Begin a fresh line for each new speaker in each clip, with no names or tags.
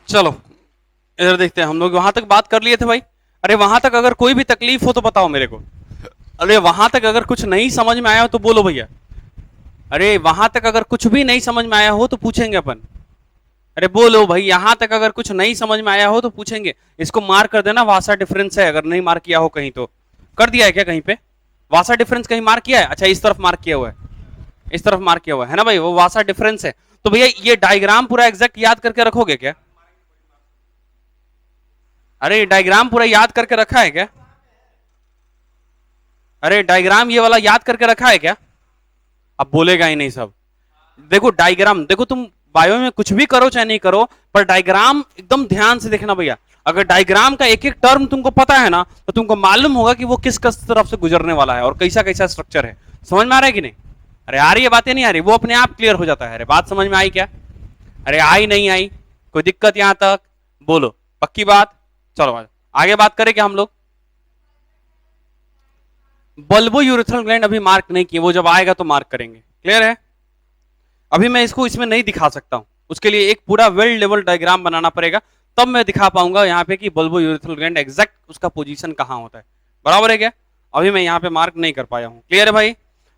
चलो इधर देखते हैं। हम लोग वहां तक बात कर लिए थे भाई। अरे वहां तक अगर कोई भी तकलीफ हो तो बताओ मेरे को। अरे वहां तक अगर कुछ नहीं समझ में आया हो तो बोलो भैया। अरे वहां तक अगर कुछ भी नहीं समझ में आया हो तो पूछेंगे अपन। अरे बोलो भाई, यहां तक अगर कुछ नहीं समझ में आया हो तो पूछेंगे। इसको मार्क कर देना, वासा डिफरेंस है। अगर नहीं मार्क किया हो कहीं तो कर दिया है क्या कहीं पे? वासा डिफरेंस कहीं मार्क किया है? अच्छा इस तरफ मार्क किया हुआ है, इस तरफ मार्क किया हुआ है ना भाई, वो वासा डिफरेंस है। तो भैया ये डायग्राम पूरा एग्जैक्ट याद करके रखोगे क्या? अरे डायग्राम पूरा याद करके रखा है क्या? अरे डायग्राम ये वाला याद करके रखा है क्या? अब बोलेगा ही नहीं सब। देखो डायग्राम, देखो तुम बायो में कुछ भी करो चाहे नहीं करो, पर डायग्राम एकदम ध्यान से देखना भैया। अगर डायग्राम का एक एक टर्म तुमको पता है ना, तो तुमको मालूम होगा कि वो किस किस तरफ से गुजरने वाला है और कैसा कैसा स्ट्रक्चर है। समझ में आ रहा है कि नहीं? अरे आ रही है बातें नहीं आ रही, वो अपने आप क्लियर हो जाता है। अरे बात समझ में आई क्या? अरे आई नहीं आई? कोई दिक्कत यहां तक? बोलो पक्की बात। चलो आगे बात करें क्या हम लोग? बल्बो यूरेथ्रल ग्लैंड अभी मार्क नहीं किए, वो जब आएगा तो मार्क करेंगे। क्लियर है? अभी मैं इसको इसमें नहीं दिखा सकता हूं, उसके लिए एक पूरा वेल लेवल डायग्राम बनाना पड़ेगा, तब मैं दिखा पाऊंगा यहाँ पे कि बल्बो यूरेथ्रल ग्लैंड एग्जैक्ट उसका पोजीशन कहां होता है। बराबर है क्या? अभी मैं यहाँ पे मार्क नहीं कर पाया हूँ। क्लियर है भाई?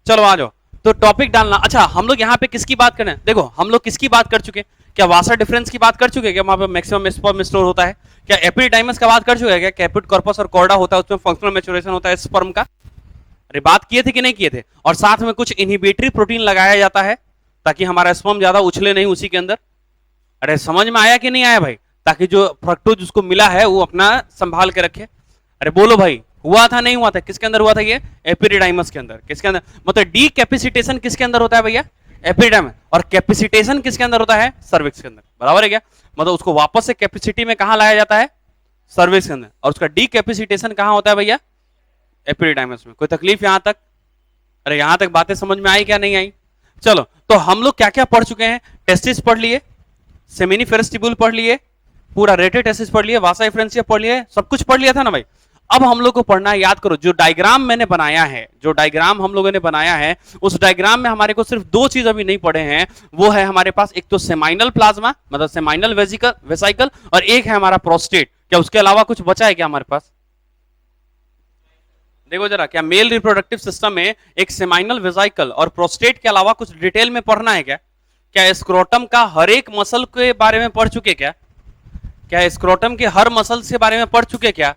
चलो आ जाओ। तो टॉपिक डालना। अच्छा हम लोग यहाँ पे किसकी बात करें? देखो हम लोग किसकी बात कर चुके? क्या वासा डिफरेंस की बात कर चुके? क्या वहां पे मैक्सिमम स्पर्म स्टोर होता है? क्या एपिडाइमस का बात कर चुके? क्या कैपिड कॉर्पस और कॉर्डा होता है, उसमें फंक्शनल मैच्योरेशन होता है स्पर्म का? अरे बात किए थे कि नहीं किए थे? और साथ में कुछ इनहिबिटरी प्रोटीन लगाया जाता है ताकि हमारा स्पर्म ज्यादा उछले नहीं उसी के अंदर। अरे समझ में आया कि नहीं आया भाई? ताकि जो फ्रक्टोज उसको मिला है वो अपना संभाल के रखे। अरे बोलो भाई, हुआ था नहीं हुआ था? किसके अंदर हुआ था ये? एपिडिडाइमस के अंदर। किसके अंदर? मतलब डी कैपेसिटेशन किसके अंदर होता है भैया? एपिडिडाइमस। और कैपेसिटेशन किसके अंदर होता है? सर्विक्स के अंदर। बराबर है क्या? मतलब उसको वापस से कैपेसिटी में कहां लाया जाता है? सर्विक्स के अंदर। और उसका डी कैपेसिटेशन कहां होता है भैया? एपिडिडाइमस में। कोई तकलीफ यहां तक? अरे यहां तक बातें समझ में आई क्या नहीं आई? चलो तो हम लोग क्या क्या पढ़ चुके हैं? टेस्टिस पढ़ लिए, सेमिनिफेरस ट्यूब्यूल पढ़ लिए, पूरा रेटेड टेस्टिस पढ़ लिए, वासा डिफरेंशिया पढ़ लिए, सब कुछ पढ़ लिया था ना भाई। अब हम लोग को पढ़ना है, याद करो, जो डायग्राम मैंने बनाया है, जो डायग्राम हम लोगों ने बनाया है, उस डायग्राम में हमारे को सिर्फ दो चीज अभी नहीं पढ़े हैं। वो है हमारे पास एक तो सेमाइनल प्लाज्मा, मतलब सेमाइनल वेसिकल, और एक है हमारा प्रोस्टेट। क्या उसके अलावा कुछ बचा है क्या हमारे पास? देखो जरा, क्या मेल रिप्रोडक्टिव सिस्टम में एक सेमाइनल वेसिकल और प्रोस्टेट के अलावा कुछ डिटेल में पढ़ना है क्या? क्या स्क्रोटम का हर एक मसल के बारे में पढ़ चुके क्या? क्या स्क्रोटम के हर मसल के बारे में पढ़ चुके क्या?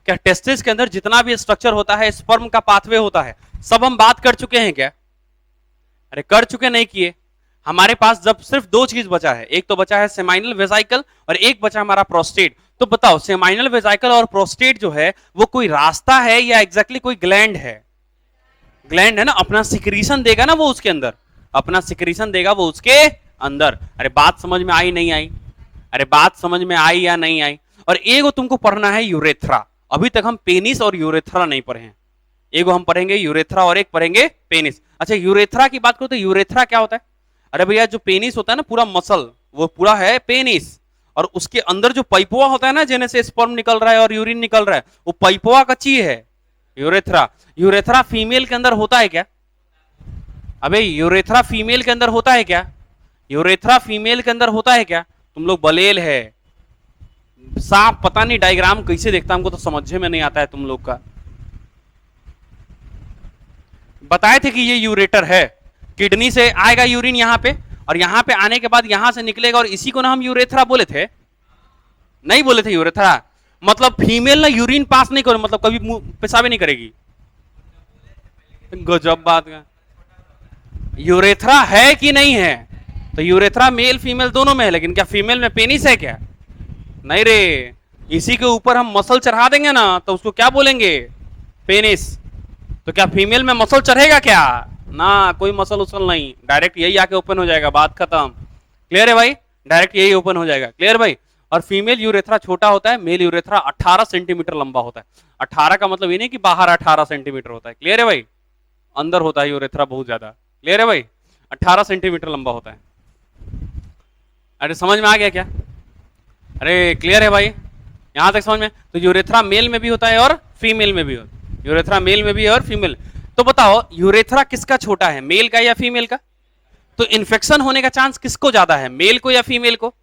क्या टेस्टिस के अंदर जितना भी स्ट्रक्चर होता है, स्पर्म का पाथवे होता है, सब हम बात कर चुके हैं क्या? अरे कर चुके नहीं किए? हमारे पास जब सिर्फ दो चीज बचा है, एक तो बचा है सेमाइनल वेसिकल और एक बचा हमारा प्रोस्टेट। तो बताओ सेमाइनल वेसिकल और प्रोस्टेट जो है वो कोई रास्ता है या एग्जैक्टली कोई ग्लैंड है? ग्लैंड है ना, अपना सिक्रीशन देगा ना वो उसके अंदर, अपना सिक्रीशन देगा वो उसके अंदर। अरे बात समझ में आई नहीं आई? अरे बात समझ में आई या नहीं आई? और एगो तुमको पढ़ना है यूरेथ्रा। अभी तक हम पेनिस और यूरेथ्रा नहीं पढ़े हैं। एगो हम पढ़ेंगे यूरेथ्रा और एक पढ़ेंगे पेनिस। अच्छा यूरेथ्रा की बात करो तो यूरेथ्रा क्या होता है? अरे भैया जो पेनिस होता है ना पूरा मसल, वो पूरा है पेनिस, और उसके अंदर जो पाइपुआ होता है ना, जिन्हें से स्पर्म निकल रहा है और यूरिन निकल रहा है, वो पाइपुआ कच्ची है यूरेथ्रा। यूरेथ्रा फीमेल के अंदर होता है क्या? अबे यूरेथ्रा फीमेल के अंदर होता है क्या? यूरेथ्रा फीमेल के अंदर होता है क्या? तुम लोग बलेल है साफ, पता नहीं डायग्राम कैसे देखता, हमको तो समझे में नहीं आता है तुम लोग का। बताए थे कि ये यूरेटर है, किडनी से आएगा यूरिन यहाँ पे, और यहाँ पे आने के बाद यहाँ से निकलेगा, और इसी को ना हम यूरेथ्रा बोले थे। नहीं बोले थे यूरेथ्रा? मतलब फीमेल ना यूरिन पास नहीं करो, मतलब कभी पेशाब नहीं करेगी। गजब बात का। यूरेथ्रा है कि नहीं है? तो यूरेथ्रा मेल फीमेल दोनों में है, लेकिन क्या फीमेल में पेनिस है क्या? नहीं रे। इसी के ऊपर हम मसल चढ़ा देंगे ना तो उसको क्या बोलेंगे? पेनिस। तो क्या फीमेल में मसल चढ़ेगा क्या? ना, कोई मसल उसल नहीं, डायरेक्ट यही आके ओपन हो जाएगा, बात खत्म। क्लियर है भाई? डायरेक्ट यही ओपन हो जाएगा। क्लियर भाई? और फीमेल यूरेथ्रा छोटा होता है, मेल यूरेथ्रा 18 सेंटीमीटर लंबा होता है। 18 का मतलब ये नहीं कि बाहर 18 सेंटीमीटर होता है। क्लियर है भाई? अंदर होता है यूरेथ्रा बहुत ज्यादा। क्लियर है भाई? 18 सेंटीमीटर लंबा होता है। अरे समझ में आ गया क्या? अरे क्लियर है भाई? यहां तक समझ में? तो यूरेथ्रा मेल में भी होता है और फीमेल में भी होता है। यूरेथ्रा मेल में भी है और फीमेल। तो बताओ यूरेथ्रा किसका छोटा है, मेल का या फीमेल का? तो इन्फेक्शन होने का चांस किसको ज्यादा है, मेल को या फीमेल को?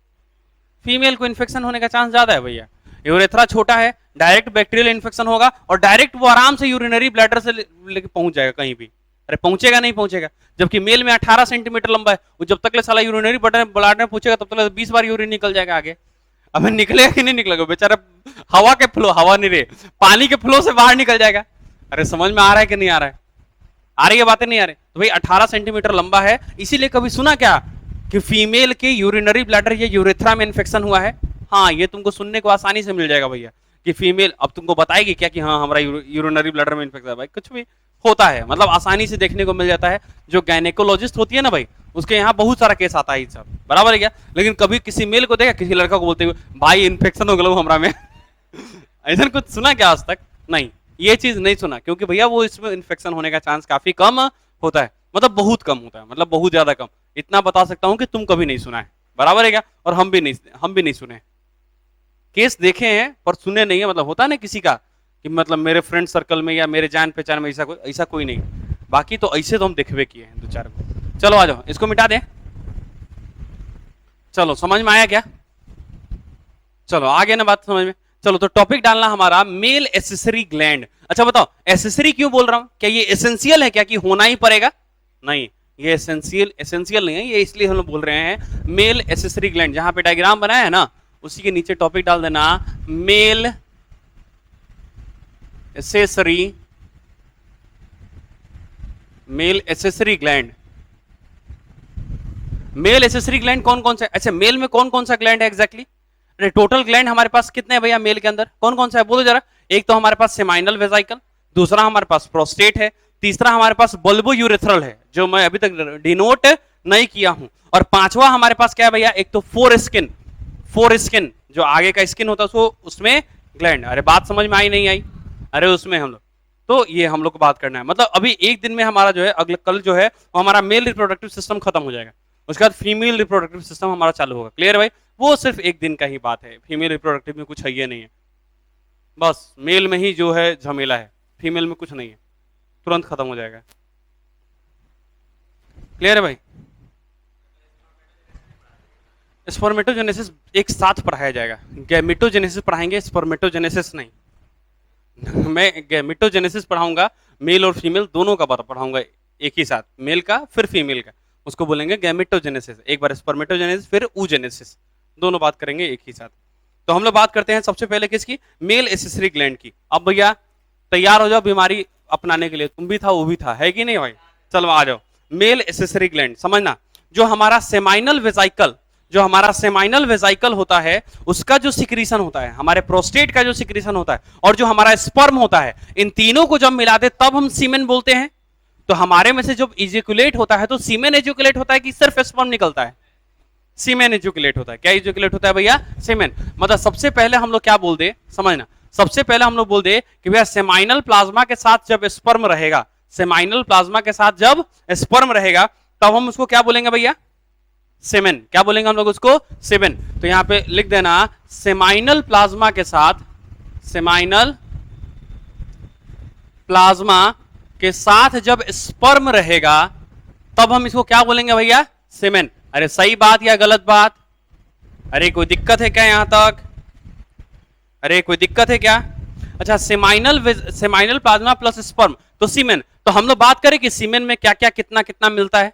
फीमेल को इन्फेक्शन होने का चांस ज्यादा है भैया। यूरेथ्रा छोटा है, डायरेक्ट बैक्टीरियल इन्फेक्शन होगा और डायरेक्ट वो आराम से यूरिनरी ब्लैडर से लेके पहुंच जाएगा कहीं भी। अरे पहुंचेगा नहीं पहुंचेगा, जबकि मेल में 18 सेंटीमीटर लंबा है, वो जब तक ले साला यूरिनरी ब्लैडर में पूछेगा तब तक 20 बार यूरिन निकल जाएगा आगे। अबे निकलेगा कि नहीं निकलेगा बेचारा, हवा के फ्लो, हवा नहीं रे, पानी के फ्लो से बाहर निकल जाएगा। अरे समझ में आ रहा है कि नहीं आ रहा है? आ रही है बातें, नहीं आ रही? तो भाई 18 सेंटीमीटर लंबा है, इसीलिए कभी सुना क्या कि फीमेल के यूरिनरी ब्लैडर या यूरेथ्रा में इन्फेक्शन हुआ है? हाँ, ये तुमको सुनने को आसानी से मिल जाएगा भैया कि फीमेल अब तुमको बताएगी क्या कि हाँ हमारा यूरिनरी ब्लैडर में इन्फेक्शन है। भाई कुछ भी होता है, मतलब आसानी से देखने को मिल जाता है। जो गायनेकोलॉजिस्ट होती है ना भाई, उसके यहाँ बहुत सारा केस आता है सब, बराबर है क्या? लेकिन कभी किसी मेल को देखा किसी लड़का को बोलते हुए भाई इन्फेक्शन हो गया हमरा में ऐसा कुछ सुना क्या आज तक? नहीं, ये चीज नहीं सुना, क्योंकि भैया वो इसमें इन्फेक्शन होने का चांस काफी कम होता है, मतलब बहुत कम होता है, मतलब बहुत ज्यादा कम। इतना बता सकता हूं कि तुम कभी नहीं सुना है, बराबर है क्या? और हम भी नहीं सुने। केस देखे हैं पर सुने नहीं है, मतलब होता है ना किसी का कि मतलब मेरे फ्रेंड सर्कल में या मेरे जान पहचान में ऐसा कोई नहीं। बाकी तो ऐसे तो हम देखबे किए हैं दो चार को। चलो आ जाओ, इसको मिटा दें। चलो समझ में आया क्या? चलो आ गया ना बात समझ में? चलो तो टॉपिक डालना हमारा मेल एसेसरी ग्लैंड। अच्छा बताओ, एसेसरी क्यों बोल रहा हूं? क्या ये एसेंशियल है क्या कि होना ही पड़ेगा? नहीं, ये एसेंशियल नहीं है, ये इसलिए हम लोग बोल रहे हैं मेल एसेसरी ग्लैंड। जहां पे डायग्राम बनाया है ना, उसी के नीचे टॉपिक डाल देना male accessory gland. Male accessory gland कौन कौन सा है? अच्छा, मेल में कौन कौन सा ग्लैंड है एग्जैक्टली? अरे टोटल ग्लैंड हमारे पास कितने हैं भैया मेल के अंदर? कौन कौन सा है बोलो जरा। एक तो हमारे पास सेमाइनल वेजाइकल, दूसरा हमारे पास प्रोस्टेट है, तीसरा हमारे पास बल्बो यूरेथ्रल है जो मैं अभी तक डिनोट नहीं किया हूं, और पांचवा हमारे पास क्या है भैया? एक तो फोर स्किन जो आगे का स्किन होता है उसमें ग्लैंड। अरे बात समझ में आई नहीं आई? अरे उसमें हम लोग, तो ये हम लोग को बात करना है। मतलब अभी एक दिन में हमारा जो है, अगले कल जो है वो हमारा मेल रिप्रोडक्टिव सिस्टम खत्म हो जाएगा, उसके बाद फीमेल रिप्रोडक्टिव सिस्टम हमारा चालू होगा। क्लियर है भाई? वो सिर्फ एक दिन का ही बात है, फीमेल रिप्रोडक्टिव में कुछ है ये नहीं है, बस मेल में ही जो है झमेला है, फीमेल में कुछ नहीं है, तुरंत खत्म हो जाएगा। क्लियर है भाई? स्पर्मेटोजेनेसिस एक साथ पढ़ाया जाएगा, गैमेटोजेनेसिस पढ़ाएंगे, स्पर्मेटोजेनेसिस नहीं। मैं गैमेटोजेनेसिस पढ़ाऊंगा, मेल और फीमेल दोनों का पढ़ाऊंगा एक ही साथ, मेल का फिर फीमेल का, उसको बोलेंगे गैमेटोजेनेसिस। एक बार स्पर्मेटोजेनेसिस फिर oogenesis, दोनों बात करेंगे एक ही साथ। तो हम लोग बात करते हैं सबसे पहले किसकी? मेल एसेसरी ग्लैंड की। अब भैया तैयार हो जाओ बीमारी अपनाने के लिए, तुम भी था वो भी था, है कि नहीं भाई? चलो आ जाओ। मेल एसेसरी ग्लैंड समझना, जो हमारा सेमाइनल वेजाइकल होता है, उसका जो सिक्रीशन होता है, हमारे प्रोस्टेट का जो सिक्रीशन होता है, और जो हमारा स्पर्म होता है, इन तीनों को जब मिला दे तब हम सीमेन बोलते हैं। तो हमारे में से जब इजैकुलेट होता है तो सीमेन इजैकुलेट होता है कि सिर्फ स्पर्म निकलता है? सीमेन इजैकुलेट होता है। क्या इजैकुलेट होता है भैया? सीमेन। मतलब सबसे पहले हम लोग क्या बोल दे, समझना, सबसे पहले हम लोग बोल दे कि भैया सेमाइनल प्लाज्मा के साथ जब स्पर्म रहेगा, सेमाइनल प्लाज्मा के साथ जब स्पर्म रहेगा तब हम उसको क्या बोलेंगे भैया? सेमेन। क्या बोलेंगे हम लोग उसको? सेमेन। तो यहां पे लिख देना सेमाइनल प्लाज्मा के साथ, सेमाइनल प्लाज्मा के साथ जब स्पर्म रहेगा तब हम इसको क्या बोलेंगे भैया? सेमेन। अरे सही बात या गलत बात? अरे कोई दिक्कत है क्या यहां तक? अरे कोई दिक्कत है क्या? अच्छा, सेमाइनल प्लाज्मा प्लस स्पर्म तो सीमेन। तो हम लोग बात करें कि सीमेन में क्या क्या कितना कितना मिलता है?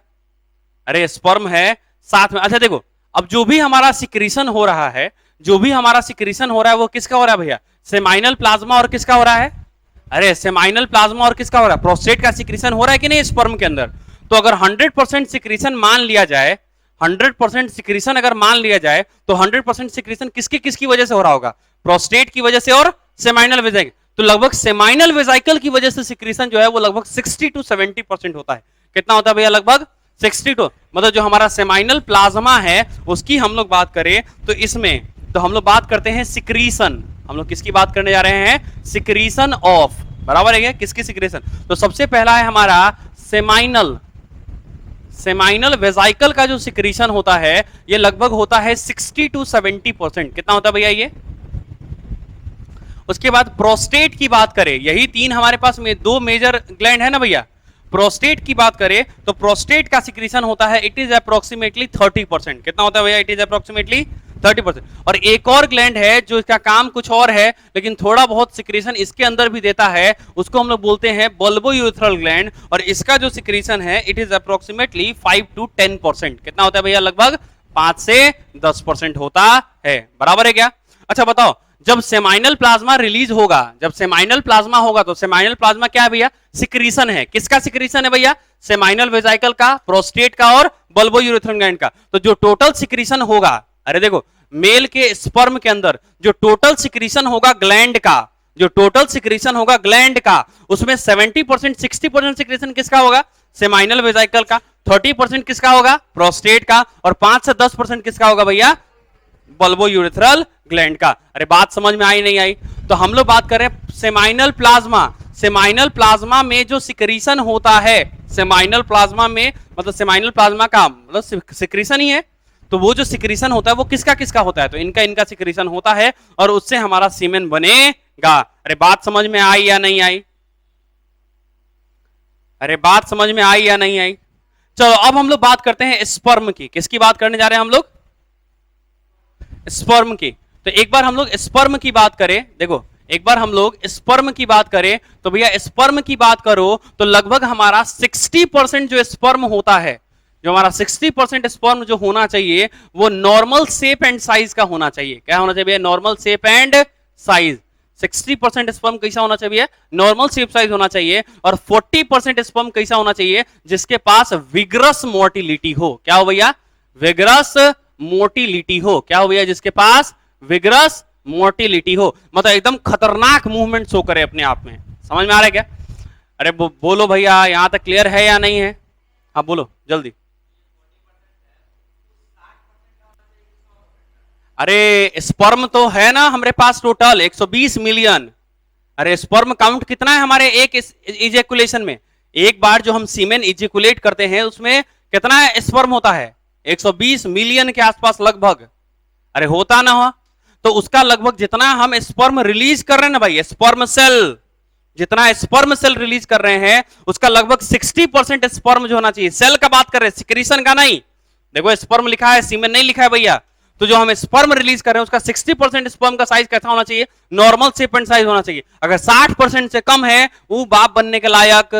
अरे स्पर्म है साथ में। अच्छा देखो, अब जो भी हमारा सिक्रीशन हो रहा है, वो किसका हो रहा है भैया? सेमाइनल प्लाज्मा और किसका हो रहा है? अरे सेमाइनल प्लाज्मा और किसका हो रहा है? प्रोस्टेट का सिक्रीशन हो रहा है कि नहीं स्पर्म के अंदर? तो अगर 100% सिक्रीशन मान लिया जाए, 100% सिक्रीशन अगर मान लिया जाए तो 100% सिक्रीशन किसकी वजह से हो रहा होगा? प्रोस्टेट की वजह से और सेमाइनल वेजाइकल। तो लगभग सेमाइनल वेजाइकल की वजह से सिक्रीशन जो है वो लगभग 60 to 70% होता है। कितना होता है भैया? लगभग 62। मतलब जो हमारा सेमाइनल प्लाज्मा है उसकी हम लोग बात करें तो इसमें तो हम लोग बात करते हैं सिक्रीशन। हम लोग किसकी बात करने जा रहे हैं? सिक्रीशन ऑफ, बराबर है क्या? किसकी सिक्रीशन? तो सबसे पहला है हमारा सेमाइनल वेजाइकल का जो सिक्रीशन होता है ये लगभग होता है 60 to 70%। कितना होता है भैया ये? उसके बाद प्रोस्टेट की बात करें, यही तीन हमारे पास में दो मेजर ग्लैंड है ना भैया। प्रोस्टेट की बात करें तो प्रोस्टेट का सिक्रीशन होता है इट इज अप्रोक्सीमेटली 30%। कितना होता है भैया? It is approximately 30%। और एक और ग्लैंड है जो इसका काम कुछ और है लेकिन थोड़ा बहुत सिक्रीशन इसके अंदर भी देता है, उसको हम लोग बोलते हैं बल्बोयूरेथ्रल ग्लैंड। और इसका जो सिक्रीशन है इट इज अप्रोक्सीमेटली 5 to 10%। कितना होता है भैया? लगभग 5 से 10% होता है। बराबर है क्या? अच्छा बताओ, जब सेमाइनल प्लाज्मा रिलीज होगा, जब सेमाइनल प्लाज्मा होगा तो सेमाइनल प्लाज्मा क्या है भैया? सिक्रीशन है। किसका सिक्रीशन है भैया? सेमाइनल वेजाइकल का, प्रोस्टेट का और बल्बोयूरेथ्रल ग्लैंड का। तो जो टोटल सिक्रीशन होगा, अरे देखो मेल के स्पर्म के अंदर जो टोटल सिक्रीशन होगा ग्लैंड का, जो टोटल सिक्रीशन होगा ग्लैंड का, उसमें 70% 60% सिक्रीशन किसका होगा? सेमाइनल वेजाइकल का। 30% किसका होगा? प्रोस्टेट का। और 5 से 10% किसका होगा भैया? बल्बोयूरेथ्रल ग्लैंड का। अरे बात समझ में आई नहीं आई? तो हम लोग बात करें सेमाइनल प्लाज्मा। सेमाइनल प्लाज्मा में जो सिक्रीशन होता है, सेमाइनल प्लाज्मा में मतलब सेमाइनल प्लाज्मा का मतलब सिक्रीशन ही है, तो वो जो सिक्रीशन होता है वो किसका किसका होता है? तो इनका इनका सिक्रीशन होता है और उससे हमारा सीमेन बनेगा। अरे बात समझ में आई या नहीं आई? अरे बात समझ में आई या नहीं आई? चलो अब हम लोग बात करते हैं स्पर्म की। किसकी बात करने जा रहे हैं हम लोग? स्पर्म की। तो एक बार हम लोग स्पर्म की बात करें, देखो एक बार हम लोग स्पर्म की बात करें तो भैया स्पर्म की बात करो तो लगभग हमारा 60% जो स्पर्म होता है, जो हमारा 60% स्पर्म जो होना चाहिए वो नॉर्मल शेप एंड साइज का होना चाहिए। क्या होना चाहिए? Normal shape and size. 60% sperm कैसा होना चाहिए? नॉर्मल शेप साइज होना चाहिए। और 40% स्पर्म कैसा होना चाहिए? जिसके पास विग्रस मोटिलिटी हो। क्या हो भैया? विग्रस मोटिलिटी हो। क्या हो भैया? जिसके पास विग्रस मोटिलिटी हो, मतलब एकदम खतरनाक मूवमेंट शो करे अपने आप में। समझ में आ रहा है क्या? अरे बोलो भैया, यहां तक क्लियर है या नहीं है? हाँ बोलो जल्दी। अरे स्पर्म तो है ना हमारे पास टोटल 120 मिलियन। अरे स्पर्म काउंट कितना है हमारे एक इजेकुलेशन में? एक बार जो हम सीमेन इजेकुलेट करते हैं उसमें कितना स्पर्म होता है? 120 मिलियन के आसपास लगभग। अरे होता ना हो तो उसका लगभग जितना हम स्पर्म रिलीज कर रहे हैं ना भाई, स्पर्म सेल, जितना स्पर्म सेल रिलीज कर रहे हैं उसका लगभग 60% स्पर्म जो होना चाहिए। सेल का बात कर रहे हैं, सिक्रीशन का नहीं। देखो स्पर्म लिखा है, सीमेन नहीं लिखा है भैया। तो जो हम स्पर्म रिलीज कर रहे हैं उसका 60% स्पर्म का साइज कैसा होना चाहिए? नॉर्मल शेप एंड साइज होना चाहिए। अगर 60% से कम है वो बाप बनने के लायक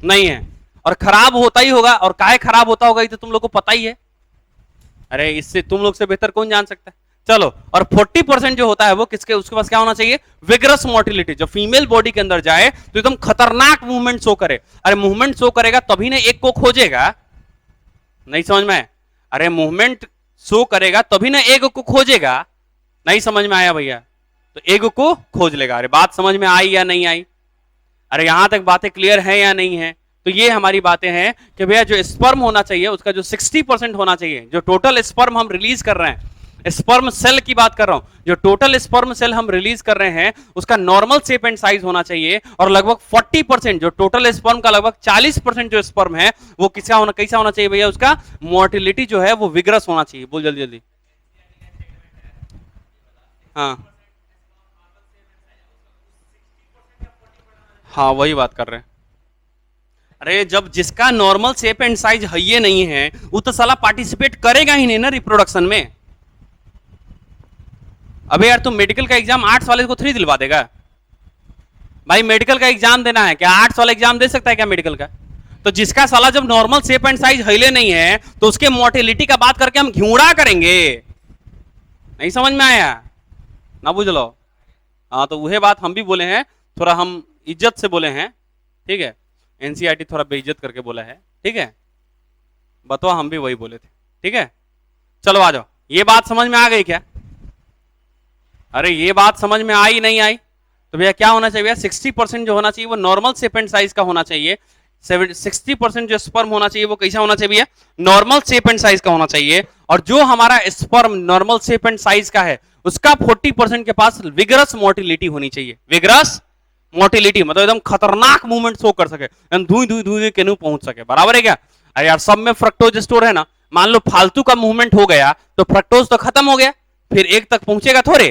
नहीं है और खराब होता ही होगा। और काहे खराब होता होगा ये तो तुम लोग को पता ही है। अरे इससे तुम लोग से बेहतर कौन जान सकता है? चलो, और 40% जो होता है वो किसके, उसके पास क्या होना चाहिए? Vigorous motility. जो फीमेल बॉडी के अंदर जाए तो एकदम खतरनाक मूवमेंट शो करे। अरे मूवमेंट शो करेगा तभी ना एक को खोजेगा। नहीं समझ में? अरे मूवमेंट शो करेगा तभी ना एक को खोजेगा। नहीं समझ में आया भैया? तो एक को खोज लेगा। अरे बात समझ में आई या नहीं आई? अरे यहां तक बातें क्लियर है या नहीं है? तो ये हमारी बातें हैं कि भैया जो स्पर्म होना चाहिए उसका जो 60% होना चाहिए, जो टोटल स्पर्म हम रिलीज कर रहे हैं, स्पर्म सेल की बात कर रहा हूं, जो टोटल स्पर्म सेल हम रिलीज कर रहे हैं उसका नॉर्मल शेप एंड साइज होना चाहिए। और लगभग 40% जो टोटल स्पर्म का लगभग 40% जो स्पर्म है वो किसका होना, कैसा होना चाहिए भैया? उसका मोटिलिटी जो है वो विग्रस होना चाहिए। बोल जल्दी जल्दी। हाँ हाँ वही बात कर रहे हैं। अरे जब जिसका नॉर्मल शेप एंड साइज है ये नहीं है वो तो साला पार्टिसिपेट करेगा ही नहीं ना रिप्रोडक्शन में। अबे यार तुम मेडिकल का एग्जाम आर्ट्स वाले को थ्री दिलवा देगा भाई? मेडिकल का एग्जाम देना है क्या? आर्ट्स वाला एग्जाम दे सकता है क्या मेडिकल का? तो जिसका साला जब नॉर्मल शेप एंड साइज हिले नहीं है तो उसके मोटिलिटी का बात करके हम घिउड़ा करेंगे? नहीं समझ में आया ना? बुझ लो। हाँ तो वह बात हम भी बोले हैं, थोड़ा हम इज्जत से बोले हैं, ठीक है? एनसीईआरटी थोड़ा बेइज्जत करके बोला है, ठीक है? बतवा हम भी वही बोले थे, ठीक है? चलो आ जाओ। ये बात समझ में आ गई क्या? अरे ये बात समझ में आई नहीं आई? तो भैया क्या होना चाहिए भैया? 60% जो होना चाहिए वो नॉर्मल शेप एंड साइज का होना चाहिए। 60% जो स्पर्म होना चाहिए वो कैसा होना चाहिए भैया? नॉर्मल शेप एंड साइज का होना चाहिए। और जो हमारा sperm normal shape and size का है उसका 40% के पास विग्रस मोटिलिटी होनी चाहिए। विग्रस मोटिलिटी मतलब एकदम खतरनाक मूवमेंट शो कर सके, धुई धुई धुई के पहुंच सके। बराबर है क्या? अरे यार सब में फ्रक्टोज स्टोर है ना, मान लो फालतू का मूवमेंट हो गया तो फ्रक्टोज तो खत्म हो गया, फिर एक तक पहुंचेगा थोड़े,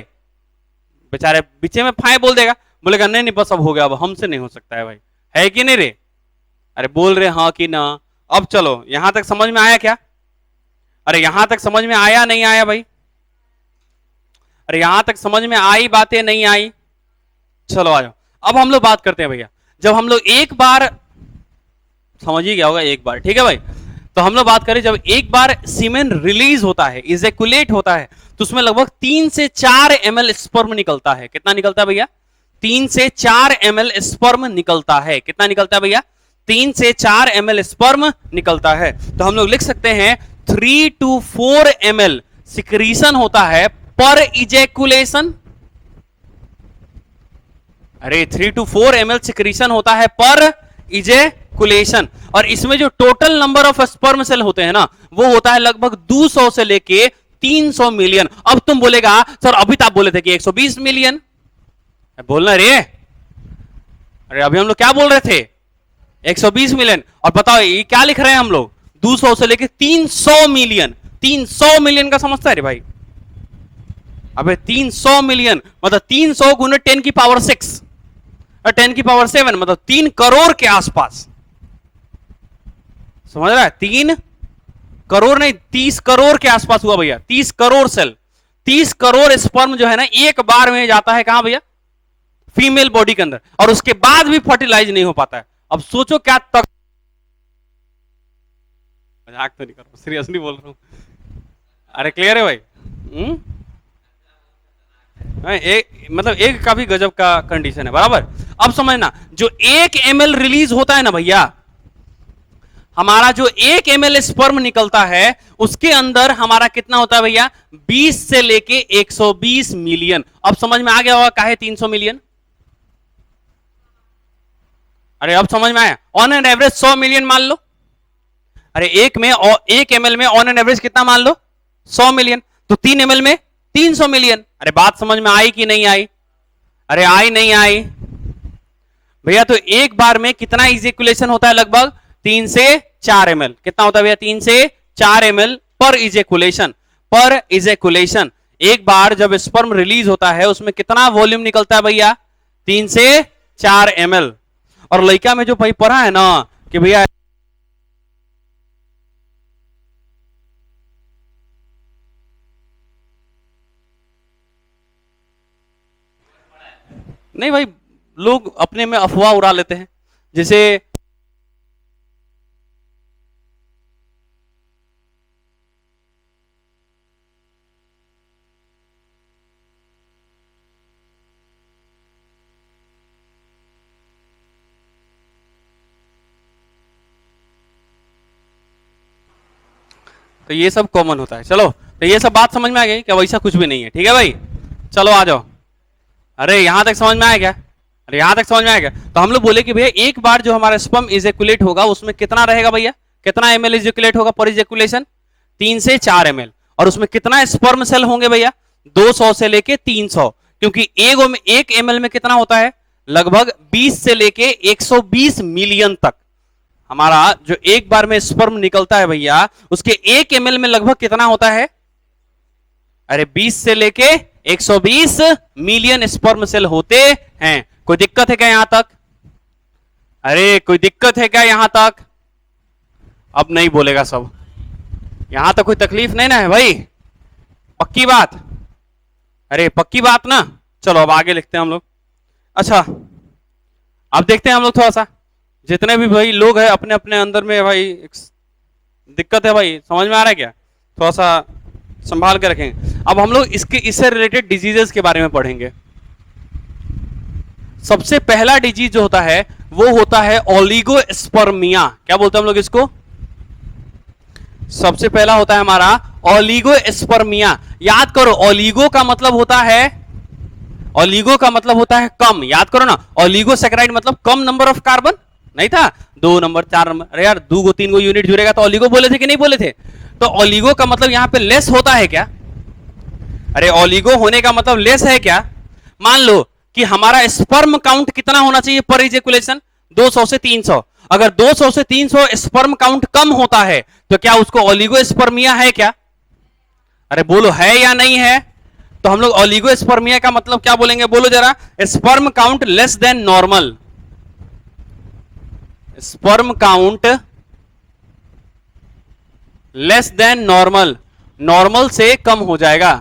बेचारे बीचे में फाए बोल देगा, बोलेगा नहीं नहीं बस अब हो गया, अब हमसे नहीं हो सकता है भाई। है कि नहीं रे? अरे बोल रहे हाँ कि ना? अब चलो यहां तक समझ में आया क्या? अरे यहां तक समझ में आया नहीं आया भाई? अरे यहां तक समझ में आई बातें, नहीं आई? चलो आ जाओ। अब हम लोग बात करते हैं भैया, जब हम लोग एक बार, समझ ही गया होगा एक बार, ठीक है भाई। तो हम लोग बात करें, जब एक बार सीमेन रिलीज होता है, इजेकुलेट होता है, तो उसमें लगभग 3 से 4 ml स्पर्म निकलता है। कितना निकलता है भैया? 3 से 4 ml स्पर्म निकलता है। कितना निकलता है भैया? 3 से 4 ml स्पर्म निकलता है। तो हम लोग लिख सकते हैं 3 to 4 ml सिक्रीशन होता है पर इजेकुलेशन। अरे 3 to 4 ml सिक्रीशन होता है पर इजेकुलेशन, और इसमें जो total number of sperm cell होते हैं ना, वो होता है लगभग 200 से लेके 300 मिलियन। अब तुम बोलेगा सर अभी तो आप बोले थे कि 120 मिलियन, बोलना रे। अरे अभी हम लोग क्या बोल रहे थे? 120 मिलियन। और बताओ ये क्या लिख रहे हैं हम लोग? 200 से लेके 300 मिलियन। 300 मिलियन का समझता है रे भाई? अबे 300 मिलियन मतलब 300 गुने 10 की पावर 6 और 10 की पावर 7 मतलब 3 करोड़ के आसपास। समझ रहा है? 3 करोड़ नहीं, 30 करोड़ के आसपास हुआ भैया। 30 करोड़ सेल, 30 करोड़ स्पर्म जो है ना एक बार में जाता है कहां भैया? फीमेल बॉडी के अंदर, और उसके बाद भी फर्टिलाइज नहीं हो पाता है। अब सोचो क्या तक, मजाक तो नहीं कर रहा, सीरियसली बोल रहा हूं। अरे क्लियर है भाई? मतलब एक का भी गजब का कंडीशन है, बराबर। अब समझना, जो 1 ml रिलीज होता है ना भैया, हमारा जो 1 ml स्पर्म निकलता है उसके अंदर हमारा कितना होता है भैया? 20 से लेके 120 मिलियन। अब समझ में आ गया होगा काहे 300 मिलियन? अरे अब समझ में आया? ऑन एन एवरेज 100 मिलियन मान लो। अरे 1 ml में ऑन एन एवरेज कितना मान लो? 100 मिलियन। तो 3 ml में 300 मिलियन। अरे बात समझ में आई कि नहीं आई? अरे आई नहीं आई भैया? तो एक बार में कितना इजेकुलेशन होता है? लगभग 3 से 4 ml। कितना होता है भैया? 3 से 4 ml पर इजेकुलेशन। पर इजेकुलेशन एक बार जब स्पर्म रिलीज होता है उसमें कितना वॉल्यूम निकलता है भैया? 3 से 4 ml। और लड़का में जो भाई पढ़ा है ना कि भैया नहीं भाई, लोग अपने में अफवाह उड़ा लेते हैं। जैसे तो ये सब कॉमन होता है। चलो तो ये सब बात समझ में आ गई क्या? वैसा कुछ भी नहीं है, ठीक है भाई? चलो आ जाओ। अरे यहां तक समझ में आया क्या? अरे यहां तक समझ में आएगा? तो हम लोग बोले कि भैया एक बार जो हमारा स्पर्म इजेकुलेट होगा उसमें कितना रहेगा भैया? कितना ml इजेकुलेट होगा पर इजेकुलेशन? 3 से 4 ml। और उसमें कितना स्पर्म सेल होंगे भैया? 200 से लेके 300, क्योंकि एक ml में कितना होता है? लगभग 20 से लेके 120 मिलियन तक। हमारा जो एक बार में स्पर्म निकलता है भैया, उसके 1 ml में लगभग कितना होता है? अरे 20 से लेके 120 मिलियन स्पर्म सेल होते हैं। कोई दिक्कत है क्या यहां तक? अरे कोई दिक्कत है क्या यहां तक? अब नहीं बोलेगा सब। यहां तक कोई तकलीफ नहीं ना है भाई? पक्की बात? अरे पक्की बात ना? चलो अब आगे लिखते हैं हम लोग। अच्छा अब देखते हैं हम लोग थोड़ा सा, जितने भी भाई लोग हैं अपने अपने अंदर में भाई दिक्कत है भाई, समझ में आ रहा है क्या? थोड़ा सा संभाल के रखेंगे। अब हम लोग इससे रिलेटेड डिजीजेस के बारे में पढ़ेंगे। सबसे पहला डिजीज जो होता है वो होता है ओलिगोस्पर्मिया। क्या बोलते हैं हम लोग इसको? सबसे पहला होता है हमारा ओलिगोस्पर्मिया। याद करो, ओलिगो का मतलब होता है, ओलिगो का मतलब होता है कम। याद करो ना, ओलिगोसैकेराइड मतलब कम नंबर ऑफ कार्बन, नहीं था 2 नंबर 4 नंबर। अरे यार 2 3 गो यूनिट जुड़ेगा तो ओलिगो बोले थे कि नहीं बोले थे? तो ओलिगो का मतलब यहां पे लेस होता है क्या? अरे ओलिगो होने का मतलब लेस है क्या? मान लो कि हमारा स्पर्म काउंट कितना होना चाहिए पर इजेकुलेशन? 200 से 300। अगर 200 से 300 स्पर्म काउंट कम होता है तो क्या उसको ओलिगोस्पर्मिया है क्या? अरे बोलो है या नहीं है? तो हम लोग ओलिगोस्पर्मिया का मतलब क्या बोलेंगे? बोलो जरा। Sperm count less than normal. Sperm count less than normal, normal से कम हो जाएगा।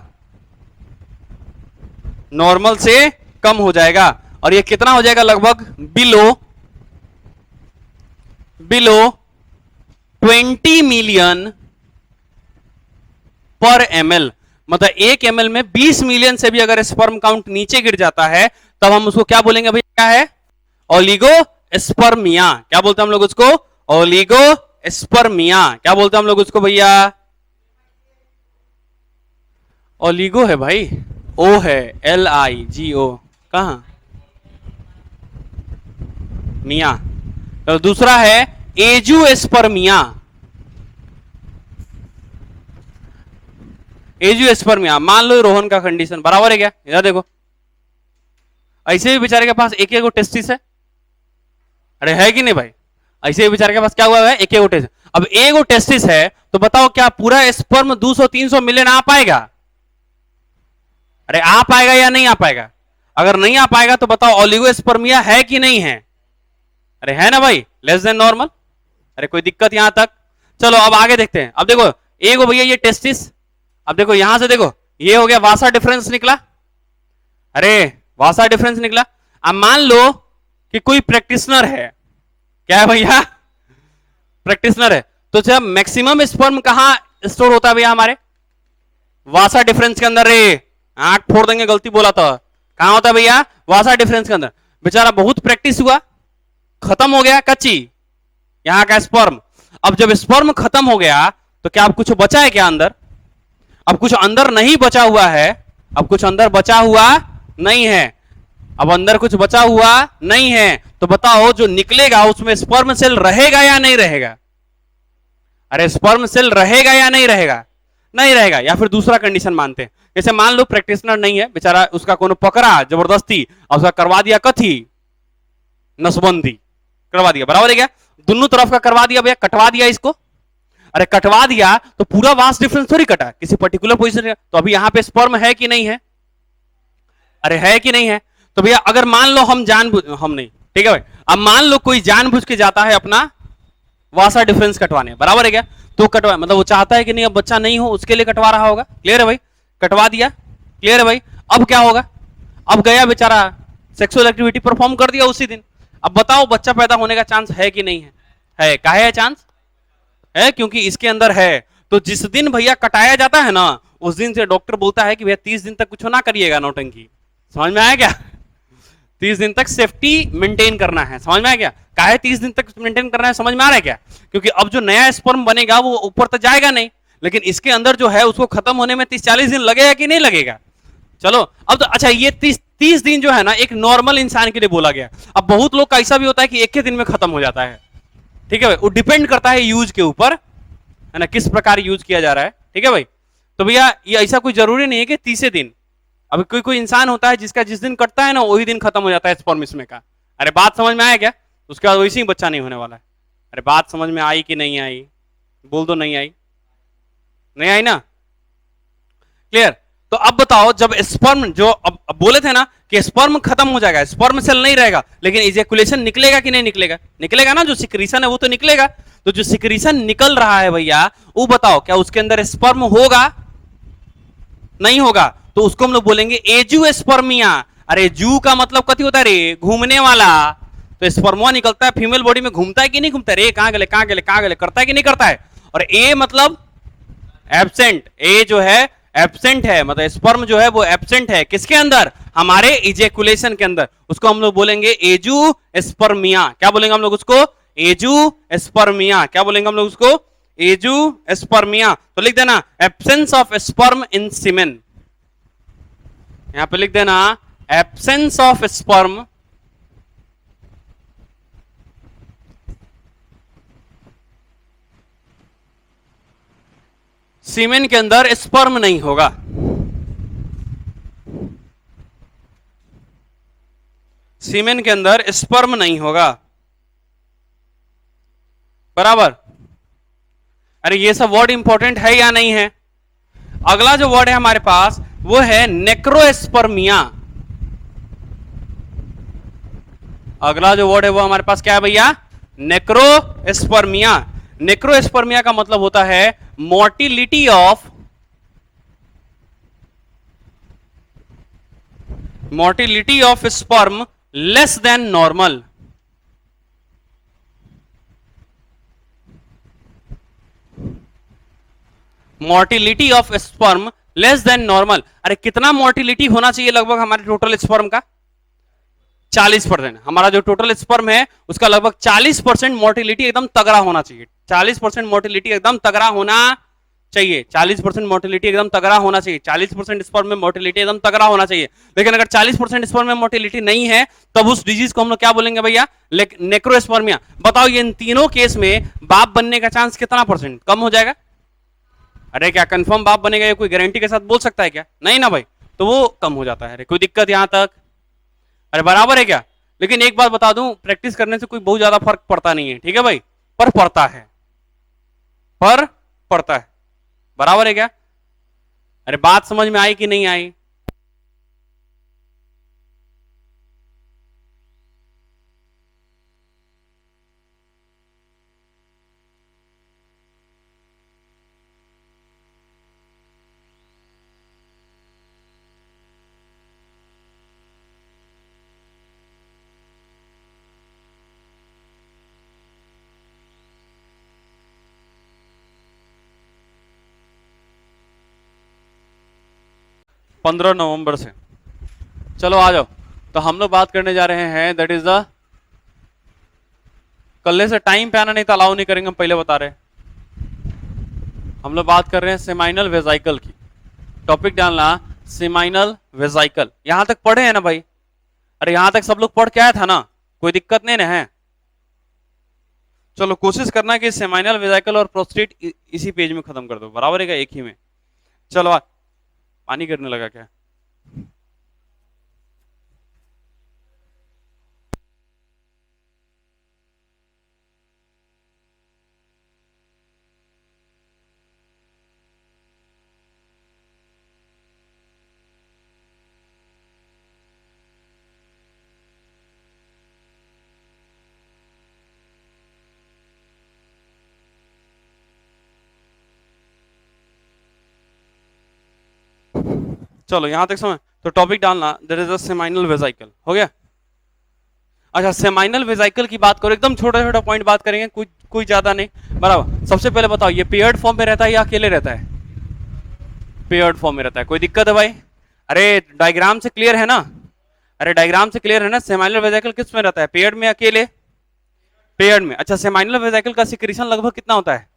नॉर्मल से कम हो जाएगा। और ये कितना हो जाएगा? लगभग बिलो 20 मिलियन पर ml। मतलब 1 ml में 20 मिलियन से भी अगर स्पर्म काउंट नीचे गिर जाता है तब हम उसको क्या बोलेंगे भैया? क्या है? ओलिगोस्पर्मिया। क्या बोलते हैं हम लोग उसको? ओलिगोस्पर्मिया। क्या बोलते हैं हम लोग उसको भैया? ओलिगो है भाई, ओ है, LIGO। कहां? मिया। तो दूसरा है एजुएस्पर्मिया। एजुएस्पर्मिया। मान लो रोहन का कंडीशन बराबर है क्या? इधर देखो, ऐसे भी बेचारे के पास एक एक टेस्टिस है। अरे है कि नहीं भाई? ऐसे भी बेचारे के पास क्या हुआ है? एक एक टेस्टिस। अब एक टेस्टिस है तो बताओ क्या पूरा स्पर्म 200-300 मिलियन आ पाएगा? अरे आ पाएगा या नहीं आ पाएगा? अगर नहीं आ पाएगा तो बताओ ओलिगोस्पर्मिया है कि नहीं है? अरे है ना भाई, लेस देन नॉर्मल। अरे कोई दिक्कत यहां तक? चलो अब आगे देखते हैं। अब देखो एक भैया ये टेस्टिस, अब देखो यहां से देखो, ये हो गया वासा डिफरेंस निकला। अरे वासा डिफरेंस निकला। अब मान लो कि कोई प्रैक्टिशनर है, क्या है भैया? प्रैक्टिशनर है, तो जब मैक्सिमम स्पर्म कहां स्टोर होता है भैया? हमारे वासा डिफरेंस के अंदर। रे आंख फोड़ देंगे, गलती बोला था। कहां होता है भैया? वासा डिफरेंस के अंदर। बेचारा बहुत प्रैक्टिस हुआ, खत्म हो गया कच्ची यहां का स्पर्म। अब जब स्पर्म खत्म हो गया तो क्या अब कुछ बचा है क्या अंदर? अब कुछ अंदर नहीं बचा हुआ है। अब कुछ अंदर बचा हुआ नहीं है। अब अंदर कुछ बचा हुआ नहीं है तो बताओ जो निकलेगा उसमें स्पर्म सेल रहेगा या नहीं रहेगा? अरे स्पर्म सेल रहेगा या नहीं रहेगा? नहीं रहेगा। या फिर दूसरा कंडीशन मानते हैं, जैसे मान लो प्रैक्टिशनर नहीं है बेचारा, उसका कोनो पकड़ा जबरदस्ती और उसका करवा दिया कथी? नसबंदी करवा दिया, बराबर है क्या? दोनों तरफ का करवा दिया भैया, कटवा दिया इसको। अरे कटवा दिया तो पूरा वास डिफरेंस थोड़ी कटा, किसी पर्टिकुलर पोजीशन। तो अभी यहां पे स्पर्म है कि नहीं है? अरे है कि नहीं है? तो भैया अगर मान लो हम नहीं, ठीक है भाई, अब मान लो कोई जानबूझ के जाता है अपना वासा डिफरेंस कटवाने, बराबर है क्या? तो कटवा मतलब वो चाहता है कि नहीं अब बच्चा नहीं हो, उसके लिए कटवा रहा होगा। क्लियर है भाई? कटवा दिया, क्लियर है भाई? अब क्या होगा? अब गया बेचारा, सेक्सुअल एक्टिविटी परफॉर्म कर दिया उसी दिन। अब बताओ बच्चा पैदा होने का चांस है कि नहीं है? है। काहे है चांस? है क्योंकि इसके अंदर है। तो जिस दिन भैया कटाया जाता है ना, उस दिन से डॉक्टर बोलता है कि भैया 30 दिन तक कुछ ना करिएगा नौटंकी। समझ में आया क्या? 30 दिन तक सेफ्टी मेंटेन करना है। समझ में आया क्या? काहे 30 दिन तक मेंटेन करना है? समझ में आ रहा है क्या? क्योंकि अब जो नया स्पर्म बनेगा वो ऊपर तक जाएगा नहीं, लेकिन इसके अंदर जो है उसको खत्म होने में 30-40 दिन लगेगा कि नहीं लगेगा? चलो अब तो अच्छा, ये 30 दिन जो है ना एक नॉर्मल इंसान के लिए बोला गया। अब बहुत लोग का ऐसा भी होता है कि एक ही दिन में खत्म हो जाता है। ठीक है भाई, वो डिपेंड करता है यूज के ऊपर, है ना, किस प्रकार यूज किया जा रहा है। ठीक है भाई? तो भैया ये ऐसा कोई जरूरी नहीं है कि 30 दिन। अब कोई कोई इंसान होता है जिसका जिस दिन कटता है ना वही दिन खत्म हो जाता है स्पर्म इसमें का। अरे बात समझ में आया क्या? उसके बाद वैसे ही बच्चा नहीं होने वाला है। अरे बात समझ में आई कि नहीं आई? बोल दो नहीं आई। नहीं आई ना? क्लियर? तो अब बताओ, जब स्पर्म जो अब बोले थे ना कि स्पर्म खत्म हो जाएगा, स्पर्म सेल नहीं रहेगा, लेकिन इजैकुलेशन निकलेगा कि नहीं निकलेगा? निकलेगा ना, जो सिक्रीशन है वो तो निकलेगा। तो जो सिक्रीशन निकल रहा है भैया, वो बताओ क्या उसके अंदर स्पर्म होगा? नहीं होगा। तो उसको हम लोग बोलेंगे एजुएस्पर्मिया। अरे जू का मतलब कथी होता है रे? घूमने वाला। तो स्पर्मवा निकलता है, फीमेल बॉडी में घूमता है कि नहीं घूमता रे? कहां गले कहां गले कहां गले, करता है कि नहीं करता है? और ए मतलब एब्सेंट। ए जो है एब्सेंट है, मतलब स्पर्म जो है वो एब्सेंट है किसके अंदर? हमारे इजैकुलेशन के अंदर। उसको हम लोग बोलेंगे एजुएस्पर्मिया। क्या बोलेंगे हम लोग उसको? एजुएस्पर्मिया। क्या बोलेंगे हम लोग उसको? एजुएस्पर्मिया। तो लिख देना एब्सेंस ऑफ स्पर्म इन सीमेन। यहां पे लिख देना एब्सेंस ऑफ स्पर्म सीमेन के अंदर स्पर्म नहीं होगा। सीमेन के अंदर स्पर्म नहीं होगा, बराबर? अरे ये सब वर्ड इंपॉर्टेंट है या नहीं है? अगला जो वर्ड है हमारे पास वो है नेक्रोस्पर्मिया। अगला जो वर्ड है वो हमारे पास क्या है भैया? नेक्रोस्पर्मिया। नेक्रोस्पर्मिया का मतलब होता है mortality of motility of sperm less than normal, mortality of sperm less than normal. अरे कितना मोर्टिलिटी होना चाहिए लगभग हमारे टोटल स्पर्म का? 40%। हमारा जो टोटल स्पर्म है उसका लगभग 40% मोर्टिलिटी एकदम तगड़ा होना चाहिए। 40% मोर्टिलिटी एकदम तगड़ा होना चाहिए। 40% मोर्टिलिटी एकदम तगड़ा होना चाहिए। 40% स्पर्म में मोर्टिलिटी एकदम तगड़ा होना चाहिए। लेकिन अगर 40% स्पर्म में मोर्टिलिटी नहीं है तब उस डिजीज को हम लोग क्या बोलेंगे भैया? नेक्रोस्पर्मिया। बताओ ये इन तीनों केस में बाप बनने का चांस कितना परसेंट कम हो जाएगा? अरे क्या कंफर्म बाप बनेगा ये कोई गारंटी के साथ बोल सकता है क्या? नहीं ना भाई, तो वो कम हो जाता है। अरे कोई दिक्कत यहां तक? अरे बराबर है क्या? लेकिन एक बात बता दूं, प्रैक्टिस करने से कोई बहुत ज्यादा फर्क पड़ता नहीं है, ठीक है भाई, पर पड़ता है, पर पड़ता है। बराबर है क्या? अरे बात समझ में आई कि नहीं आई? पंद्रह नवंबर से। चलो आ जाओ। तो हम लोग बात करने जा रहे हैं दैट इज द, कल्ले से टाइम पे आना नहीं तो अलाउ नहीं करेंगे, हम पहले बता रहे हैं। हम लोग बात कर रहे हैं सेमाइनल वेजाइकल की। टॉपिक डालना सेमाइनल वेजाइकल। यहां तक पढ़े हैं ना भाई? अरे यहां तक सब लोग पढ़ के आया था ना, कोई दिक्कत नहीं ना है? चलो कोशिश करना कि सेमाइनल वेजाइकल और प्रोस्टेट इसी पेज में खत्म कर दो, बराबर है क्या? एक ही में। चलो पानी गिरने लगा क्या? चलो यहां तक समझ। तो टॉपिक डालना दैट इज अ सेमाइनल वेजाइकल। हो गया? अच्छा, सेमाइनल वेजाइकल की बात करो, एकदम छोटा छोटा पॉइंट बात करेंगे, कोई ज्यादा नहीं। बराबर। सबसे पहले बताओ ये पेयर्ड फॉर्म में रहता है या अकेले रहता है? पेयर्ड फॉर्म में रहता है। कोई दिक्कत है भाई? अरे डायग्राम से क्लियर है ना? अरे डायग्राम से क्लियर है ना? सेमाइनल वेजाइकल किस में रहता है? पेयर्ड में, अकेले? पेयर्ड में। अच्छा, सेमाइनल वेजाइकल का सिक्रीशन लगभग कितना होता है?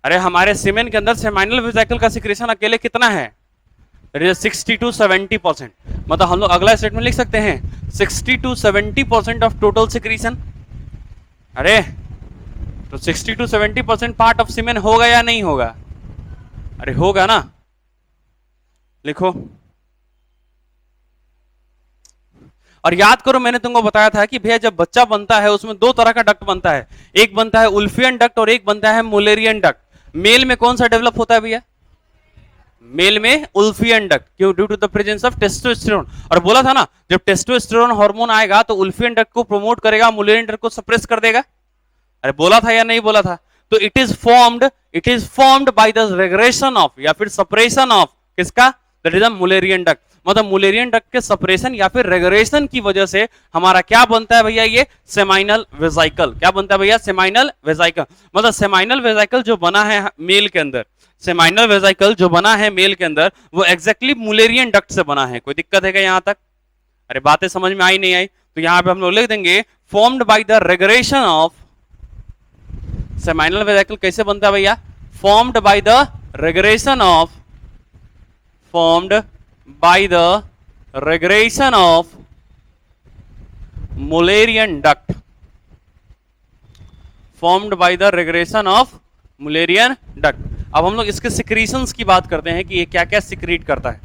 अरे हमारे सीमेन के अंदर सेमाइनल वेजाइकल का सिक्रीशन अकेले कितना है? 60 to 70%। मतलब हम लोग अगला स्टेटमेंट लिख सकते हैं 60 to 70% ऑफ टोटल सिक्रीशन। अरे तो 60 to 70% पार्ट ऑफ सीमेन होगा या नहीं होगा? अरे होगा ना? लिखो। और याद करो मैंने तुमको बताया था कि भैया जब बच्चा बनता है उसमें दो तरह का डक्ट बनता है, एक बनता है उल्फियन डक्ट और एक बनता है मुलेरियन डक्ट। मेल में कौन सा डेवलप होता है भैया? मेल में उल्फियन डक्ट। क्यों? Due to the presence of testosterone. और बोला था ना जब टेस्टोस्टेरोन हार्मोन आएगा तो उल्फियन डक्ट को प्रमोट करेगा, मुलेरियन डक्ट को सप्रेस कर देगा। अरे बोला था या नहीं बोला था? तो it is formed by the regulation of या फिर सप्रेशन ऑफ किसका? That is a Mullerian duct. मतलब मुलेरियन डक्ट के सप्रेशन या फिर रेगुलेशन की वजह से हमारा क्या बनता है भैया? ये सेमाइनल वेजाइकल। क्या बनता है भैया? सेमाइनल वेजाइकल। मतलब सेमाइनल वेजाइकल जो बना है मेल के अंदर, सेमाइनल वेजाइकल जो बना है मेल के अंदर वो एग्जैक्टली मुलेरियन डक्ट से बना है। कोई दिक्कत है क्या यहां तक? अरे बातें समझ में आई नहीं आई? तो यहां पे हम लोग लिख देंगे formed by the regulation of. Seminal वेजाइकल कैसे बनता है भैया? Formed by the regulation of, formed by the regulation of Mullerian duct, formed by the regulation of Mullerian duct. अब हम लोग इसके सिक्रीशंस की बात करते हैं कि ये क्या क्या सिक्रीट करता है।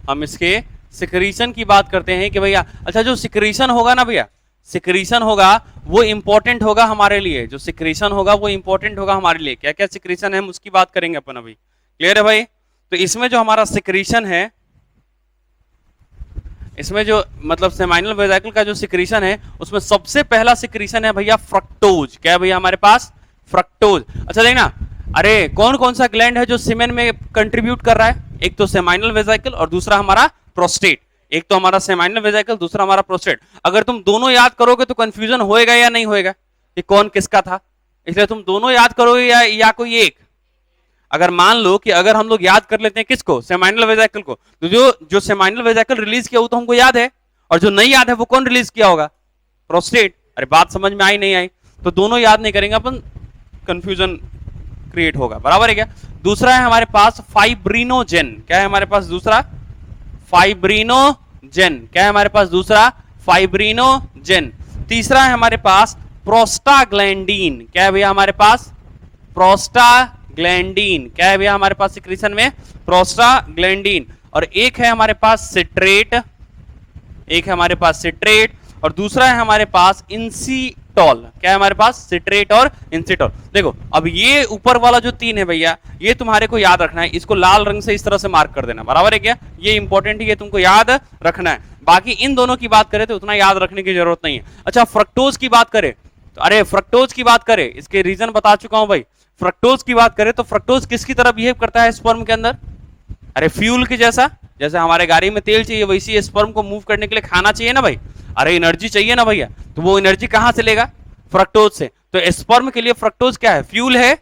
हम इसके सिक्रीशन की बात करते हैं कि भैया अच्छा जो सिक्रीशन होगा ना भैया, सिक्रीशन होगा वो इंपॉर्टेंट होगा हमारे लिए। जो सिक्रीशन होगा वो इंपॉर्टेंट होगा हमारे लिए। क्या क्या सिक्रीशन है हम उसकी बात करेंगे अपन अभी। क्लियर है भाई? तो इसमें जो हमारा सिक्रीशन है, इसमें जो मतलब सेमाइनल वेजाइकल का जो सिक्रीशन है उसमें सबसे पहला सिक्रीशन है भैया फ्रक्टोज। क्या है भैया हमारे पास? फ्रक्टोज। अच्छा देखना, अरे कौन कौन सा ग्लैंड है जो सीमेन में कंट्रीब्यूट कर रहा है? एक तो सेमाइनल वेजाइकल और दूसरा हमारा प्रोस्टेट। एक तो हमारा सेमाइनल वेजाइकल, दूसरा हमारा प्रोस्टेट। अगर तुम दोनों याद करोगे तो कंफ्यूजन होएगा या नहीं होएगा कि कौन किसका था, इसलिए तुम दोनों याद करोगे या कोई एक। अगर मान लो कि अगर हम लोग याद कर लेते हैं किसको, सेमाइनल वेजाइकल को, तो जो सेमाइनल वेजाइकल रिलीज किया वो तो हमको याद है, और जो नहीं याद है वो कौन रिलीज किया होगा, प्रोस्टेट। अरे बात समझ में आई नहीं आई, तो दोनों याद नहीं करेंगे अपन, कंफ्यूजन क्रिएट होगा, बराबर है क्या। दूसरा है हमारे पास फाइब्रिनोजेन, क्या है हमारे पास दूसरा, फाइब्रिनोजेन, क्या है हमारे पास दूसरा, फाइब्रिनोजेन। तीसरा है हमारे पास प्रोस्टाग्लैंडीन, क्या है भैया हमारे पास, प्रोस्टाग्लैंडीन, क्या है भैया हमारे पास सिक्रीशन में, प्रोस्टाग्लैंडीन। और एक है हमारे पास सिट्रेट, एक है हमारे पास सिट्रेट, और दूसरा है हमारे पास इंसिटॉल, क्या है हमारे पास, सिट्रेट और इंसिटॉल। देखो अब ये ऊपर वाला जो तीन है भैया, ये तुम्हारे को याद रखना है, इसको लाल रंग से इस तरह से मार्क कर देना, बराबर है क्या, ये इंपॉर्टेंट है, ये तुमको याद रखना है। बाकी इन दोनों की बात करें तो उतना याद रखने की जरूरत नहीं है। अच्छा फ्रक्टोज की बात करें तो, अरे फ्रक्टोज की बात करें, इसके रीजन बता चुका हूं भाई। फ्रक्टोज की बात करें तो फ्रक्टोज किसकी तरह बिहेव करता है स्पर्म के अंदर, अरे फ्यूल के जैसा, जैसे हमारे गाड़ी में तेल चाहिए वैसे स्पर्म को मूव करने के लिए खाना चाहिए ना भाई, अरे एनर्जी चाहिए ना भैया, तो वो एनर्जी कहां से लेगा, फ्रक्टोज से। तो स्पर्म के लिए फ्रक्टोज क्या है, फ्यूल है।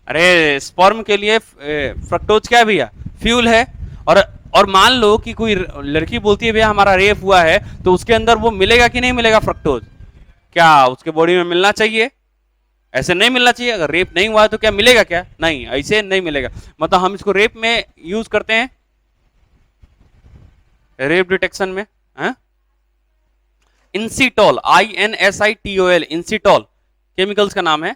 अरे स्पर्म के लिए फ्रक्टोज क्या है भैया, फ्यूल है। और मान लो कि कोई लड़की बोलती है भैया हमारा रेप हुआ है, तो उसके अंदर वो मिलेगा कि नहीं मिलेगा फ्रक्टोज, क्या उसके बॉडी में मिलना चाहिए, ऐसे नहीं मिलना चाहिए। अगर रेप नहीं हुआ है तो क्या मिलेगा, क्या नहीं, ऐसे नहीं मिलेगा। मतलब हम इसको रेप में यूज करते हैं, रेप डिटेक्शन में। इंसिटॉल, INSITOL, इंसिटॉल केमिकल्स का नाम है,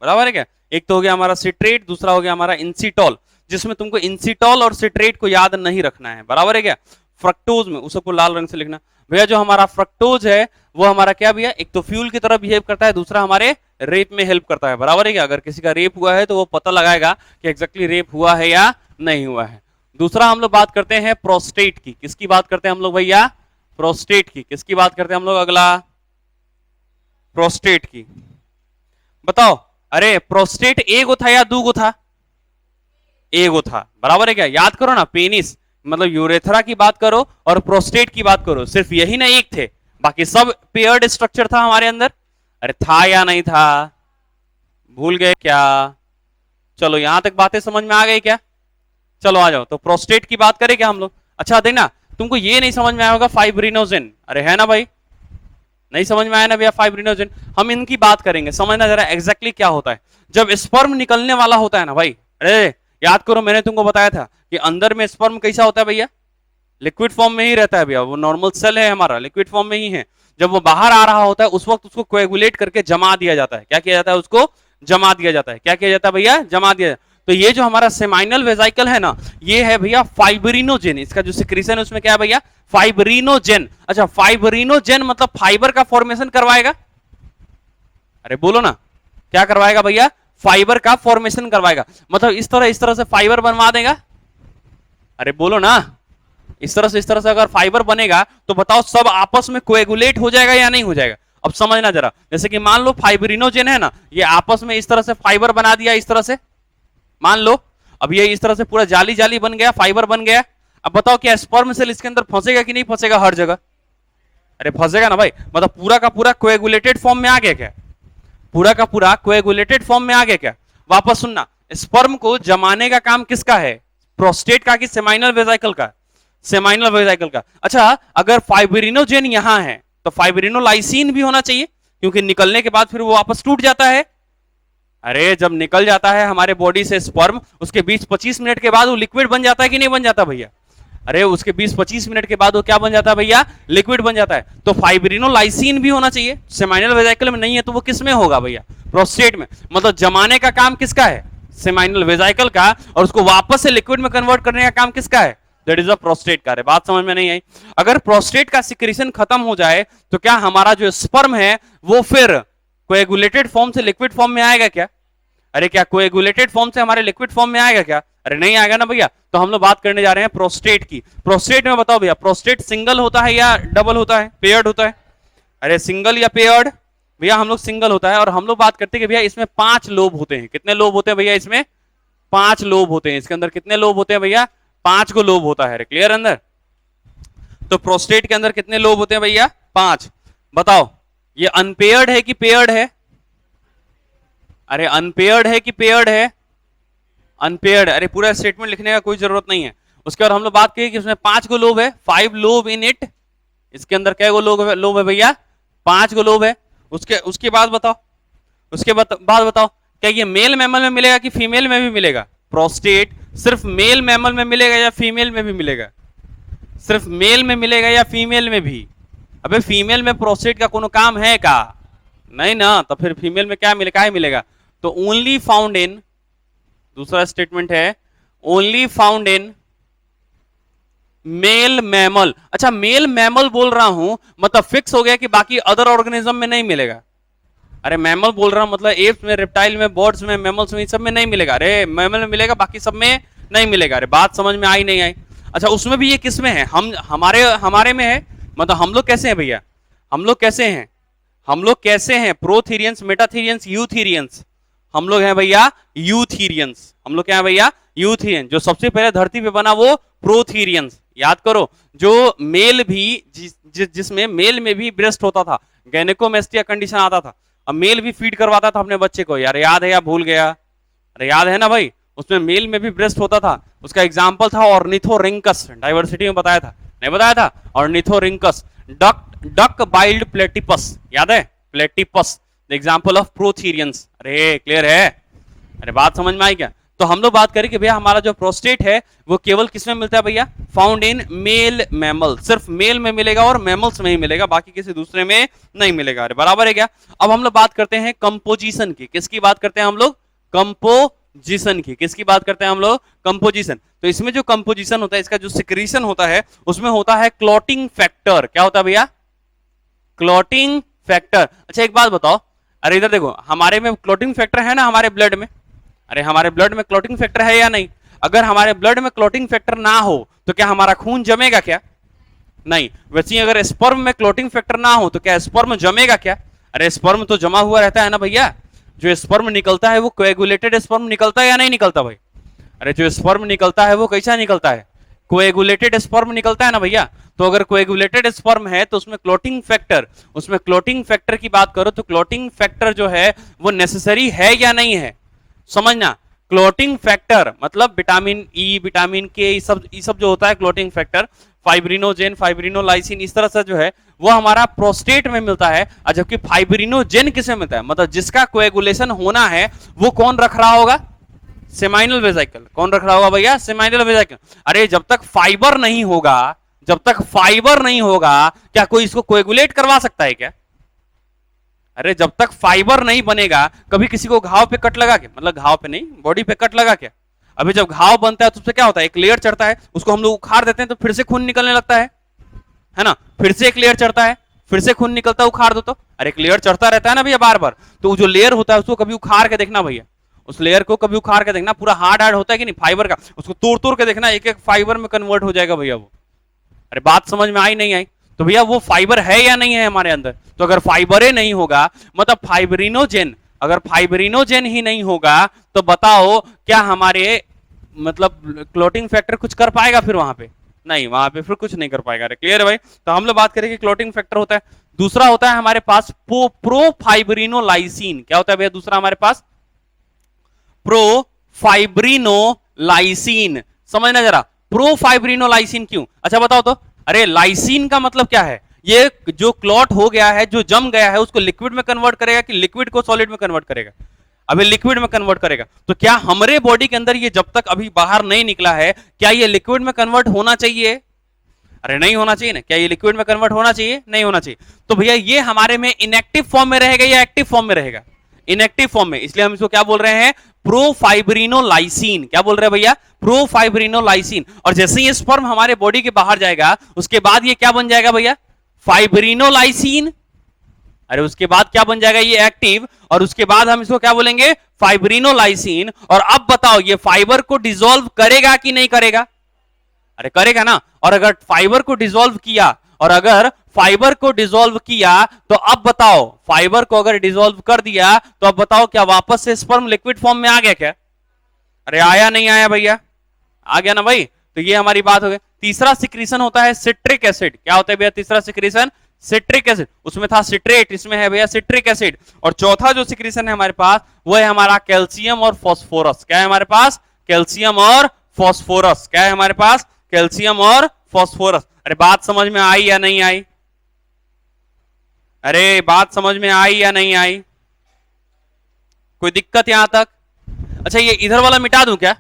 बराबर है क्या। एक तो हो गया हमारा सिट्रेट, दूसरा हो गया हमारा इंसिटॉल, जिसमें तुमको इंसिटॉल और सिट्रेट को याद नहीं रखना है, बराबर है क्या। फ्रक्टोज में उसको लाल रंग से लिखना भैया। जो हमारा फ्रक्टोज है वो हमारा क्या भैया, एक तो फ्यूल की तरह बिहेव करता है, दूसरा हमारे रेप में हेल्प करता है, बराबर है क्या। अगर किसी का रेप हुआ है तो वो पता लगाएगा कि एग्जैक्टली रेप हुआ है या नहीं हुआ है। दूसरा हम लोग बात करते हैं प्रोस्टेट की, किसकी बात करते हैं हम लोग भैया, प्रोस्टेट की। किसकी बात करते हैं हम लोग, अगला प्रोस्टेट की। बताओ, अरे प्रोस्टेट एगो था या दूगो था, एगो था, बराबर है क्या। याद करो ना, पेनिस मतलब यूरेथ्रा की बात करो और प्रोस्टेट की बात करो, सिर्फ यही ना एक थे, बाकी सब पेयर्ड स्ट्रक्चर था हमारे अंदर। अरे था या नहीं था, भूल गए क्या। चलो यहां तक बातें समझ में आ गई क्या, चलो आ जाओ। तो प्रोस्टेट की बात करें क्या हम लोग। अच्छा देखना, तुमको ये नहीं समझ में आया होगा फाइब्रिनोजेन, अरे है ना भाई, नहीं समझ में आया ना भैया फाइब्रिनोजेन। हम इनकी बात करेंगे, समझना जरा एग्जैक्टली क्या होता है। जब स्पर्म निकलने वाला होता है ना भाई, अरे याद करो मैंने तुमको बताया था कि अंदर में स्पर्म कैसा होता है भैया, लिक्विड फॉर्म में ही रहता है भैया, वो नॉर्मल सेल है हमारा, लिक्विड फॉर्म में ही है। जब वो बाहर आ रहा होता है उस वक्त उसको कोएगुलेट करके जमा दिया जाता है, क्या किया जाता है, उसको जमा दिया जाता है, क्या किया जाता है भैया, जमा दिया जाता है। तो ये जो हमारा सेमाइनल वेजाइकल है ना, ये है भैया फाइब्रिनोजेन, इसका जो सिक्रीशन है उसमें क्या है भैया, फाइब्रिनोजेन। अच्छा फाइब्रिनोजेन मतलब फाइबर का फॉर्मेशन करवाएगा, अरे बोलो ना, क्या करवाएगा भैया, फाइबर का फॉर्मेशन करवाएगा। मतलब इस तरह से फाइबर बनवा देगा, अरे बोलो ना, इस तरह से अगर फाइबर बनेगा तो बताओ सब आपस में कोएगुलेट हो जाएगा या नहीं हो जाएगा। अब समझना जरा, जैसे कि मान लो फाइब्रिनोजेन है ना, ये आपस में इस तरह से फाइबर बना दिया, इस तरह से मान लो, अब ये इस तरह से पूरा जाली जाली बन गया, फाइबर बन गया। अब बताओ क्या स्पर्म सेल इसके अंदर फंसेगा कि नहीं फंसेगा हर जगह, अरे फंसेगा ना भाई। मतलब पूरा का पूरा कोएगुलेटेड फॉर्म में आ गया क्या, पूरा का पूरा कोएगुलेटेड फॉर्म में आ गया क्या। वापस सुनना, स्पर्म को जमाने का काम किसका है, प्रोस्टेट का कि सेमाइनल वेजाइकल का, सेमाइनल वेजाइकल का। अच्छा अगर फाइब्रिनोजेन यहां है तो फाइब्रिनोलाइसिन भी होना चाहिए, क्योंकि निकलने के बाद फिर वो वापस टूट जाता है। अरे जब निकल जाता है हमारे बॉडी से स्पर्म, उसके 20-25 मिनट के बाद वो लिक्विड बन जाता है कि नहीं बन जाता भैया, अरे उसके 20-25 मिनट के बाद वो क्या बन जाता है भैया, लिक्विड बन जाता है। तो फाइब्रिनोलाइसिन भी होना चाहिए, सेमाइनल वेजाइकल में नहीं है तो वो किस में होगा भैया, प्रोस्टेट में। मतलब जमाने का काम किसका है, सेमाइनल वेजाइकल का, और उसको वापस से लिक्विड में कन्वर्ट करने का काम किसका है, दैट इज अ प्रोस्टेट का। बात समझ में नहीं आई। अगर प्रोस्टेट का सिक्रीशन खत्म हो जाए तो क्या हमारा जो स्पर्म है वो फिर कोएगुलेटेड फॉर्म से लिक्विड फॉर्म में आएगा क्या, अरे क्या कोएगुलेटेड फॉर्म से हमारे लिक्विड फॉर्म में आएगा क्या, अरे नहीं आएगा ना भैया। तो हम लोग बात करने जा रहे हैं प्रोस्टेट की। प्रोस्टेट में बताओ भैया, प्रोस्टेट सिंगल होता है या डबल होता है, पेयर्ड होता है, अरे सिंगल या पेयर्ड भैया, हम लोग सिंगल होता है। और हम लोग बात करते हैं कि भैया इसमें 5 लोब होते हैं, कितने लोब होते हैं भैया, इसमें 5 लोब होते हैं। इसके अंदर कितने लोब होते हैं भैया, 5 को लोब होता है, क्लियर अंदर। तो प्रोस्टेट के अंदर कितने लोब होते हैं भैया? 5। बताओ ये अनपेयर्ड है कि पेयर्ड है? अरे अनपेयर्ड है कि पेयर्ड है? अनपेयर्ड। अरे पूरा स्टेटमेंट लिखने का कोई जरूरत नहीं है। उसके बाद हम लोग बात करें कि उसमें 5 गो लोब है, 5 लोब इन इट। इसके अंदर क्या गो लोब है भैया? 5 गो लोब है। उसके बाद बताओ, बाद बताओ क्या ये मेल मैमल में मिलेगा कि फीमेल में भी मिलेगा? प्रोस्टेट सिर्फ मेल मैमल में मिलेगा या फीमेल में भी मिलेगा? सिर्फ मेल में मिलेगा या फीमेल में भी? अबे फीमेल में प्रोस्टेट का कोनो काम है का? नहीं ना, तो फिर फीमेल में क्या मिलेगा? तो ओनली फाउंड इन, दूसरा स्टेटमेंट है only found in male mammal. अच्छा मेल मैमल बोल रहा हूं मतलब फिक्स हो गया कि बाकी अदर ऑर्गेनिज्म में नहीं मिलेगा? अरे मैमल बोल रहा हूं मतलब एप्स में, रेप्टाइल में, बर्ड्स में, मैमल्स में, सब में नहीं मिलेगा। अरे मैमल में मिलेगा, बाकी सब में नहीं मिलेगा। अरे बात समझ में आई नहीं आई? अच्छा उसमें भी ये किस में है? हमारे में है। मतलब हम लोग कैसे हैं भैया? हम लोग कैसे हैं? प्रोथीरियंस, मेटाथीरियंस, यूथीरियंस। हम लोग हैं भैया यूथीरियंस। हम लोग क्या है भैया? यूथीरियंस। जो सबसे पहले धरती पे बना वो प्रोथीरियंस। याद करो, जो मेल भी जिसमें मेल में भी ब्रेस्ट होता था, गैनेकोमेस्टिया कंडीशन आता था, अब मेल भी फीड करवाता था अपने बच्चे को। यार याद है या भूल गया? अरे याद है ना भाई, उसमें मेल में भी ब्रेस्ट होता था। उसका एग्जाम्पल था ऑर्निथोरिंकस। डाइवर्सिटी में बताया था, नहीं बताया था? ऑर्निथोरिंकस। डक बाइल्ड प्लेटिपस, याद है? Platypus the example of prototherians. अरे क्लियर है? अरे बात समझ में आई क्या? तो हम लोग बात करें कि भैया हमारा जो प्रोस्टेट है वो केवल किसमें मिलता है भैया? Found in male mammal. सिर्फ मेल में मिलेगा और मैमल्स में ही मिलेगा, बाकी किसी दूसरे में नहीं मिलेगा। अरे बराबर है क्या? अब हम लोग बात करते हैं कंपोजिशन की। किसकी बात करते हैं हम लोग? कंपोजिशन की। किसकी बात करते हैं हम लोग? कंपोजिशन। तो इसमें जो कंपोजिशन होता है, इसका जो सिक्रीशन होता है, उसमें होता है क्लॉटिंग फैक्टर। क्या होता है भैया? Clotting factor. अच्छा एक बात बताओ, अरे इधर देखो, हमारे में क्लॉटिंग फैक्टर है ना हमारे ब्लड में? अरे हमारे ब्लड में क्लॉटिंग फैक्टर है या नहीं? अगर हमारे ब्लड में क्लॉटिंग फैक्टर ना हो तो क्या हमारा खून जमेगा क्या? नहीं। वैसे अगर स्पर्म में क्लॉटिंग फैक्टर ना हो तो क्या स्पर्म जमेगा क्या? अरे स्पर्म तो जमा हुआ रहता है ना भैया। जो स्पर्म निकलता है वो कोएगुलेटेड स्पर्म निकलता है या नहीं निकलता भाई? अरे जो स्पर्म निकलता है वो कैसा निकलता है? कोएगुलेटेड स्पर्म निकलता है ना भैया। तो अगर कोएगुलेटेड स्पर्म है तो उसमें क्लॉटिंग फैक्टर की बात करो तो क्लॉटिंग फैक्टर जो है वो नेसेसरी है या नहीं है? समझना, क्लॉटिंग फैक्टर मतलब विटामिन ई, विटामिन के, ये सब जो होता है क्लॉटिंग फैक्टर, फाइब्रिनोजेन, फाइब्रिनोलाइसिन, इस तरह से जो है वो हमारा प्रोस्टेट में मिलता है। जबकि फाइब्रिनोजेन किसमें मिलता है? मतलब जिसका कोएगुलेशन होना है वो कौन रख रहा होगा? Seminal vesicle. कौन रख रहा होगा भैया? Seminal vesicle. अरे जब तक फाइबर नहीं होगा, क्या कोई इसको कोएगुलेट करवा सकता है क्या? अरे जब तक फाइबर नहीं बनेगा, कभी किसी को घाव पे कट लगा के, मतलब घाव पे नहीं, बॉडी पे कट लगा क्या? अभी जब घाव बनता है तो उससे क्या होता है? एक लेयर चढ़ता है, उसको हम लोग उखाड़ देते हैं तो फिर से खून निकलने लगता है ना? फिर से एक लेयर चढ़ता है, फिर से खून निकलता है, उखाड़ दो तो। अरे एक लेयर चढ़ता रहता है ना भैया बार बार। तो जो लेयर होता है उसको कभी उखाड़ के देखना भैया, उस लेयर को कभी उखाड़ के देखना, पूरा हार्ड होता है कि नहीं फाइबर का, उसको तोड़ तोड़ के देखना, एक एक फाइबर में कन्वर्ट हो जाएगा भैया वो। अरे बात समझ में आई नहीं आई? तो भैया वो फाइबर है या नहीं है हमारे अंदर? तो अगर फाइबर नहीं होगा, मतलब फाइब्रिनोजेन, अगर फाइब्रिनोजेन ही नहीं होगा तो बताओ क्या हमारे मतलब क्लॉटिंग फैक्टर कुछ कर पाएगा फिर वहां पे? नहीं, वहां पे फिर कुछ नहीं कर पाएगा। क्लियर है भाई? तो हम लोग बात करेंगे क्लॉटिंग फैक्टर होता है। दूसरा होता है हमारे पास प्रोफाइब्रिनोलाइसिन। क्या होता है भैया दूसरा हमारे पास? प्रोफाइब्रिनोलाइसिन। समझना जरा, प्रोफाइब्रिनोलाइसिन क्यों? अच्छा बताओ तो। अरे लाइसिन का मतलब क्या है? ये जो क्लॉट हो गया है, जो जम गया है, उसको लिक्विड में कन्वर्ट करेगा कि लिक्विड को सॉलिड में कन्वर्ट करेगा? अभी लिक्विड में कन्वर्ट करेगा। तो क्या हमारे बॉडी के अंदर ये जब तक अभी बाहर नहीं निकला है, क्या ये लिक्विड में कन्वर्ट होना चाहिए? अरे नहीं होना चाहिए ना। क्या ये लिक्विड में कन्वर्ट होना चाहिए? नहीं होना चाहिए। तो भैया ये हमारे में इनएक्टिव फॉर्म में रहेगा या एक्टिव फॉर्म में रहेगा? इनएक्टिव फॉर्म में। इसलिए हम इसको क्या बोल रहे हैं? प्रोफाइब्रिनोलाइसिन। क्या बोल रहे हैं भैया? प्रोफाइब्रिनोलाइसिन। और जैसे ही स्पर्म हमारे बॉडी के बाहर जाएगा, उसके बाद ये क्या बन जाएगा भैया? फाइब्रिनोलाइसिन। अरे उसके बाद क्या बन जाएगा? ये एक्टिव। और उसके बाद हम इसको क्या बोलेंगे? फाइब्रिनोलाइसिन। और अब बताओ ये फाइबर को डिसॉल्व करेगा कि नहीं करेगा? अरे करेगा ना। और अगर फाइबर को डिसॉल्व किया, तो अब बताओ फाइबर को अगर डिसॉल्व कर दिया तो अब बताओ क्या वापस से स्पर्म लिक्विड फॉर्म में आ गया क्या? अरे आया नहीं आया भैया? आ गया ना भाई। तो ये हमारी बात हो गई। तीसरा सिक्रीशन होता है सिट्रिक एसिड। क्या होता है भैया तीसरा सिक्रीशन? Citric acid. उसमें था सिट्रेट, इसमें है भैया सिट्रिक एसिड। और चौथा जो सिक्रीशन है हमारे पास वो है हमारा कैल्शियम और फॉस्फोरस। क्या है हमारे पास? कैल्शियम और फॉस्फोरस। क्या है हमारे पास? कैल्शियम और फॉस्फोरस। अरे बात समझ में आई या नहीं आई? अरे बात समझ में आई या नहीं आई? कोई दिक्कत यहां तक? अच्छा ये इधर वाला मिटा दूं क्या?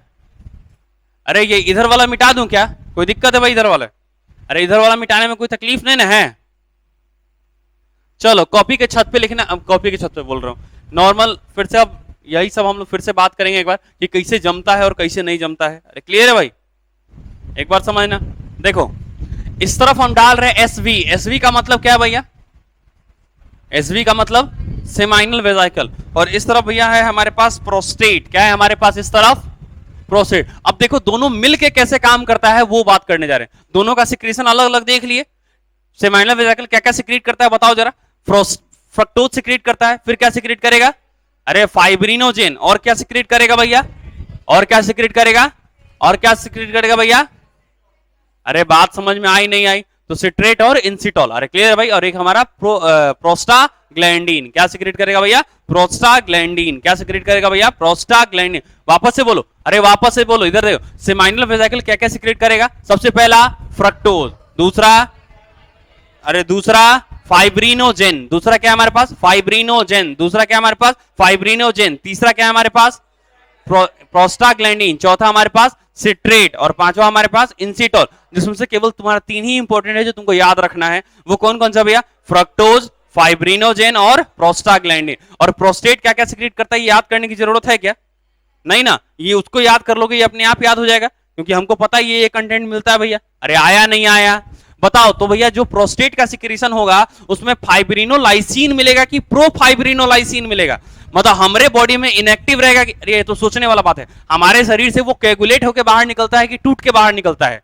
अरे ये इधर वाला मिटा दूं क्या? कोई दिक्कत है भाई इधर वाला? अरे इधर वाला मिटाने में कोई तकलीफ नहीं ना है? चलो कॉपी के छत पे लिखना। अब कॉपी के छत पे बोल रहा हूं, नॉर्मल फिर से अब यही सब हम लोग फिर से बात करेंगे एक बार कि कैसे जमता है और कैसे नहीं जमता है। अरे क्लियर है भाई? एक बार समझना। देखो इस तरफ हम डाल रहे हैं एसवी। एसवी का मतलब क्या है भैया? एसवी का मतलब सेमाइनल वेजाइकल। और इस तरफ भैया है हमारे पास प्रोस्टेट। क्या है हमारे पास इस तरफ? प्रोस्टेट। अब देखो दोनों मिलके कैसे काम करता है वो बात करने जा रहे हैं। दोनों का सिक्रीशन अलग अलग देख लिए। सेमाइनल वेजाइकल क्या क्या सिक्रीट करता है बताओ जरा? फ्रक्टोज सिक्रीट करता है, फिर क्या सिक्रीट करेगा? अरे फाइब्रिनोजेन। और क्या सिक्रीट करेगा भैया? और क्या सिक्रीट करेगा? और क्या सिक्रीट करेगा भैया? अरे बात समझ में आई नहीं आई? तो सिट्रेट और इंसिटॉल। अरे क्लियर है भाई? और एक हमारा प्रोस्टाग्लैंडिन। क्या सिक्रेट करेगा भैया? प्रोस्टाग्लैंडिन। क्या सिक्रेट करेगा भैया? प्रोस्टाग्लैंडिन। वापस से बोलो, अरे वापस से बोलो, इधर देखो। सेमाइनल वेजाइकल क्या क्या सिक्रेट करेगा? सबसे पहला फ्रक्टोज, दूसरा, अरे दूसरा फाइब्रिनोजेन। दूसरा क्या है हमारे पास? फाइब्रिनोजेन। दूसरा क्या है हमारे पास? फाइब्रिनोजेन। तीसरा क्या है हमारे पास? प्रोस्टाग्लैंडिन। चौथा हमारे पास सिट्रेट। और पांचवा हमारे पास इंसिटॉल। जिसमें से केवल तुम्हारा 3 ही इंपॉर्टेंट है जो तुमको याद रखना है। वो कौन कौन सा भैया? फ्रक्टोज, फाइब्रिनोजेन और प्रोस्टाग्लैंडिन। और प्रोस्टेट क्या क्या सिक्रेट करता है ये याद करने की जरूरत है क्या? नहीं ना? ये उसको याद कर लोगे, ये अपने आप याद हो जाएगा, क्योंकि हमको पता है ये कंटेंट मिलता है भैया। अरे आया नहीं आया? बताओ तो भैया। जो प्रोस्टेट का सिक्रीशन होगा उसमें फाइब्रिनोलाइसिन मिलेगा कि प्रोफाइब्रिनोलाइसिन मिलेगा? मतलब हमारे बॉडी में इनएक्टिव रहेगा कि, अरे ये तो सोचने वाला बात है। हमारे शरीर से वो कोएगुलेट होकर बाहर निकलता है कि टूट के बाहर निकलता है?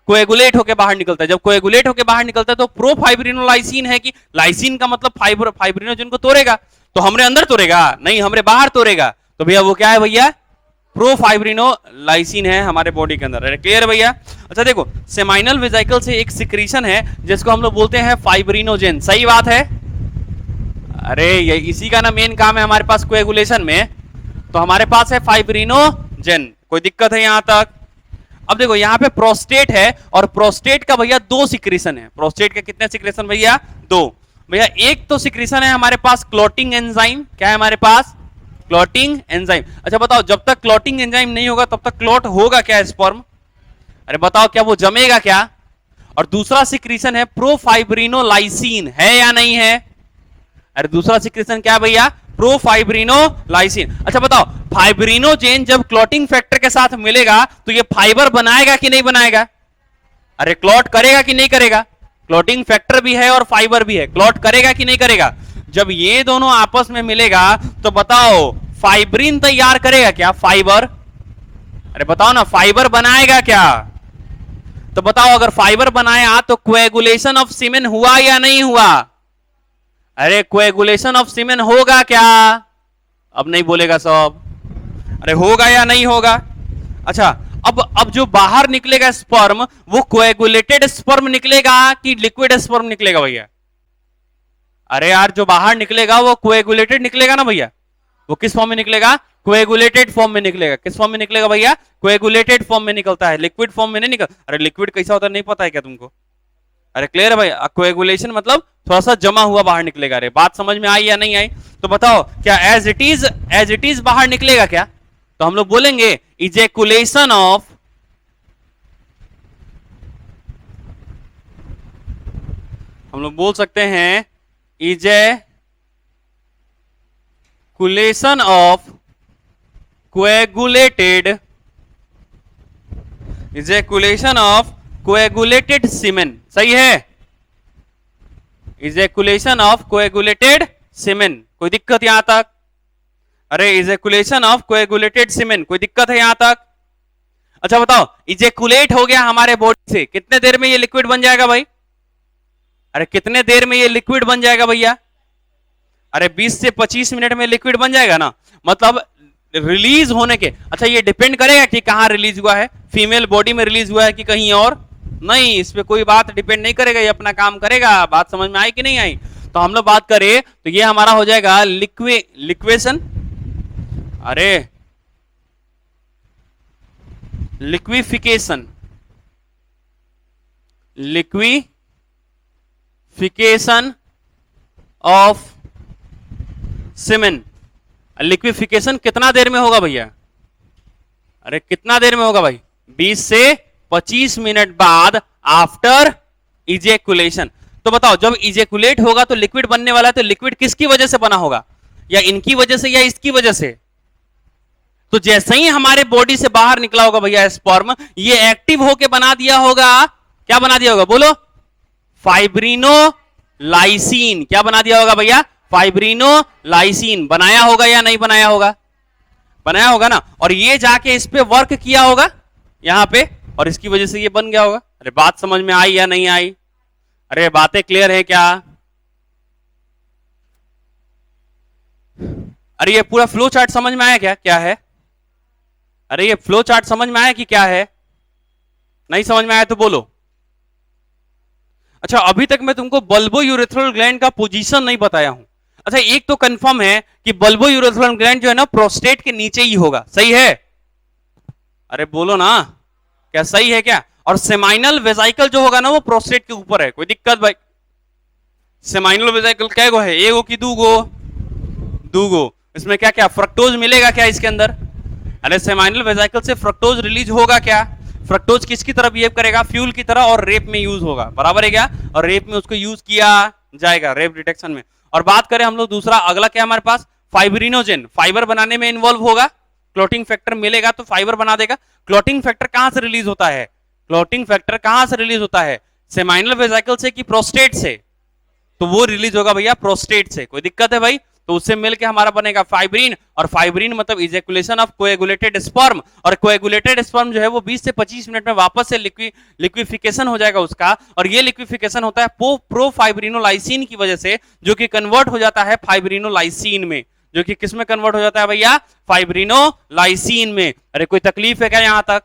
कोएगुलेट होकर बाहर निकलता है। जब कोएगुलेट होकर बाहर निकलता है तो प्रोफाइब्रिनोलाइसिन है कि लाइसिन का मतलब फाइब्रिनोजेन को तोड़ेगा। तो हमरे अंदर तोड़ेगा नहीं, हमरे बाहर तोड़ेगा। तो भैया वो क्या है भैया? प्रोफाइब्रिनोलाइसिन है हमारे बॉडी के अंदर। क्लियर भैया? अच्छा देखो, सेमाइनल वेजाइकल से एक सिक्रीशन है जिसको हम लोग बोलते हैं फाइब्रिनोजेन। सही बात है? अरे ये इसी का ना मेन काम है हमारे पास कोएगुलेशन में। तो हमारे पास है फाइब्रिनोजेन। कोई दिक्कत है यहां तक? अब देखो यहां पे प्रोस्टेट है, और प्रोस्टेट का भैया 2 सिक्रीशन है। प्रोस्टेट के कितने सिक्रीशन भैया? 2 भैया। एक तो सिक्रीशन है हमारे पास क्लॉटिंग एंजाइम। क्या है हमारे पास? Clotting enzyme. अच्छा बताओ, जब तक क्लॉटिंग एंजाइम नहीं होगा तब तक क्लॉट होगा क्या स्पर्म? अरे बताओ, क्या वो जमेगा क्या? और दूसरा सिक्रीशन है प्रोफाइब्रिनोलाइसिन। है या नहीं है? अरे दूसरा सिक्रीशन क्या भैया? प्रोफाइब्रिनोलाइसिन। अच्छा बताओ, फाइब्रिनोजेन जब क्लॉटिंग फैक्टर के साथ मिलेगा तो ये फाइबर बनाएगा कि नहीं बनाएगा? अरे क्लॉट करेगा कि नहीं करेगा? क्लॉटिंग फैक्टर भी है और फाइबर भी है, क्लॉट करेगा कि नहीं करेगा? जब ये दोनों आपस में मिलेगा तो बताओ फाइब्रिन तैयार करेगा क्या? फाइबर? अरे बताओ ना, फाइबर बनाएगा क्या? तो बताओ, अगर फाइबर बनाया तो कोएगुलेशन ऑफ सीमेन हुआ या नहीं हुआ? अरे कोएगुलेशन ऑफ सीमेन होगा क्या? अब नहीं बोलेगा सब। अरे होगा या नहीं होगा? अच्छा, अब जो बाहर निकलेगा स्पर्म, वो कोएगुलेटेड स्पर्म निकलेगा कि लिक्विड स्पर्म निकलेगा भैया? अरे यार, जो बाहर निकलेगा वो कोएगुलेटेड निकलेगा ना भैया? वो किस फॉर्म में निकलेगा? कोएगुलेटेड फॉर्म में निकलेगा। किस फॉर्म में निकलेगा भैया? कोएगुलेटेड फॉर्म में निकलता है, लिक्विड फॉर्म में नहीं निकल। अरे लिक्विड कैसा होता है नहीं पता है क्या तुमको? अरे क्लियर है भाई? कोएगुलेशन मतलब थोड़ा सा जमा हुआ बाहर निकलेगा। अरे बात समझ में आई या नहीं आई? तो बताओ, क्या एज इट इज बाहर निकलेगा क्या? तो हम लोग बोलेंगे इजेकुलेशन ऑफ, हम लोग बोल सकते हैं ejaculation of coagulated, ejaculation of coagulated semen. सही है? Ejaculation of coagulated semen. कोई दिक्कत यहां तक? अरे इजेकुलेशन ऑफ कोएगुलेटेड सीमेन। कोई दिक्कत है यहां तक? अच्छा बताओ, इजेकुलेट हो गया हमारे बॉडी से, कितने देर में ये लिक्विड बन जाएगा भाई? अरे कितने देर में ये लिक्विड बन जाएगा भैया? अरे 20 से 25 मिनट में लिक्विड बन जाएगा ना। मतलब रिलीज होने के, अच्छा ये डिपेंड करेगा कि कहां रिलीज हुआ है, फीमेल बॉडी में रिलीज हुआ है कि कहीं और, नहीं, इस पे कोई बात डिपेंड नहीं करेगा, ये अपना काम करेगा। बात समझ में आई कि नहीं आई? तो हम लोग बात करें तो ये हमारा हो जाएगा लिक्वेशन, अरे liquefaction, liquefaction of semen. Liquefaction कितना देर में होगा भैया? अरे कितना देर में होगा भाई? 20 से 25 मिनट बाद आफ्टर इजेकुलेशन। तो बताओ जब इजेकुलेट होगा तो लिक्विड बनने वाला है, तो लिक्विड किसकी वजह से बना होगा? या इनकी वजह से या इसकी वजह से? तो जैसे ही हमारे बॉडी से बाहर निकला होगा भैया स्पर्म, ये एक्टिव होके बना दिया होगा, क्या बना दिया होगा बोलो? फाइब्रिनोलाइसिन। क्या बना दिया होगा भैया? फाइब्रिनोलाइसिन। बनाया होगा या नहीं बनाया होगा? बनाया होगा ना। और ये जाके इस पे वर्क किया होगा यहां पे, और इसकी वजह से ये बन गया होगा। अरे बात समझ में आई या नहीं आई? अरे बातें क्लियर है क्या? अरे ये पूरा फ्लो चार्ट समझ में आया क्या? क्या है? अरे ये फ्लो चार्ट समझ में आया कि क्या है? नहीं समझ में आया तो बोलो। अच्छा अभी तक मैं तुमको बल्बो यूरेथ्रल ग्लैंड का पोजीशन नहीं बताया हूं। अच्छा एक तो कंफर्म है कि बल्बो यूरेथ्रल ग्लैंड जो है ना प्रोस्टेट के नीचे ही होगा, सही है? अरे बोलो ना, क्या सही है क्या? और सेमाइनल वेजाइकल जो होगा ना वो प्रोस्टेट के ऊपर है, कोई दिक्कत भाई? सेमाइनल वेजाइकल कै गो है? एगो की दूगो? दूगो। इसमें क्या क्या फ्रक्टोज मिलेगा क्या इसके अंदर? अरे सेमाइनल वेजाइकल से फ्रक्टोज रिलीज होगा क्या? फ्रक्टोज किसकी तरह बिहेव करेगा? फ्यूल की तरह, और रेप में यूज होगा, बराबर है क्या? और रेप में उसको यूज किया जाएगा, रेप डिटेक्शन में। और बात करें हम लोग दूसरा, अगला क्या हमारे पास? फाइब्रिनोजेन, फाइबर बनाने में इन्वॉल्व होगा, क्लोटिंग फैक्टर मिलेगा तो फाइबर बना देगा। क्लोटिंग फैक्टर कहां से रिलीज होता है? क्लोटिंग फैक्टर कहां से रिलीज होता है? सेमाइनल वेजाइकल से कि प्रोस्टेट से? तो वो रिलीज होगा भैया प्रोस्टेट से। कोई दिक्कत है भाई? तो उससे मिलके हमारा बनेगा फाइब्रिन, और फाइब्रिन मतलब इजेकुलेशन ऑफ कोएगुलेटेड स्पर्म, और कोएगुलेटेड स्पर्म जो है वो 20 से 25 मिनट में वापस से लिक्विफिकेशन हो जाएगा उसका, और ये लिक्विफिकेशन होता है प्रोफाइब्रिनोलाइसिन की वजह से, जो कि कन्वर्ट हो जाता है फाइब्रिनोलाइसिन में, जो कि किस में कन्वर्ट हो जाता है भैया? फाइब्रिनोलाइसिन में। अरे कोई तकलीफ है क्या यहां तक?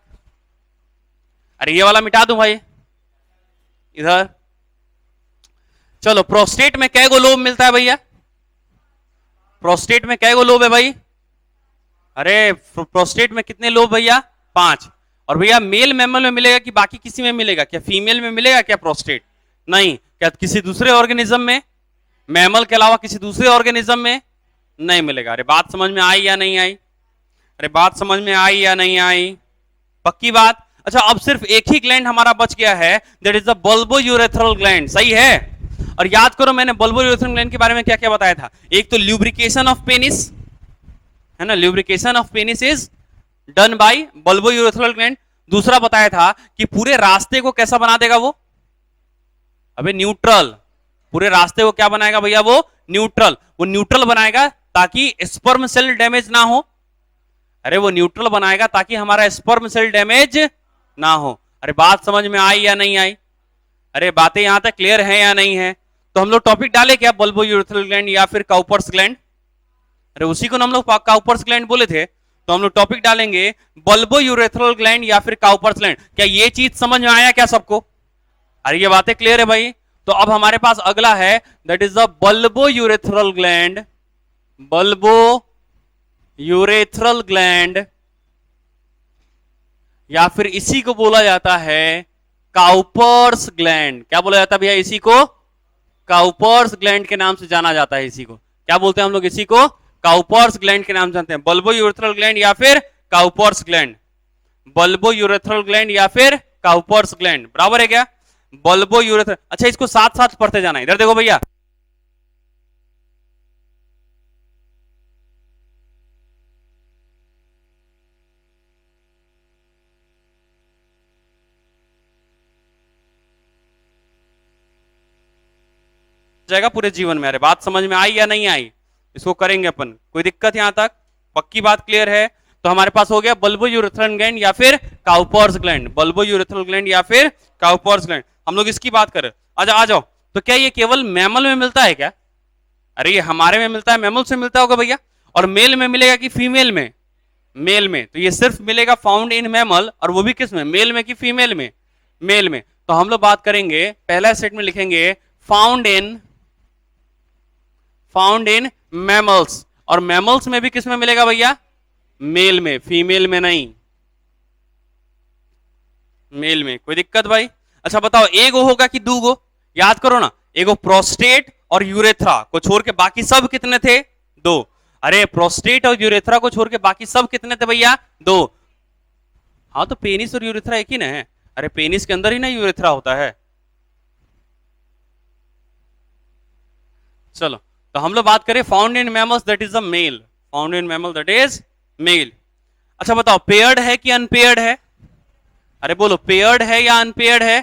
अरे ये वाला मिटा दूं भाई इधर। चलो प्रोस्टेट में कै गो लोब मिलता है भैया? प्रोस्टेट में कै गो लोब है भाई? अरे प्रोस्टेट में कितने लोब भैया? 5। और भैया मेल मैमल में मिलेगा कि बाकी किसी में मिलेगा? क्या फीमेल में मिलेगा क्या प्रोस्टेट? नहीं। क्या किसी दूसरे ऑर्गेनिज्म में? मैमल के अलावा किसी दूसरे ऑर्गेनिज्म में नहीं मिलेगा। अरे बात समझ में आई या नहीं आई? अरे बात समझ में आई या नहीं आई? पक्की बात? अच्छा अब सिर्फ एक ही ग्लैंड हमारा बच गया है, that is the bulbo urethral gland, सही है? और याद करो मैंने बल्बो यूरेथ्रल ग्लैंड के बारे में क्या क्या बताया था। एक तो ल्यूब्रिकेशन ऑफ पेनिस है ना, lubrication of penis is done by bulbo urethral gland. दूसरा बताया था कि पूरे रास्ते को कैसा बना देगा वो? अबे न्यूट्रल। पूरे रास्ते को क्या बनाएगा भैया? वो न्यूट्रल। वो न्यूट्रल बनाएगा ताकि स्पर्म सेल डैमेज ना हो। अरे वो न्यूट्रल बनाएगा ताकि हमारा स्पर्म सेल डैमेज ना हो। अरे बात समझ में आई या नहीं आई? अरे बातें यहां तक क्लियर है या नहीं है? तो हम लोग टॉपिक डाले क्या? बल्बो यूरेथ्रल ग्लैंड या फिर काउपर्स ग्लैंड? अरे उसी को हम लोग काउपर्स ग्लैंड बोले थे, तो हम लोग टॉपिक डालेंगे बल्बो यूरेथ्रल ग्लैंड या फिर काउपर्स ग्लैंड। क्या ये चीज समझ में आया क्या सबको? अरे ये बातें क्लियर है भाई? तो अब हमारे पास अगला है, that is the bulbo urethral gland. Bulbo urethral gland या फिर इसी को बोला जाता है काउपर्स ग्लैंड। क्या बोला जाता है भैया इसी को? काउपर्स ग्लैंड के नाम से जाना जाता है। इसी को क्या बोलते हैं हम लोग? इसी को काउपर्स ग्लैंड के नाम से जानते हैं। बल्बो यूरेथ्रल ग्लैंड या फिर Cowper's gland. Bulbo urethral gland या फिर काउपर्स ग्लैंड, बराबर है क्या? Bulbo urethral. अच्छा इसको साथ साथ पढ़ते जाना। इधर देखो भैया, जाएगा पूरे जीवन में। अरे बात समझ में आई या नहीं आई? इसको करेंगे अपन, कोई दिक्कत यहां तक? पक्की बात क्लियर है? तो हमारे पास हो गया बल्बो यूरेथ्रल ग्लैंड या फिर Cowper's gland. Bulbo urethral gland या फिर काउपर्स ग्लैंड, हम लोग इसकी बात करें। अच्छा आ जाओ। तो क्या ये केवल मैमल में मिलता है क्या? अरे ये हमारे में मिलता है, मैमल से मिलता होगा भैया। और मेल में मिलेगा कि फीमेल में? मेल में, तो ये सिर्फ मिलेगा फाउंड इन मैमल, और वो भी किस में, मेल में कि फीमेल में, मेल में। तो हम लोग बात करेंगे, पहला सेट में लिखेंगे फाउंड इन मैमल्स, और मैमल्स में भी किस में मिलेगा भैया, मेल में, फीमेल में नहीं, मेल में। कोई दिक्कत भाई? अच्छा बताओ, एगो होगा कि दूगो? याद करो ना, एगो प्रोस्टेट और यूरेथ्रा को छोड़ के बाकी सब कितने थे, दो। अरे प्रोस्टेट और यूरेथ्रा को छोड़ के बाकी सब कितने थे भैया, दो। हाँ तो पेनिस और यूरेथ्रा एक ही ना है। अरे पेनिस के अंदर ही ना यूरेथ्रा होता है। चलो, तो हम लोग बात करें found in mammals that is a male, found in mammal that is male. अच्छा बताओ, पेयर्ड है कि अनपेयर्ड है? अरे बोलो, पेयर्ड है या अनपेयर्ड है?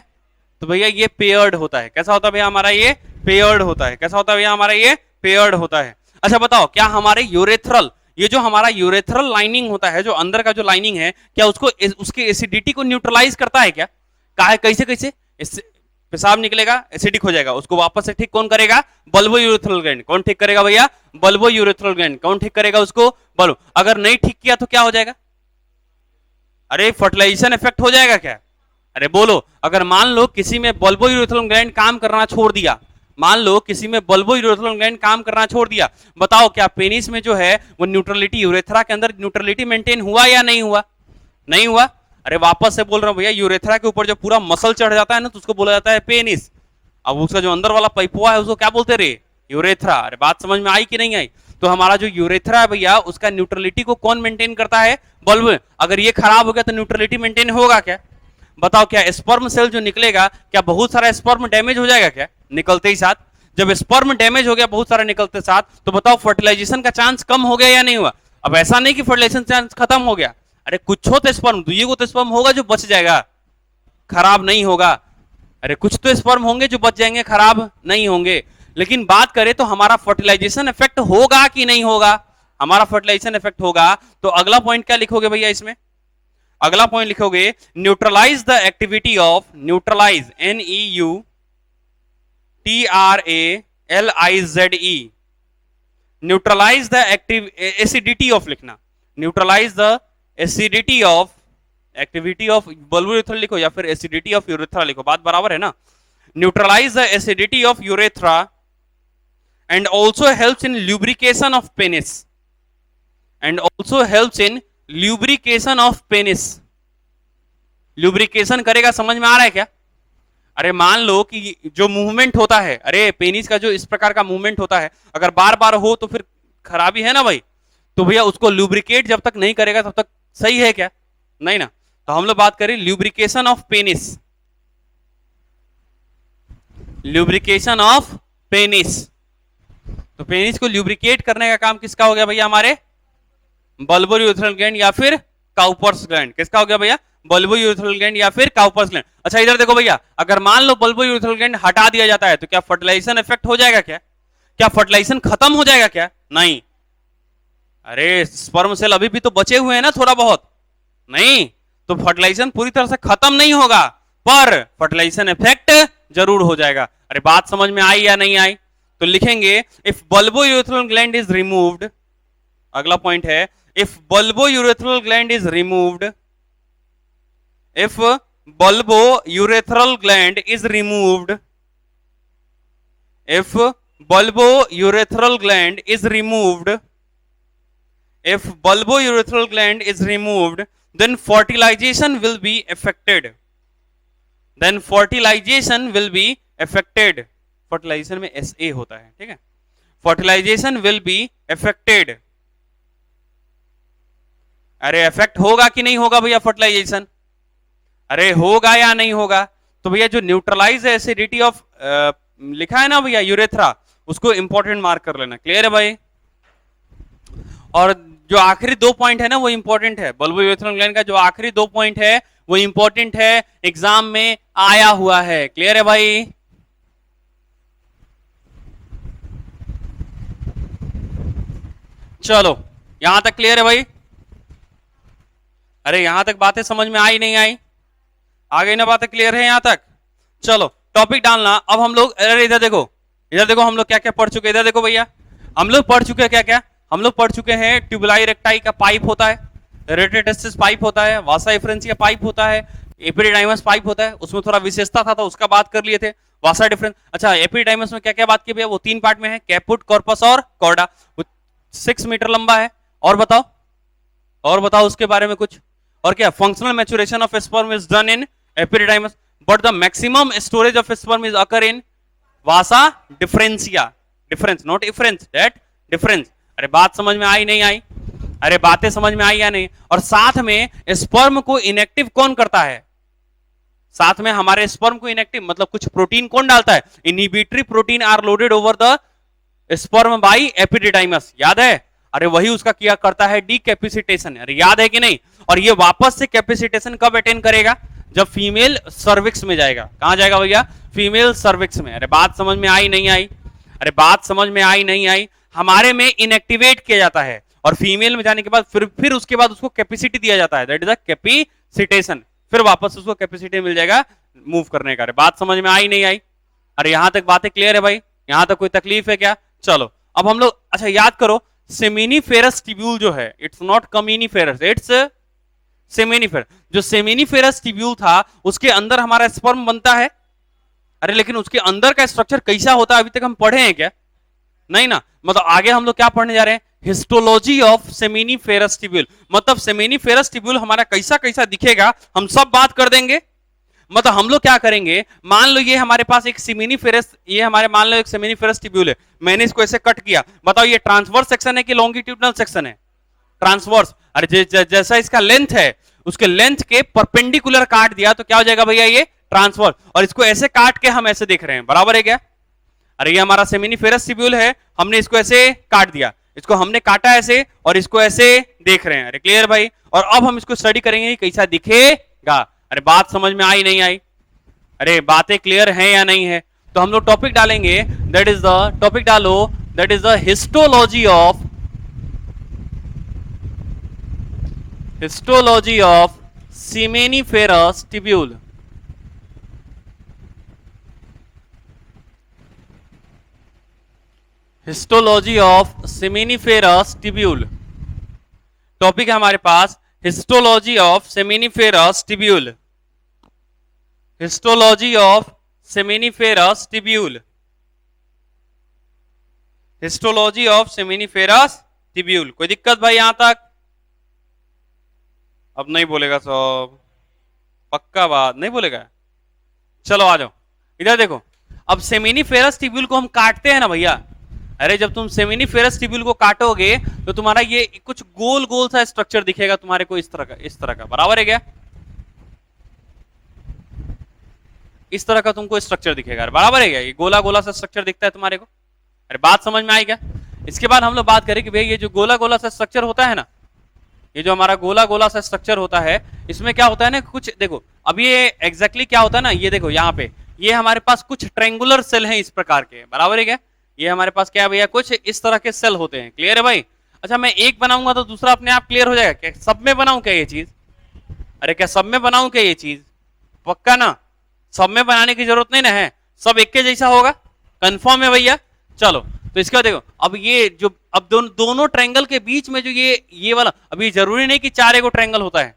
तो भैया ये पेयर्ड होता है। कैसा होता है भैया हमारा ये, पेयर्ड होता है। कैसा होता है भैया हमारा ये, पेयर्ड होता है। अच्छा बताओ, क्या हमारे यूरेथ्रल, ये जो हमारा यूरेथ्रल लाइनिंग होता है, जो अंदर का जो लाइनिंग है, क्या उसको उसके एसिडिटी को न्यूट्रलाइज करता है क्या? कहा कैसे कैसे? पेशाब निकलेगा, एसिडिक हो जाएगा, उसको वापस से ठीक कौन करेगा, बल्बो यूरेथ्रल ग्लैंड। कौन ठीक करेगा भैया, बल्बो यूरेथ्रल ग्लैंड। कौन ठीक करेगा उसको, बल्ब। अगर नहीं ठीक किया तो क्या हो जाएगा? अरे फर्टिलाइजेशन इफेक्ट हो जाएगा क्या? अरे बोलो, अगर मान लो किसी में बल्बो यूरेथ्रल ग्लैंड काम करना छोड़ दिया, मान लो किसी में बल्बो यूरेथ्रल ग्लैंड काम करना छोड़ दिया, बताओ क्या पेनिस में जो है वो न्यूट्रलिटी, यूरेथ्रा के अंदर न्यूट्रलिटी मेंटेन हुआ या नहीं हुआ? नहीं हुआ। अरे वापस से बोल रहा हूं भैया, यूरेथ्रा के ऊपर जो पूरा मसल चढ़ जाता है ना, तो उसको बोला जाता है पेनिस। अब उसका जो अंदर वाला पाइपुआ है उसको क्या बोलते रे, यूरेथ्रा। अरे बात समझ में आई कि नहीं आई? तो हमारा जो यूरेथ्रा है भैया, उसका न्यूट्रलिटी को कौन मेंटेन करता है, बल्ब। अगर ये खराब हो गया तो न्यूट्रलिटी मेंटेन होगा क्या? बताओ, क्या स्पर्म सेल जो निकलेगा, क्या बहुत सारा स्पर्म डैमेज हो जाएगा क्या निकलते ही साथ? जब स्पर्म डैमेज हो गया बहुत सारा निकलते साथ, तो बताओ फर्टिलाइजेशन का चांस कम हो गया या नहीं हुआ? अब ऐसा नहीं कि फर्टिलाइजेशन चांस खत्म हो गया। अरे कुछ हो तो स्पर्म, दुइये को तो स्पर्म होगा जो बच जाएगा, खराब नहीं होगा। अरे कुछ तो स्पर्म होंगे जो बच जाएंगे, खराब नहीं होंगे। लेकिन बात करें तो हमारा फर्टिलाइजेशन इफेक्ट होगा कि नहीं होगा? हमारा फर्टिलाइजेशन इफेक्ट होगा। तो अगला पॉइंट क्या लिखोगे भैया इसमें? अगला पॉइंट लिखोगे neutralize the activity of, neutralize, NEUTRALIZE, neutralize the active acidity of लिखना, neutralize the acidity of, activity of bulbo urethra लिखो या फिर एसिडिटी ऑफ यूरेथ्रा लिखो, बात बराबर है ना। Neutralise the acidity of urethra and also helps in lubrication of penis, and also helps in lubrication of penis. Lubrication करेगा, समझ में आ रहा है क्या? अरे मान लो कि जो मूवमेंट होता है, अरे पेनिस का जो इस प्रकार का मूवमेंट होता है, अगर बार बार हो तो फिर खराबी है ना भाई। तो भैया उसको ल्यूब्रिकेट जब तक नहीं करेगा तब तक सही है क्या? नहीं ना। तो हम लोग बात करें lubrication of penis, lubrication of penis. तो पेनिस को ल्यूब्रिकेट करने का काम किसका हो गया भैया? हमारे बल्बो यूरेथ्रल ग्लैंड या फिर काउपर्स ग्लैंड। किसका हो गया भैया? बल्बो यूरेथ्रल ग्लैंड या फिर काउपर्स ग्लैंड। अच्छा इधर देखो भैया, अगर मान लो बल्बो यूरेथ्रल ग्लैंड हटा दिया जाता है तो क्या फर्टिलाइजेशन इफेक्ट हो जाएगा क्या? क्या फर्टिलाइजेशन खत्म हो जाएगा क्या? नहीं। अरे स्पर्म सेल अभी भी तो बचे हुए हैं ना थोड़ा बहुत, नहीं तो फर्टिलाइजेशन पूरी तरह से खत्म नहीं होगा, पर फर्टिलाइजेशन इफेक्ट जरूर हो जाएगा। अरे बात समझ में आई या नहीं आई? तो लिखेंगे if bulbo urethral gland is removed, अगला पॉइंट है if bulbo urethral gland is removed, if bulbo urethral gland is removed, if bulbo urethral gland is removed, if bulbo urethral gland is removed, then fertilization will be affected, then fertilization will be affected। fertilization में SA होता है, ठीक है। fertilization will be affected। अरे effect होगा कि नहीं होगा भैया फर्टिलाइजेशन? अरे होगा या नहीं होगा? तो भैया जो न्यूट्रलाइज एसिडिटी ऑफ लिखा है ना भैया यूरेथ्रा, उसको इंपॉर्टेंट मार्क कर लेना। क्लियर है भाई? और जो आखिरी दो पॉइंट है ना वो इंपॉर्टेंट है, बल्बो यूरेथ्रल ग्लैंड का जो आखिरी दो पॉइंट है वो इंपॉर्टेंट है, एग्जाम में आया हुआ है। क्लियर है भाई? चलो यहां तक क्लियर है भाई? अरे यहां तक बातें समझ में आई नहीं आई? आ गई ना बातें? क्लियर है यहां तक? चलो टॉपिक डालना। अब हम लोग, अरे इधर देखो, इधर देखो, हम लोग क्या क्या पढ़ चुके हैं। इधर देखो भैया, हम लोग पढ़ चुके हैं क्या क्या? हम लोग पढ़ चुके हैं ट्यूबुलाई रेक्टाई का पाइप होता है, रेट्रोटेस्टिस पाइप होता है, वासा एफरेंसिया पाइप होता है, एपिडिडाइमस पाइप होता है, उसमें थोड़ा विशेषता था तो उसका बात कर लिए थे। वासा डिफरेंस, अच्छा एपिडिडाइमस में क्या क्या बात की भैया, वो 3 पार्ट में है, कैपुट, कॉर्पस और कॉर्डा, वो 6 मीटर लंबा है। और बताओ, और बताओ उसके बारे में कुछ। और क्या, functional maturation of sperm is done in epididymis, but the maximum storage of sperm is occur in vasa deferentia. Difference not efference, that difference. अरे बात समझ में आई नहीं आई? अरे बातें समझ में आई या नहीं? और साथ में स्पर्म को इनएक्टिव कौन करता है? साथ में हमारे स्पर्म को इनएक्टिव मतलब कुछ प्रोटीन कौन डालता है? Inhibitory protein are loaded over the sperm by epididymis, याद है? अरे वही उसका किया करता है डीकैपेसिटेशन, अरे याद है कि नहीं? और ये वापस से कैपेसिटेशन कब अटेन करेगा? जब फीमेल सर्विक्स में जाएगा। कहां जाएगा भैया? फीमेल सर्विक्स में। अरे बात समझ में आई नहीं आई? अरे बात समझ में आई नहीं आई? हमारे में इनएक्टिवेट किया जाता है और फीमेल में जाने के बाद फिर उसके बाद उसको कैपेसिटी दिया जाता है, दैट इज द कैपेसिटेशन। फिर वापस उसको कैपेसिटी मिल जाएगा मूव करने का। अरे बात समझ में आई नहीं आई? अरे यहां तक बातें क्लियर है भाई? यहां तक कोई तकलीफ है क्या? चलो अब हम लोग, अच्छा याद करो, सेमिनिफेरस टिब्यूल जो है, इट्स नॉट कम्युनिफेरस, इट्स सेमिनिफेरस। जो सेमिनिफेरस टिब्यूल था उसके अंदर हमारा स्पर्म बनता है। अरे लेकिन उसके अंदर का स्ट्रक्चर कैसा होता है अभी तक हम पढ़े हैं क्या? नहीं ना। मतलब आगे हम लोग क्या पढ़ने जा रहे हैं? Histology of seminiferous tubule. मतलब सेमिनिफेरस टिब्यूल हमारा कैसा कैसा दिखेगा हम सब बात कर देंगे। मतलब हम लोग क्या करेंगे, मान लो ये हमारे पास एक सेमिनिफेरस, ये हमारे मान लो एक सेमिनिफेरस टिब्यूल है, मैंने इसको ऐसे कट किया, बताओ ये ट्रांसवर्स सेक्शन है कि लॉन्गिट्यूडनल सेक्शन है? ट्रांसवर्स। अरे जैसा इसका लेंथ है उसके लेंथ के परपेंडिकुलर काट दिया तो क्या हो जाएगा भैया? ये ट्रांसवर्स। और इसको ऐसे काट के हम ऐसे देख रहे हैं, बराबर है क्या? अरे ये हमारा सेमिनिफेरस टिब्यूल है, हमने इसको ऐसे काट दिया, इसको हमने काटा ऐसे और इसको ऐसे देख रहे हैं। अरे क्लियर भाई? और अब हम इसको स्टडी करेंगे कैसा दिखेगा। अरे बात समझ में आई नहीं आई? अरे बातें क्लियर हैं या नहीं है? तो हम लोग टॉपिक डालेंगे, दैट इज द टॉपिक डालो, that is the histology of seminiferous tubule. Histology of seminiferous tubule topic है हमारे पास, histology of seminiferous tubule. Histology of seminiferous tubule. Histology of seminiferous tubule. कोई दिक्कत भाई यहां तक? अब नहीं बोलेगा सब, पक्का बात नहीं बोलेगा? चलो आ जाओ इधर देखो। अब सेमिनिफेरस टिब्यूल को हम काटते हैं ना भैया। अरे जब तुम सेमिनिफेरस टिब्यूल को काटोगे तो तुम्हारा ये कुछ गोल गोल सा स्ट्रक्चर दिखेगा तुम्हारे को, इस तरह का, बराबर है क्या? इस तरह का तुमको स्ट्रक्चर दिखेगा, बराबर है क्या? ये गोला गोला सा स्ट्रक्चर दिखता है तुम्हारे को। अरे बात समझ में आई क्या? इसके बाद हम लोग बात करें कि भाई ये जो गोला गोला सा स्ट्रक्चर होता है ना, ये जो हमारा गोला गोला सा स्ट्रक्चर होता है, इसमें क्या होता है ना, कुछ देखो अब ये एग्जैक्टली क्या होता है ना, ये देखो यहाँ पे ये हमारे पास कुछ ट्रायंगुलर सेल हैं इस प्रकार के, बराबर है क्या? ये हमारे पास क्या है भैया? कुछ इस तरह के सेल होते हैं। क्लियर है भाई? अच्छा मैं एक बनाऊंगा तो दूसरा अपने आप क्लियर हो जाएगा क्या? सब में बनाऊं क्या ये चीज? अरे क्या सब में बनाऊं क्या ये चीज? पक्का ना? सब में बनाने की जरूरत नहीं ना है, सब एक के जैसा होगा, कंफर्म है भैया? चलो तो इसका देखो, अब ये जो अब दोनों ट्रायंगल के बीच में जो ये वाला, अभी जरूरी नहीं कि चारे को ट्रायंगल होता है।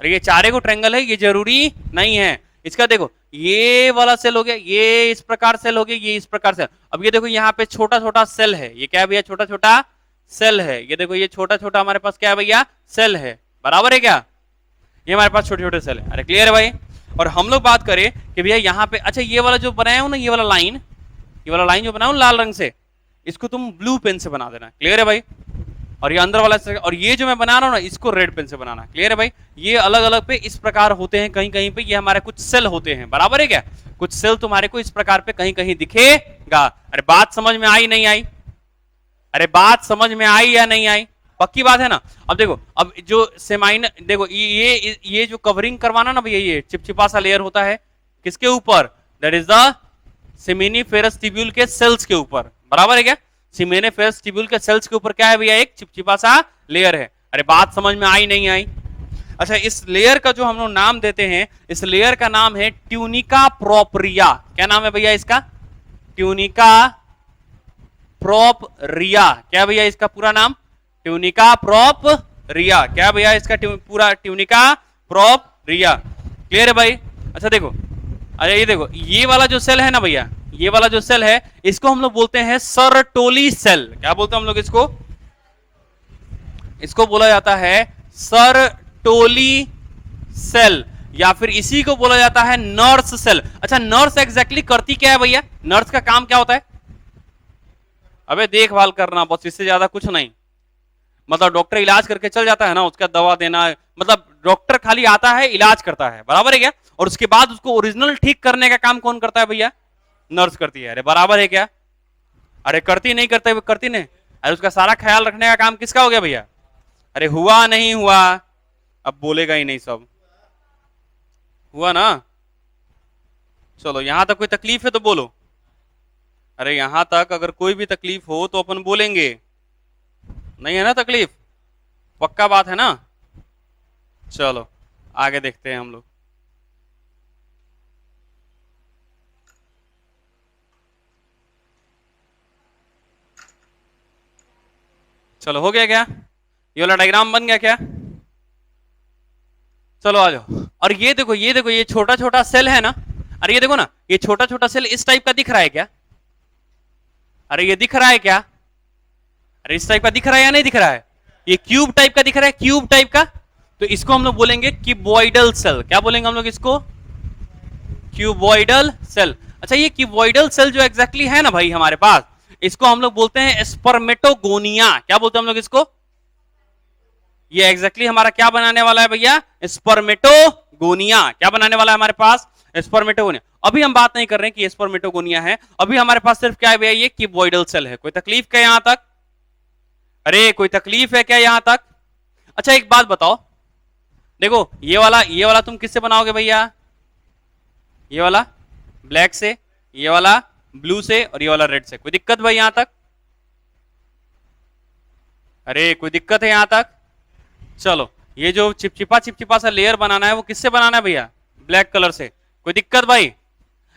अरे ये चारे को ट्रायंगल है, ये जरूरी नहीं है। इसका देखो ये वाला सेल हो गया, ये इस प्रकार सेल हो गया, ये इस प्रकार सेल। अब ये देखो यहाँ पे छोटा छोटा सेल है, ये क्या है भैया? छोटा छोटा सेल है। ये देखो ये छोटा छोटा हमारे पास क्या है भैया? सेल है, बराबर है क्या? ये हमारे पास छोटे छोटे सेल है। अरे क्लियर है भाई? और हम लोग बात करें कि भैया यहाँ पे, अच्छा ये वाला जो बनाया हूं ना, ये वाला लाइन जो बनाया हूं लाल रंग से, इसको तुम ब्लू पेन से बना देना। क्लियर है भाई? और ये अंदर वाला, और ये जो मैं बना रहा हूं ना, इसको रेड पेन से बनाना। क्लियर है भाई? ये अलग अलग पे इस प्रकार होते हैं, कहीं कहीं पे ये हमारे कुछ सेल होते हैं, बराबर है क्या? कुछ सेल तुम्हारे को इस प्रकार पे कहीं कहीं दिखेगा। अरे बात समझ में आई नहीं आई? अरे बात समझ में आई या नहीं आई? पक्की बात है ना? अब देखो, अब जो सेमाइन, देखो ये जो कवरिंग करवाना ना भैया, ये चिपचिपा सा लेयर होता है किसके ऊपर? That is the seminiferous tubule के सेल्स के ऊपर, बराबर है क्या? सेमिनिफेरस टिब्यूल के सेल्स के ऊपर क्या है भैया? एक चिपचिपा सा लेयर है। अरे बात समझ में आई नहीं आई? अच्छा इस लेयर का जो हम लोग नाम देते हैं, इस लेयर का नाम है ट्यूनिका प्रोपरिया। क्या नाम है भैया इसका? ट्यूनिका प्रोपरिया। क्या भैया इसका पूरा नाम? ट्यूनिका प्रोपरिया। रिया। क्या भैया इसका पूरा ट्यूनिका प्रोप्रिया। क्लियर है भाई? अच्छा देखो, अरे ये देखो, ये वाला जो सेल है ना भैया, ये वाला जो सेल है इसको हम लोग बोलते हैं सर्टोली सेल। क्या बोलते हैं हम लोग इसको? इसको बोला जाता है सर्टोली सेल, या फिर इसी को बोला जाता है नर्स सेल। अच्छा नर्स एग्जैक्टली करती क्या है भैया? नर्स का काम क्या होता है? अबे देखभाल करना बस, इससे ज्यादा कुछ नहीं। मतलब डॉक्टर इलाज करके चल जाता है ना, उसका दवा देना, मतलब डॉक्टर खाली आता है इलाज करता है, बराबर है क्या? और उसके बाद उसको ओरिजिनल ठीक करने का काम कौन करता है भैया? नर्स करती है। अरे बराबर है क्या? अरे करती नहीं करते हुए करती नहीं, अरे उसका सारा ख्याल रखने का काम किसका हो गया भैया? अरे हुआ नहीं हुआ? अब बोलेगा ही नहीं सब। हुआ ना? चलो यहां तक कोई तकलीफ है तो बोलो। अरे यहां तक अगर कोई भी तकलीफ हो तो अपन बोलेंगे, नहीं है ना तकलीफ? पक्का बात है ना? चलो आगे देखते हैं हम लोग। चलो हो गया क्या? ये वाला डायग्राम बन गया क्या? चलो आ जाओ। और ये देखो, ये देखो, ये छोटा छोटा सेल है ना, अरे ये देखो ना, ये छोटा छोटा सेल इस टाइप का दिख रहा है क्या? अरे ये दिख रहा है क्या? अरे इस टाइप का दिख रहा है या नहीं दिख रहा है? ये क्यूब टाइप का दिख रहा है, क्यूब टाइप का। तो इसको हम लोग बोलेंगे क्यूबॉइडल सेल। क्या बोलेंगे हम लोग इसको? Cuboidal cell. अच्छा ये क्यूबॉइडल सेल जो एग्जैक्टली है ना भाई हमारे पास, इसको हम लोग बोलते हैं स्पर्मेटोगोनिया। क्या बोलते हैं हम लोग इसको? ये एग्जैक्टली हमारा क्या बनाने वाला है भैया? स्पर्मेटोगोनिया। क्या बनाने वाला है हमारे पास? स्पर्मेटोगोनिया। अभी हम बात नहीं कर रहे हैं कि ये स्पर्मेटोगोनिया है, अभी हमारे पास सिर्फ क्या है भैया? ये क्यूबॉइडल सेल है। कोई तकलीफ क्या यहां तक? अरे कोई तकलीफ है क्या यहां तक? अच्छा एक बात बताओ, देखो ये वाला तुम किससे बनाओगे भैया? ये वाला ब्लैक से, ये वाला ब्लू से, और ये वाला रेड से। कोई दिक्कत भाई यहां तक? अरे कोई दिक्कत है यहां तक? चलो ये जो चिपचिपा सा लेयर बनाना है वो किससे बनाना है भैया? ब्लैक कलर से। कोई दिक्कत भाई?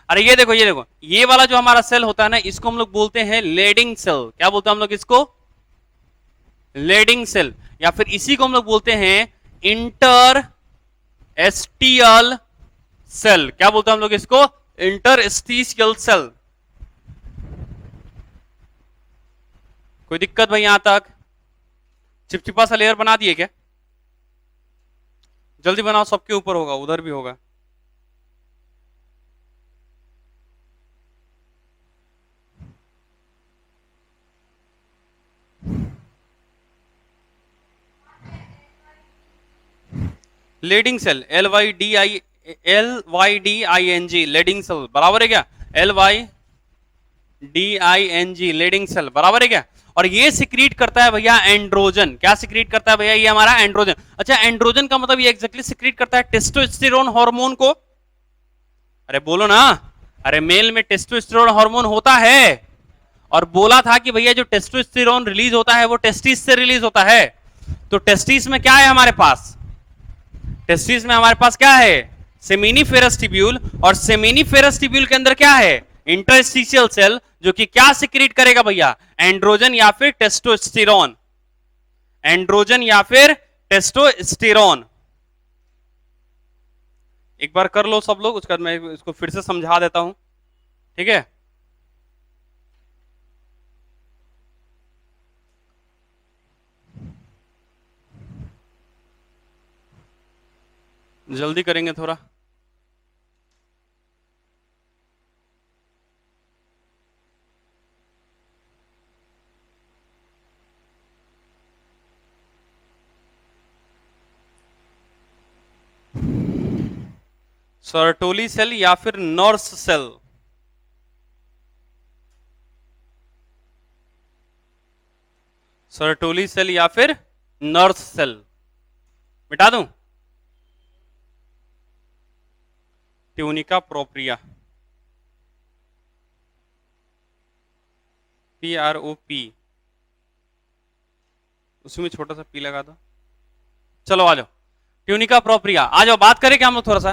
अरे ये देखो, ये देखो, ये वाला जो हमारा सेल होता है ना, इसको हम लोग बोलते हैं लेडिंग सेल। क्या बोलते हैं हम लोग इसको? Leydig cell. या फिर इसी को हम लोग बोलते हैं इंटर एस्टियल सेल। क्या बोलते हैं हम लोग इसको? Interstitial cell. कोई दिक्कत भाई यहां तक? चिपचिपा सा लेयर बना दिए क्या? जल्दी बनाओ, सबके ऊपर होगा, उधर भी होगा। Leydig cell, LYDING Leydig cell, बराबर है क्या? LYDING लीडिंग सेल, बराबर है क्या? और ये सिक्रीट करता है भैया एंड्रोजन। क्या सिक्रीट करता है भैया? ये हमारा एंड्रोजन। अच्छा एंड्रोजन का मतलब ये एग्जैक्टली सिक्रीट करता है टेस्टोस्टेरोन हार्मोन को। अरे बोलो ना, अरे मेल में टेस्टोस्टेरोन हार्मोन होता है, और बोला था कि भैया जो टेस्टोस्टेरोन रिलीज होता है वो टेस्टिस से रिलीज होता है। तो टेस्टिस में क्या है हमारे पास? टेस्टिस में हमारे पास क्या है? सेमिनिफेरस ट्यूब्यूल, और सेमिनिफेरस ट्यूब्यूल के अंदर क्या है? इंटरस्टिशियल सेल, जो कि क्या सिक्रीट करेगा भैया? एंड्रोजन या फिर टेस्टोस्टेरोन। एंड्रोजन या फिर टेस्टोस्टेरोन। एक बार कर लो सब लोग, उसका मैं इसको फिर से समझा देता हूं, ठीक है? जल्दी करेंगे थोड़ा। सर्टोली सेल या फिर नॉर्स सेल। सर्टोली सेल या फिर नर्स सेल। मिटा दूं? ट्यूनिका प्रोप्रिया, PROP, उसमें छोटा सा पी लगा दो। चलो आ जाओ, ट्यूनिका प्रोप्रिया आ जाओ, बात करें क्या हम लोग थोड़ा सा?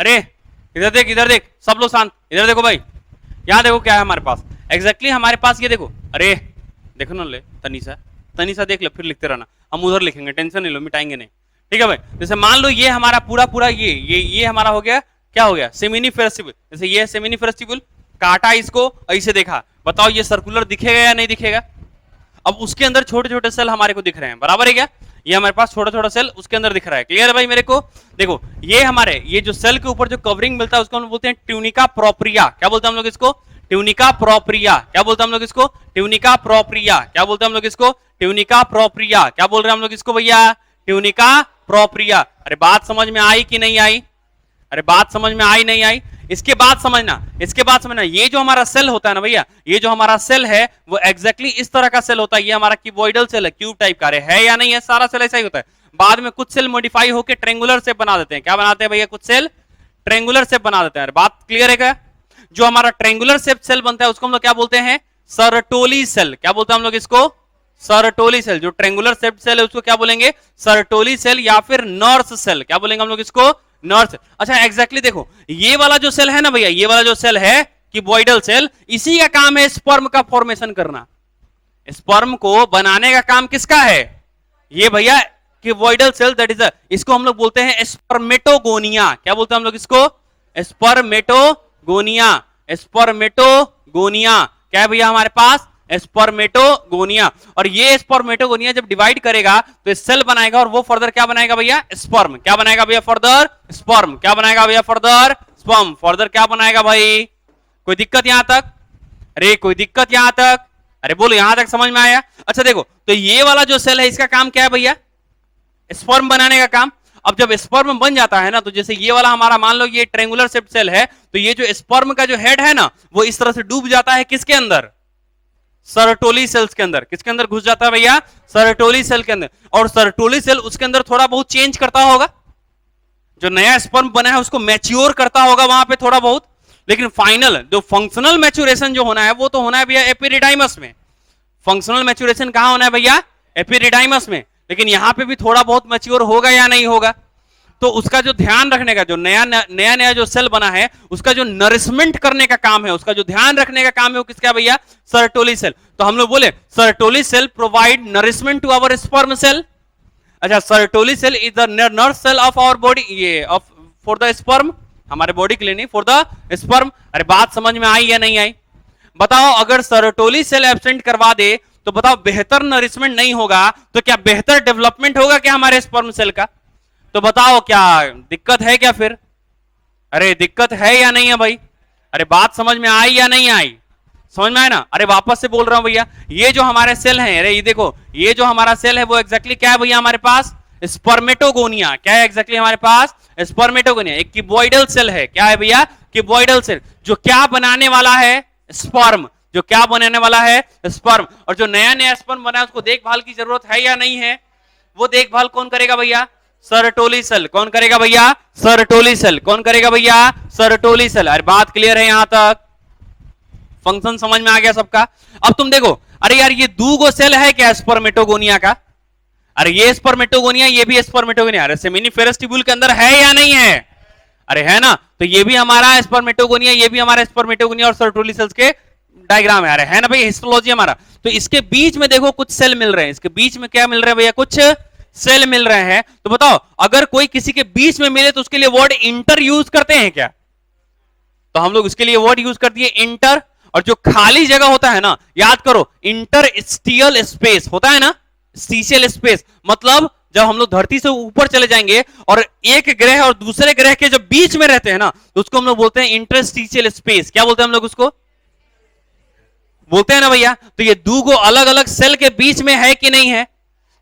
अरे इधर देख, इधर देख, सब लोग शांत, इधर देखो भाई, यहां देखो क्या है हमारे पास। एग्जैक्टली हमारे पास ये देखो, अरे देखो ना ले तनीसा, तनिषा देख लो फिर लिखते रहना, हम उधर लिखेंगे, टेंशन नहीं लो, मिटाएंगे नहीं, ठीक है भाई। जैसे मान लो ये हमारा पूरा पूरा ये हमारा हो गया, क्या हो गया, सेमिनिफेरस्टिबल। जैसे ये सेमिनिफेरस्टिबल, काटा इसको, ऐसे देखा, बताओ ये सर्कुलर दिखेगा या नहीं दिखेगा। अब उसके अंदर छोटे छोटे सेल हमारे को दिख रहे हैं, बराबर है क्या, ये हमारे पास छोटा छोटा सेल उसके अंदर दिख रहा है, क्लियर है भाई मेरे को। देखो ये हमारे ये जो सेल के ऊपर जो कवरिंग मिलता है उसको हम बोलते हैं ट्यूनिका प्रोप्रिया। क्या बोलते हैं हम लोग इसको, ट्यूनिका प्रोप्रिया। क्या बोलते हैं हम लोग इसको, ट्यूनिका प्रोप्रिया। क्या बोलते हैं हम लोग इसको, ट्यूनिका प्रोप्रिया। क्या बोल रहे हैं हम लोग इसको भैया, ट्यूनिका प्रोप्रिया। अरे बात समझ में आई कि नहीं आई, अरे बात समझ में आई नहीं आई। इसके बाद समझना, ये जो हमारा सेल होता है ना भैया, ये जो हमारा सेल है वो एग्जैक्टली इस तरह का सेल होता है। ये हमारा क्यूबॉइडल सेल है, क्यूब टाइप का है या नहीं है, सारा सेल ऐसा ही होता है। बाद में कुछ सेल मॉडिफाई होकर ट्रेंगुलर शेप बना देते हैं। क्या बनाते हैं भैया, कुछ सेल ट्रेंगुलर शेप बना देते हैं। बात क्लियर है क्या। जो हमारा ट्रेंगुलर शेप सेल बनता है उसको हम लोग क्या बोलते हैं, सर्टोली सेल। क्या बोलते हैं हम लोग इसको, सर्टोली सेल। जो ट्रेंगुलर शेप सेल है उसको क्या बोलेंगे, सर्टोली सेल या फिर नर्स सेल। क्या बोलेंगे हम लोग इसको, नर्स। अच्छा एग्जैक्टली देखो ये वाला जो सेल है ना भैया, ये वाला जो सेल है क्यूबॉइडल सेल, इसी का काम है स्पर्म का फॉर्मेशन करना। स्पर्म को बनाने का काम किसका है, ये भैया क्यूबॉइडल सेल, दैट इज इसको हम लोग बोलते हैं स्पर्मेटोगोनिया। क्या बोलते हैं हम लोग इसको, स्पर्मेटोगोनिया। स्पर्मेटोगोनिया क्या है भैया हमारे पास, स्पर्मेटोगोनिया। और ये स्पर्मेटोगोनिया जब डिवाइड करेगा तो सेल बनाएगा और वो फर्दर क्या बनाएगा भैया, स्पर्म। क्या बनाएगा भैया, फर्दर स्पर्म। क्या बनाएगा भैया, फर्दर स्पर्म। फर्दर क्या बनाएगा भाई, कोई दिक्कत यहां तक, अरे कोई दिक्कत यहां तक, अरे बोलो यहां तक समझ में आया। अच्छा देखो तो ये वाला जो सेल है इसका काम क्या है भैया, स्पर्म बनाने का काम। अब जब स्पर्म बन जाता है ना, तो जैसे ये वाला हमारा मान लो ये ट्रेंगुलर शेप सेल है, तो ये जो स्पर्म का जो हेड है ना वो इस तरह से डूब जाता है किसके अंदर, सर्टोली सेल्स के अंदर। किसके अंदर घुस जाता है भैया, सर्टोली सेल के अंदर। और सर्टोली सेल उसके अंदर थोड़ा बहुत चेंज करता होगा, जो नया स्पर्म बना है उसको मैच्योर करता होगा वहां पे थोड़ा बहुत, लेकिन फाइनल जो फंक्शनल मैच्योरेशन जो होना है वो तो होना है भैया एपिडिडाइमस में। फंक्शनल मैच्योरेशन कहां होना है भैया, एपिडिडाइमस में। लेकिन यहां पे भी थोड़ा बहुत मैच्योर होगा या नहीं होगा, तो उसका जो ध्यान रखने का, जो नया जो सेल बना है उसका जो नरिशमेंट करने का काम है, उसका जो ध्यान रखने का काम है वो किसका भैया, सर्टोली सेल। तो हम लोग बोले Sertoli cell provide nourishment to our sperm cell. अच्छा Sertoli cell is the nurse cell of our body, ये फॉर द स्पर्म, हमारे बॉडी के लिए नहीं, फॉर द स्पर्म। अरे बात समझ में आई या नहीं आई, बताओ। अगर सर्टोली सेल एब्सेंट करवा दे तो बताओ बेहतर नरिशमेंट नहीं होगा तो क्या बेहतर डेवलपमेंट होगा क्या हमारे स्पर्म सेल का, तो बताओ क्या दिक्कत है क्या फिर, अरे दिक्कत है या नहीं है भाई। अरे बात समझ में आई या नहीं आई, समझ में आया ना। अरे वापस से बोल रहा हूं भैया, ये जो हमारे सेल हैं, अरे ये देखो ये जो हमारा सेल है वो एग्जैक्टली क्या है भैया हमारे पास, स्पर्मेटोगोनिया। क्या है एग्जैक्टली हमारे पास, स्पर्मेटोगोनिया। एक क्यूबॉइडल सेल है, क्या है भैया, क्यूबॉइडल सेल, जो क्या बनाने वाला है, स्पर्म। जो क्या बनाने वाला है, स्पर्म। और जो नया स्पर्म बना है उसको देखभाल की जरूरत है या नहीं है, वो देखभाल कौन करेगा भैया, सर्टोली सेल। कौन करेगा भैया, सर्टोली सेल। कौन करेगा भैया, सर्टोली सेल। अरे बात क्लियर है यहां तक, फंक्शन समझ में आ गया सबका। अब तुम देखो, अरे यार ये दूगो सेल है क्या स्पर्मेटोगोनिया का, अरे ये स्पर्मेटोगोनिया ये भी स्पर्मेटोगोनिया, अरे सेमिनिफेरस ट्यूब्यूल के अंदर है या नहीं है, अरे है ना। तो ये भी हमारा स्पर्मेटोगोनिया, ये भी हमारा स्पर्मेटोगोनिया और सर्टोली सेल्स के डायग्राम है, अरे है ना भाई, हिस्टोलॉजी हमारा। तो इसके बीच में देखो कुछ सेल मिल रहे हैं, इसके बीच में क्या मिल रहा है भैया, कुछ सेल मिल रहे हैं। तो बताओ अगर कोई किसी के बीच में मिले तो उसके लिए वर्ड इंटर यूज करते हैं क्या, तो हम लोग इसके लिए वर्ड यूज कर दिए इंटर। और जो खाली जगह होता है ना, याद करो इंटरस्टिशियल स्पेस होता है ना, स्टीशियल स्पेस मतलब जब हम लोग धरती से ऊपर चले जाएंगे और एक ग्रह और दूसरे ग्रह के जब बीच में रहते हैं ना, तो उसको हम लोग बोलते हैं इंटरस्टिशियल स्पेस। क्या बोलते हैं हम लोग उसको, बोलते हैं ना भैया। तो ये दूगो अलग अलग सेल के बीच में है कि नहीं है,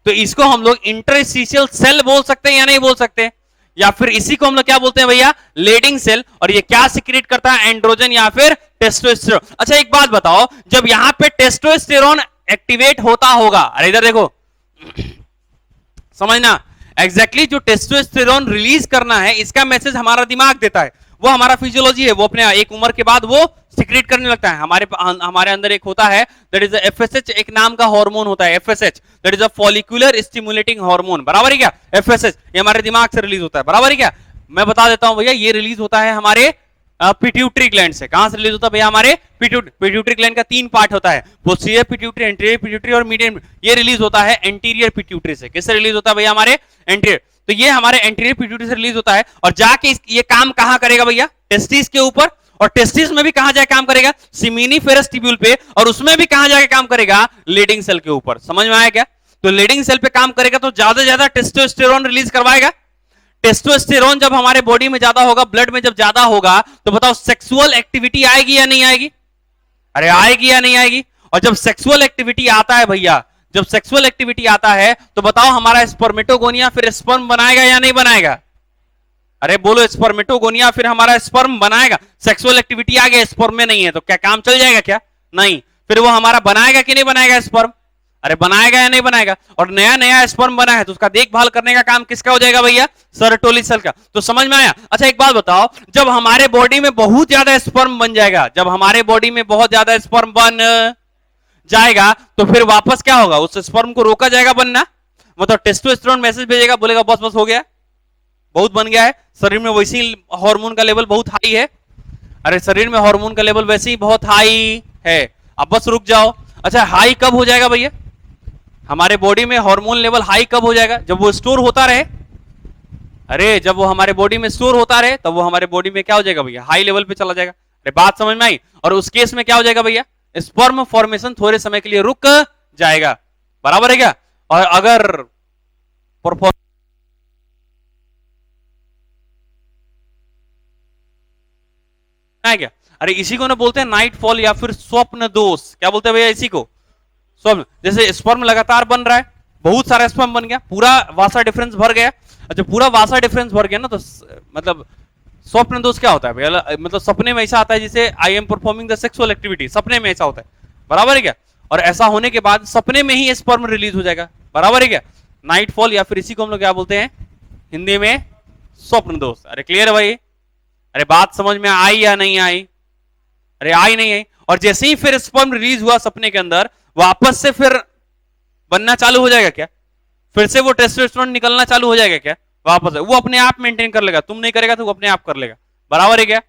तो इसको हम लोग इंटरस्टिशियल सेल बोल सकते हैं या नहीं बोल सकते, या फिर इसी को हम लोग क्या बोलते हैं भैया, लेडिंग सेल। और ये क्या सिक्रेट करता है, एंड्रोजन या फिर टेस्टोस्टेरोन। अच्छा एक बात बताओ, जब यहां पे टेस्टोस्टेरोन एक्टिवेट होता होगा, अरे इधर देखो समझना, एग्जैक्टली जो टेस्टोस्टेरोन रिलीज करना है इसका मैसेज हमारा दिमाग देता है, वो हमारा फिजियोलॉजी है, वो अपने एक उम्र के बाद वो सीक्रेट करने लगता है। हमारे अंदर एक होता है दैट इज एफएसएच, एक नाम का हार्मोन होता है FSH, that is a follicular stimulating hormone, बराबर है क्या, एफएसएच ये हमारे दिमाग से रिलीज होता है, बराबर है क्या। मैं बता देता हूं भैया, ये रिलीज होता है हमारे पिट्यूटरी ग्लैंड से। कहां से रिलीज होता है भैया? हमारे पिट्यूटरी ग्लैंड का 3 पार्ट होता है, पोस्टीरियर पिट्यूटरी, एंटीरियर पिट्यूटरी और मीडियन। ये रिलीज होता है एंटीरियर पिट्यूटरी से। किससे रिलीज होता है भैया? हमारे एंटीरियर। तो ये हमारे एंटीरियर पिट्यूटरी से रिलीज होता है और जाके ये काम कहां करेगा भैया? टेस्टिस के ऊपर। और टेस्टिस में भी कहां जाके काम करेगा? सिमिनीफेरस ट्यूब्यूल पे। और उसमें भी कहां जाके काम करेगा? लीडिंग सेल के ऊपर। समझ में आया क्या? तो लीडिंग सेल पे काम करेगा तो ज्यादा से ज्यादा टेस्टोस्टेरोन रिलीज करवाएगा। टेस्टोस्टेरोन जब हमारे बॉडी में ज्यादा होगा, ब्लड में जब ज्यादा होगा, तो बताओ सेक्सुअल एक्टिविटी आएगी या नहीं आएगी? अरे आएगी या नहीं आएगी? और जब सेक्सुअल एक्टिविटी आता है भैया, जब सेक्सुअल एक्टिविटी आता है तो बताओ हमारा स्पर्मेटोगोनिया फिर स्पर्म बनाएगा या नहीं बनाएगा? अरे बोलो, स्पर्मेटोगोनिया फिर हमारा स्पर्म बनाएगा। सेक्सुअल एक्टिविटी आ गया, स्पर्म में नहीं है, तो क्या काम चल जाएगा क्या? नहीं। फिर वो हमारा बनाएगा कि नहीं बनाएगा स्पर्म? अरे बनाएगा या नहीं बनाएगा? और नया नया स्पर्म बना है तो उसका देखभाल करने का काम किसका हो जाएगा भैया? सर्टोली सेल का। तो समझ में आया? अच्छा एक बात बताओ, जब हमारे बॉडी में बहुत ज्यादा स्पर्म बन जाएगा, जब हमारे बॉडी में बहुत ज्यादा स्पर्म बन जाएगा तो फिर वापस क्या होगा? उस स्पर्म को रोका जाएगा बनना। मतलब टेस्टोस्टेरोन मैसेज भेजेगा, बोलेगा बस बस हो गया, बहुत बन गया है, शरीर में वैसे ही हार्मोन का लेवल बहुत हाई है। अरे शरीर में हार्मोन का लेवल वैसे ही बहुत हाई है, अब बस रुक जाओ। अच्छा हाई कब हो जाएगा भैया? हमारे बॉडी में हार्मोन लेवल हाई कब हो जाएगा? जब वो स्टोर होता रहे। अरे जब वो हमारे बॉडी में स्टोर होता रहे तब वो हमारे बॉडी में क्या हो जाएगा भैया? हाई लेवल पे चला जाएगा। अरे बात समझ में आई? और उस केस में क्या हो जाएगा भैया? स्पर्म फॉर्मेशन थोड़े समय के लिए रुक जाएगा। बराबर है क्या? और अगर परफॉर्म क्या? अरे इसी को ना बोलते हैं नाइट फॉल या फिर स्वप्न दोष। क्या बोलते हैं भैया इसी को? स्वप्न। जैसे स्पर्म लगातार बन रहा है, बहुत सारा स्पर्म बन गया, पूरा वासा डिफरेंस भर गया। अच्छा पूरा वासा डिफरेंस भर गया ना, तो मतलब स्वप्न दोष क्या होता है भैया? मतलब सपने में ऐसा आता है जैसे I am performing the sexual activity, सपने में ऐसा होता है। बराबर है क्या? और ऐसा होने के बाद सपने में ही स्पर्म रिलीज हो जाएगा। बराबर है क्या? नाइट फॉल या फिर इसी को हम लोग क्या बोलते हैं हिंदी में? स्वप्न दोष। अरे क्लियर है भाई? अरे बात समझ में आई या नहीं आई? अरे आई नहीं आई। और जैसे ही फिर स्पर्म रिलीज हुआ सपने के अंदर, वापस से फिर बनना चालू हो जाएगा क्या? फिर से वो टेस्टोस्टेरोन निकलना चालू हो जाएगा क्या? वापस वो अपने आप मेंटेन कर लेगा, तुम नहीं करेगा तो वो अपने आप कर लेगा। बराबर है क्या?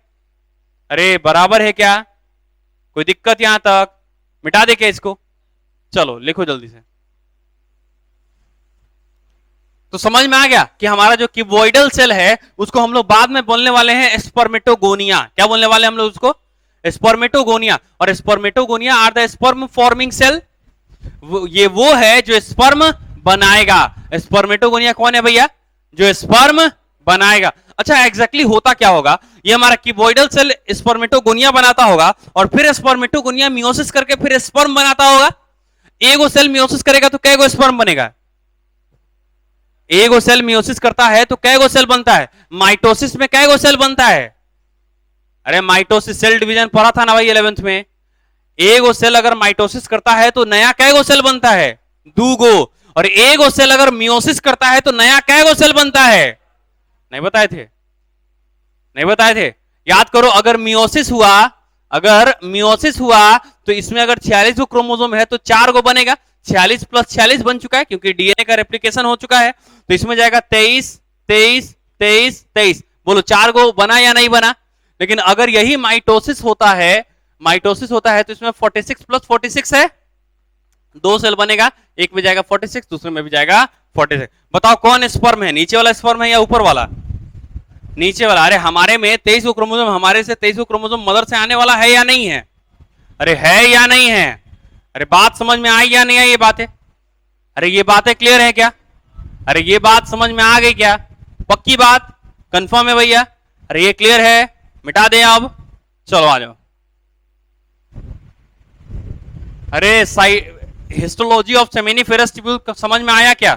अरे बराबर है क्या? कोई दिक्कत यहां तक? मिटा दे क्या इसको? चलो लिखो जल्दी से। तो समझ में आ गया कि हमारा जो क्यूबॉइडल सेल है उसको हम लोग बाद में बोलने वाले हैं स्पर्मेटोगोनिया। क्या बोलने वाले हैं हम लोग उसको? स्पर्मेटोगोनिया। और spermatogonia are the sperm forming cell. ये वो है जो स्पर्म बनाएगा। स्पर्मेटोगोनिया कौन है भैया? जो स्पर्म बनाएगा। अच्छा एग्जैक्टली होता क्या होगा? ये हमारा क्यूबॉइडल सेल स्पर्मेटोगोनिया बनाता होगा और फिर स्पर्मेटोगोनिया मियोसिस करके फिर स्पर्म बनाता होगा। एगो सेल मियोसिस करेगा तो कैगो स्पर्म बनेगा? एगो सेल मियोसिस करता है तो कैगो सेल बनता है? माइटोसिस में कैगो सेल बनता है? अरे माइटोसिस सेल डिवीजन पढ़ा था ना भाई 11th में। एगो सेल अगर माइटोसिस करता है तो नया कैगो सेल बनता है? दूगो। और एगो सेल अगर मियोसिस करता है तो नया कैगो सेल बनता है? नहीं बताए थे? नहीं बताए थे? याद करो, अगर मियोसिस हुआ तो इसमें अगर 46 गो क्रोमोसोम है तो 4 गो बनेगा। 46 + 46 बन चुका है क्योंकि डीएनए का रेप्लिकेशन हो चुका है। तो इसमें जाएगा 23 23 23 23। बोलो 4 गो बना या नहीं बना? लेकिन अगर यही माइटोसिस होता है तो इसमें 46 + 46 है, 2 सेल बनेगा, एक में जाएगा 46, दूसरे में भी जाएगा 46। बताओ कौन स्पर्म है? नीचे वाला स्पर्म है या ऊपर वाला? नीचे वाला। अरे हमारे में 23 गो क्रोमोसोम, हमारे से 23 गो क्रोमोसोम मदर से आने वाला है या नहीं है? अरे है या नहीं है? अरे बात समझ में आई या नहीं आई? ये बातें, अरे ये बातें क्लियर है क्या? अरे ये बात समझ में आ गई क्या? पक्की बात? कंफर्म है भैया? अरे ये क्लियर है? मिटा दें अब? चलो आ जाओ। अरे हिस्टोलॉजी ऑफ सेमिनिफेरस ट्यूब्यूल समझ में आया क्या?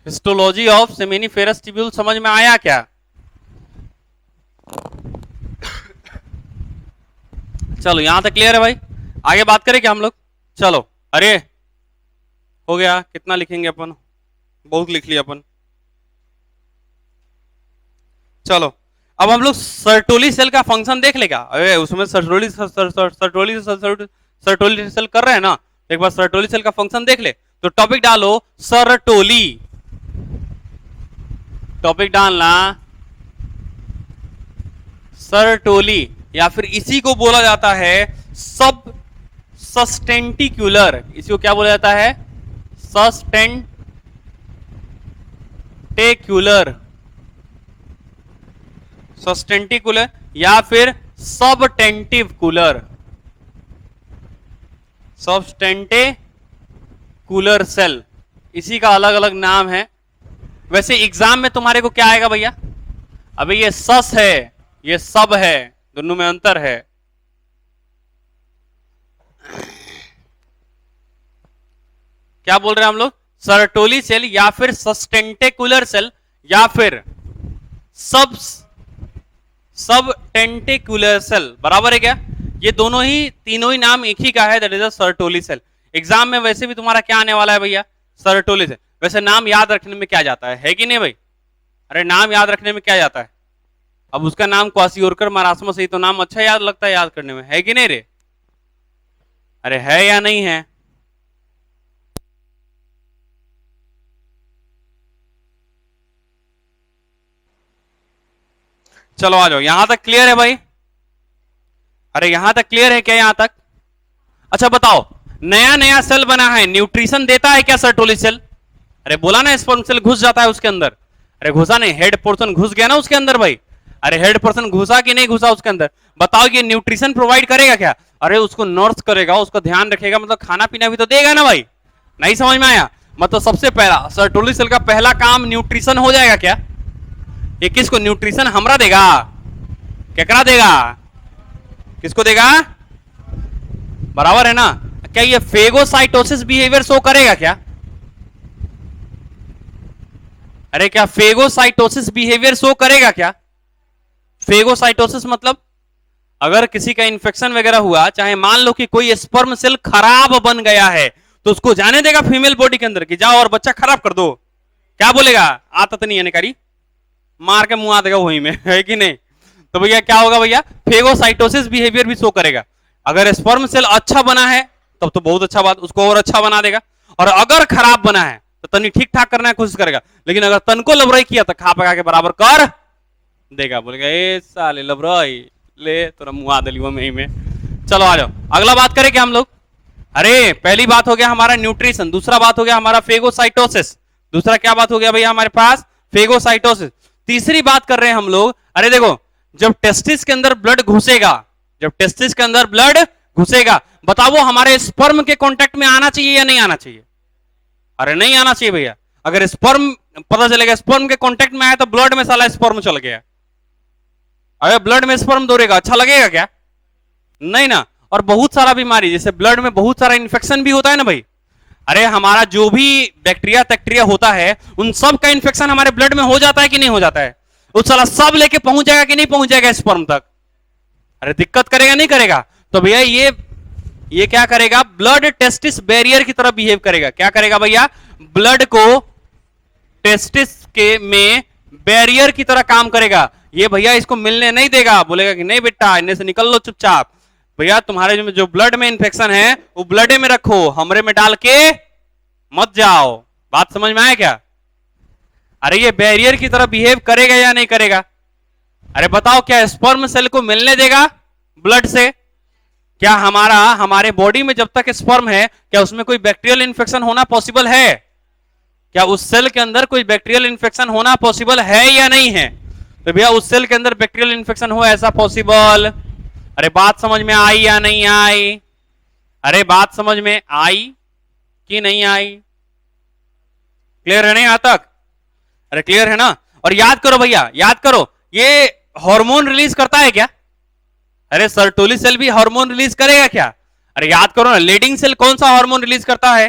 हिस्टोलॉजी ऑफ सेमिनिफेरस ट्यूब्यूल समझ में आया क्या? चलो यहां तक क्लियर है भाई? आगे बात करें क्या हम लोग? चलो। अरे हो गया, कितना लिखेंगे अपन? बहुत लिख लिया अपन। चलो अब हम लोग सर्टोली सेल का फंक्शन देख लेगा। अरे उसमें सर्टोली सेल कर रहे हैं ना, एक बार सर्टोली सेल का फंक्शन देख ले। तो टॉपिक डालो सर्टोली, टॉपिक डालना सर्टोली, या फिर इसी को बोला जाता है सब सस्टेंटिक्यूलर। इसी को क्या बोला जाता है? सस्टेंटिक्यूलर, सस्टेंटिकुलर या फिर सबटेंटिकुलर, सबस्टेंटिकुलर सेल, इसी का अलग अलग नाम है। वैसे एग्जाम में तुम्हारे को क्या आएगा भैया? अबे ये सस है, ये सब है, दोनों में अंतर है। क्या बोल रहे हैं हम लोग? सर्टोली सेल या फिर सस्टेंटिकुलर सेल या फिर सब टेंटिकुलर सेल, बराबर है क्या? ये दोनों ही, तीनों ही नाम एक ही का है, that is a Sertoli cell. Exam में वैसे भी तुम्हारा क्या आने वाला है भैया? Sertoli cell. वैसे नाम याद रखने में क्या जाता है कि नहीं भाई? अरे नाम याद रखने में क्या जाता है? अब उसका नाम क्वासियोरकर मरासमस है, तो नाम अच्छा याद लगता है याद करने में, है कि नहीं रे? अरे है या नहीं है? चलो आ जाओ, यहां तक क्लियर है भाई? अरे यहां तक क्लियर है क्या? यहां तक? अच्छा बताओ, नया नया सेल बना है, न्यूट्रिशन देता है क्या सर्टोली सेल? अरे बोला ना स्पर्म सेल घुस जाता है उसके अंदर। अरे घुसा नहीं, हेड पोर्शन घुस गया ना उसके अंदर भाई। अरे हेड पोर्शन घुसा कि नहीं घुसा उसके अंदर? बताओ ये न्यूट्रिशन प्रोवाइड करेगा क्या? अरे उसको नर्स करेगा, उसको ध्यान रखेगा, मतलब खाना पीना भी तो देगा ना भाई। नहीं समझ में आया? मतलब सबसे पहला सर्टोली सेल का पहला काम न्यूट्रिशन हो जाएगा क्या? ये किसको न्यूट्रिशन हमरा देगा? केकरा देगा? किसको देगा? बराबर है ना? क्या ये फेगोसाइटोसिस बिहेवियर शो करेगा क्या? अरे क्या फेगोसाइटोसिस बिहेवियर शो करेगा क्या? फेगोसाइटोसिस मतलब अगर किसी का इन्फेक्शन वगैरह हुआ, चाहे मान लो कि कोई स्पर्म सेल खराब बन गया है, तो उसको जाने देगा फीमेल बॉडी के अंदर कि जाओ और बच्चा खराब कर दो? क्या बोलेगा? आता तो नहीं है निकारी, मार के मुंह आ देगा वहीं में, है कि नहीं? तो भैया क्या होगा भैया? फेगोसाइटोसिस बिहेवियर भी शो करेगा। अगर स्पर्म सेल अच्छा बना है तब तो बहुत अच्छा बात, उसको और अच्छा बना देगा। और अगर खराब बना है तो तनी ठीक ठाक करने की कोशिश करेगा, लेकिन अगर तन को लबराई किया तो खा पका के बराबर कर देगा। बोलेगा ए साले लबराई ले, तोरा मुंह आ दली में। चलो आ जाओ, अगला बात करें क्या हम लोग? अरे पहली बात हो गया हमारा न्यूट्रिशन, दूसरा बात हो गया हमारा फेगोसाइटोसिस, दूसरा क्या बात हो गया भैया हमारे पास? फेगोसाइटोसिस। तीसरी बात कर रहे हैं हम लोग, अरे देखो जब टेस्टिस के अंदर ब्लड घुसेगा, जब टेस्टिस के अंदर ब्लड घुसेगा, बताओ वो हमारे स्पर्म के कांटेक्ट में आना चाहिए या नहीं आना चाहिए? अरे नहीं आना चाहिए भैया। अगर स्पर्म, पता चलेगा स्पर्म के कांटेक्ट में आया तो ब्लड में साला स्पर्म चल गया, अगर ब्लड में स्पर्म दौड़ेगा अच्छा लगेगा क्या? नहीं ना। और बहुत सारा बीमारी, जैसे ब्लड में बहुत सारा इन्फेक्शन भी होता है ना भाई। अरे हमारा जो भी बैक्टीरिया तैक्टीरिया होता है, उन सब का इन्फेक्शन हमारे ब्लड में हो जाता है कि नहीं हो जाता है? उस साला सब लेके पहुंच जाएगा कि नहीं पहुंच जाएगा स्पर्म तक? अरे दिक्कत करेगा नहीं करेगा? तो भैया ये क्या करेगा? ब्लड टेस्टिस बैरियर की तरह बिहेव करेगा। क्या करेगा भैया? ब्लड को टेस्टिस के में बैरियर की तरह काम करेगा। ये भैया इसको मिलने नहीं देगा, बोलेगा कि नहीं बेटा इन्हें से निकल लो चुपचाप, भैया तुम्हारे जो ब्लड में इंफेक्शन है वो ब्लड में रखो, हमरे में डाल के मत जाओ। बात समझ में आया क्या? अरे ये बैरियर की तरह बिहेव करेगा या नहीं करेगा? अरे बताओ, क्या स्पर्म सेल को मिलने देगा ब्लड से? क्या हमारे बॉडी में जब तक स्पर्म है, क्या उसमें कोई बैक्टीरियल इन्फेक्शन होना पॉसिबल है? क्या उस सेल के अंदर कोई बैक्टीरियल इन्फेक्शन होना पॉसिबल है या नहीं है? तो भैया उस सेल के अंदर बैक्टीरियल इन्फेक्शन हो ऐसा पॉसिबल? अरे बात समझ में आई या नहीं आई? अरे बात समझ में आई कि नहीं आई? क्लियर है नहीं यहां तक? अरे क्लियर है ना? और याद करो भैया, याद करो, ये हार्मोन रिलीज करता है क्या? अरे सर्टोली सेल भी हार्मोन रिलीज करेगा क्या? अरे याद करो ना, लीडिंग सेल कौन सा हार्मोन रिलीज करता है?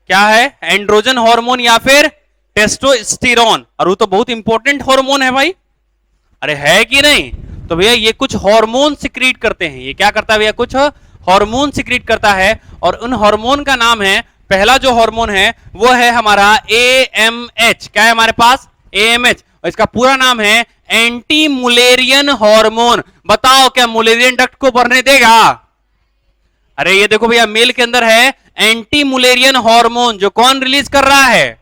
क्या है? एंड्रोजन हार्मोन या फिर टेस्टोस्टेरोन। और वो तो बहुत इंपॉर्टेंट हार्मोन है भाई। अरे है कि नहीं? तो भैया ये कुछ हार्मोन सिक्रीट करते हैं। ये क्या करता है भैया? कुछ हार्मोन सिक्रीट करता है, और उन हार्मोन का नाम है, पहला जो हार्मोन है वो है हमारा AMH। क्या है हमारे पास? AMH। और इसका पूरा नाम है एंटी मुलेरियन हार्मोन। बताओ क्या मुलेरियन डक्ट को बढ़ने देगा? अरे ये देखो भैया, मेल के अंदर है एंटी मुलेरियन हार्मोन, जो कौन रिलीज कर रहा है?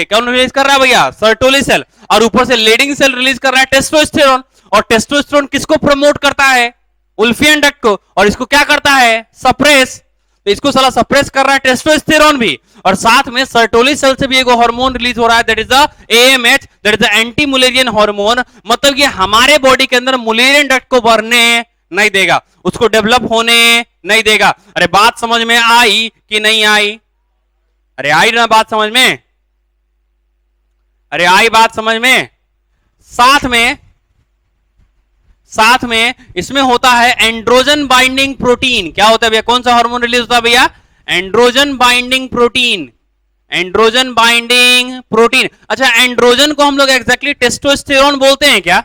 कौन रिलीज कर रहा है भैया? Sertoli cell. और ऊपर से लीडिंग सेल रिलीज कर रहा है टेस्टोस्टेरोन। और टेस्टोस्टेरोन किसको प्रमोट करता है? उल्फियन डक्ट को। और इसको क्या करता है? सप्रेस। तो इसको साला सप्रेस कर रहा है टेस्टोस्टेरोन भी। और साथ में सर्टोली सेल से भी एक हार्मोन रिलीज हो रहा है, that is the AMH, that is the anti Mullerian hormone. मतलब ये हमारे बॉडी के अंदर मुलेरियन डक्ट को भरने नहीं देगा, उसको डेवलप होने नहीं देगा। अरे बात समझ में आई कि नहीं आई? अरे आई ना बात समझ में? अरे आई बात समझ में? साथ में इसमें होता है एंड्रोजन बाइंडिंग प्रोटीन। क्या होता है भैया? कौन सा हार्मोन रिलीज होता है भैया? Androgen binding protein. Androgen binding protein. अच्छा, एंड्रोजन को हम लोग एग्जैक्टली टेस्टोस्टेरोन बोलते हैं क्या?